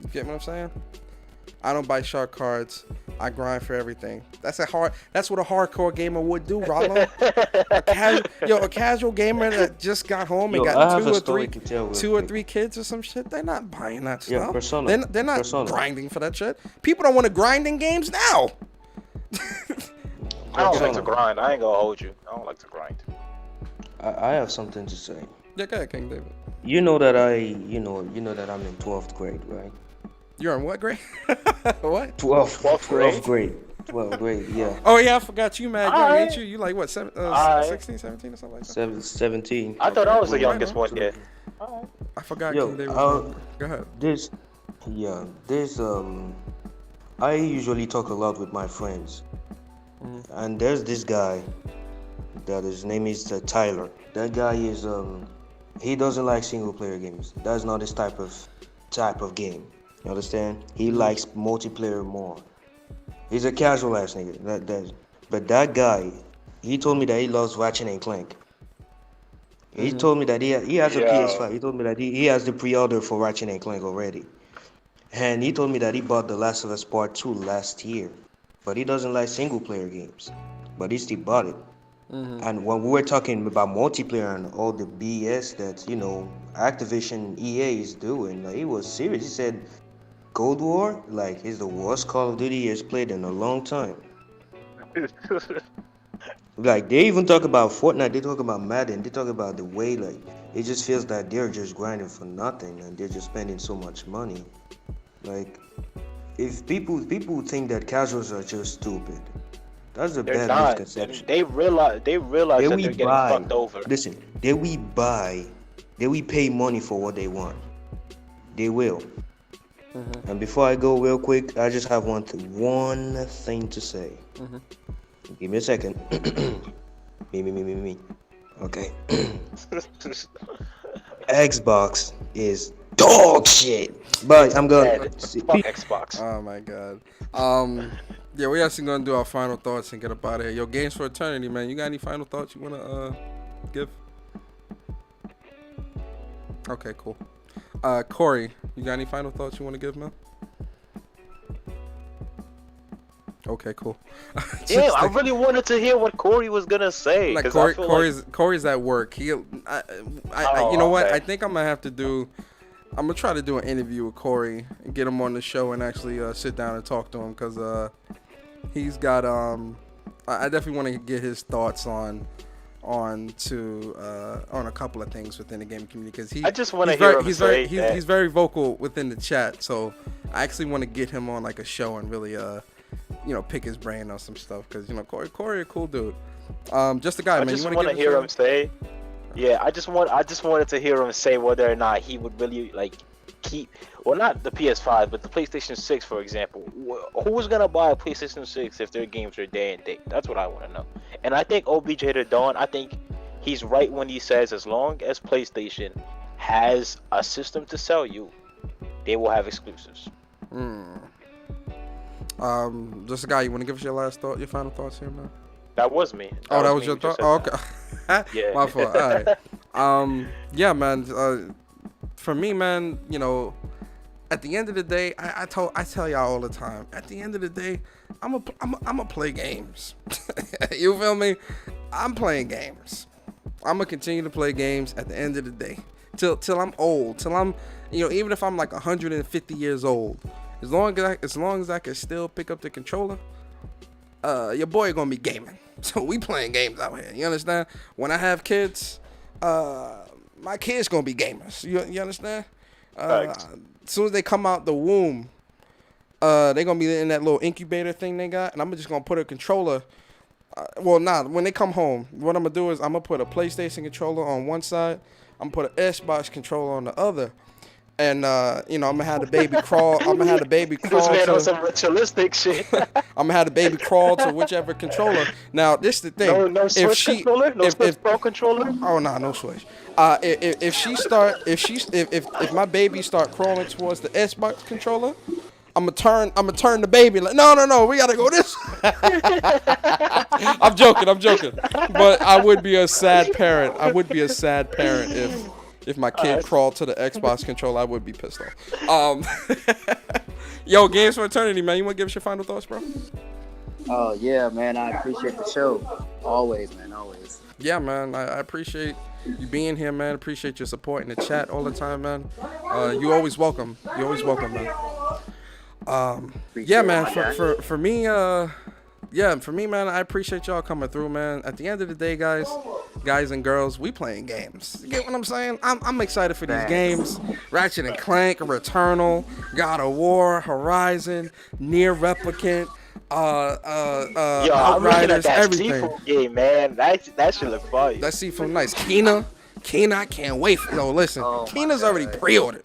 You get what I'm saying? I don't buy shark cards. I grind for everything. That's what a hardcore gamer would do, Rollo. a casual gamer that just got home and got two or three kids or some shit. They're not buying that stuff. Persona. They're not Persona. grinding for that shit. People don't want to grind in games now. I don't like to grind. I ain't gonna hold you. I don't like to grind. I have something to say. Yeah, go ahead, King David. you know that you know that I'm in 12th grade, right? You're in what grade? What? 12th 12th grade? grade, 12th grade, yeah. Oh yeah, I forgot you mad young, ain't Alright. you? You like what, Alright. 16, 17 or something like that? 17. I thought I was the Cool. Right youngest on. one here. I forgot Yo, King David was young. Go ahead. there's, yeah, there's I usually talk a lot with my friends, and there's this guy that his name is Tyler. That guy is he doesn't like single player games. That's not his type of game. You understand? He likes multiplayer more. He's a casual ass nigga. But that guy, he told me that he loves Ratchet and Clank. He told me that he has a Yeah. PS5. He told me that he has the pre-order for Ratchet and Clank already. And he told me that he bought The Last of Us Part 2 last year. But he doesn't like single player games. But he still bought it. And when we were talking about multiplayer and all the BS that, Activision EA is doing, like, he was serious. He said Cold War, like, is the worst Call of Duty he has played in a long time. Like, they even talk about Fortnite, they talk about Madden, they talk about the way, like, it just feels that they're just grinding for nothing and they're just spending so much money. Like, if people think that casuals are just stupid, that's a They're bad not. misconception. They realize They that we they're getting buy, fucked over. listen, they we pay money for what they want. They will. And before I go real quick, I just have one thing to say. Give me a second. me. Okay. Xbox is dog shit. But I'm gonna Dead. Fuck Xbox. Oh my god. Yeah, we actually gonna do our final thoughts and get up out of here. Yo, Games for Eternity, man. You got any final thoughts you wanna give? Okay, cool. Corey, you got any final thoughts you wanna give, man? Okay, cool. Damn, I really wanted to hear what Corey was gonna say. Like 'cause I feel Corey's at work. You Oh, know what? okay. I think I'm gonna try to do an interview with Corey and get him on the show and actually sit down and talk to him because he's got I definitely want to get his thoughts on a couple of things within the gaming community because I just want to hear him say that. he's very vocal within the chat. So I actually want to get him on like a show and really pick his brain on some stuff because Corey a cool dude. Just a guy, I man. just You want to to hear him say. Yeah, I just wanted to hear him say whether or not he would really keep, well, not the PS5, but the PlayStation 6, for example. Who's gonna buy a PlayStation 6 if their games are day and date? That's what I want to know. And I think OBJ the Dawn, I think he's right when he says as long as PlayStation has a system to sell you, they will have exclusives. Just a guy. You want to give us your final thoughts here, man? That was me. That was me your who just thought. said Oh, that. okay. Yeah. My fault. All right. Yeah, man. For me, man, at the end of the day, I tell y'all all the time. At the end of the day, I'm a play games. You feel me? I'm playing games. I'm gonna continue to play games at the end of the day till I'm old. Till I'm, even if I'm like 150 years old, as long as I can still pick up the controller, your boy gonna be gaming. So we playing games out here. You understand? When I have kids, my kids gonna be gamers. You understand? As soon as they come out the womb, they gonna be in that little incubator thing they got, and I'm just gonna put a controller. When they come home, what I'm gonna do is I'm gonna put a PlayStation controller on one side, I'm gonna put an Xbox controller on the other, and I'm gonna have the baby crawl. I'm gonna have the baby crawl. This man on some ritualistic shit. I'm gonna have the baby crawl to whichever controller. Now, this the thing. No Switch controller? No Switch Pro controller? Oh no, no Switch. If my baby start crawling towards the Xbox controller, I'm gonna turn the baby like no, we gotta go this. I'm joking. But I would be a sad parent. If my kid crawled to the Xbox controller. I would be pissed off. Yo, Games for Eternity, man. You wanna give us your final thoughts, bro? Oh yeah, man. I appreciate the show. Always, man. Always. Yeah, man. I appreciate you being here, man. Appreciate your support in the chat all the time, man. You always welcome. Man. Yeah, man. For me, man, I appreciate y'all coming through, man. At the end of the day, guys, guys and girls, we playing games. You get what I'm saying? I'm excited for these Facts. games. Ratchet and Clank, Returnal, God of War, Horizon, Near Replicant, Yo, I'm looking at Outriders, that everything. seafood game, man. That should look fun. That seafood nice. Kena, I can't wait. No, listen, Oh, my Kena's already God. pre-ordered.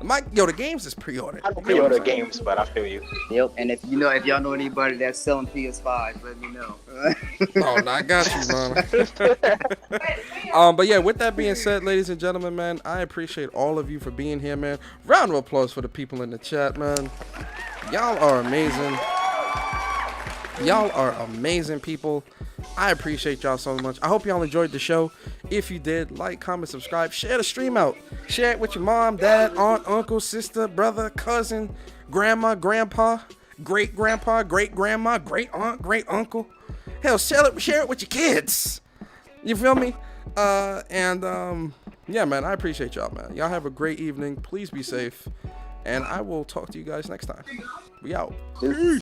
The games is pre-ordered. I don't pre-order games, but I feel you. Yep. And if y'all know anybody that's selling PS5s, let me know. Oh, no, I got you, man. But yeah, with that being said, ladies and gentlemen, man, I appreciate all of you for being here, man. Round of applause for the people in the chat, man. Y'all are amazing. Y'all are amazing people. I appreciate y'all so much. I hope y'all enjoyed the show. If you did, like, comment, subscribe, share the stream out. Share it with your mom, dad, aunt, uncle, sister, brother, cousin, grandma, grandpa, great grandpa, great grandma, great aunt, great uncle. Hell, share it with your kids. You feel me? Yeah, man, I appreciate y'all, man. Y'all have a great evening. Please be safe. And I will talk to you guys next time. We out. Peace.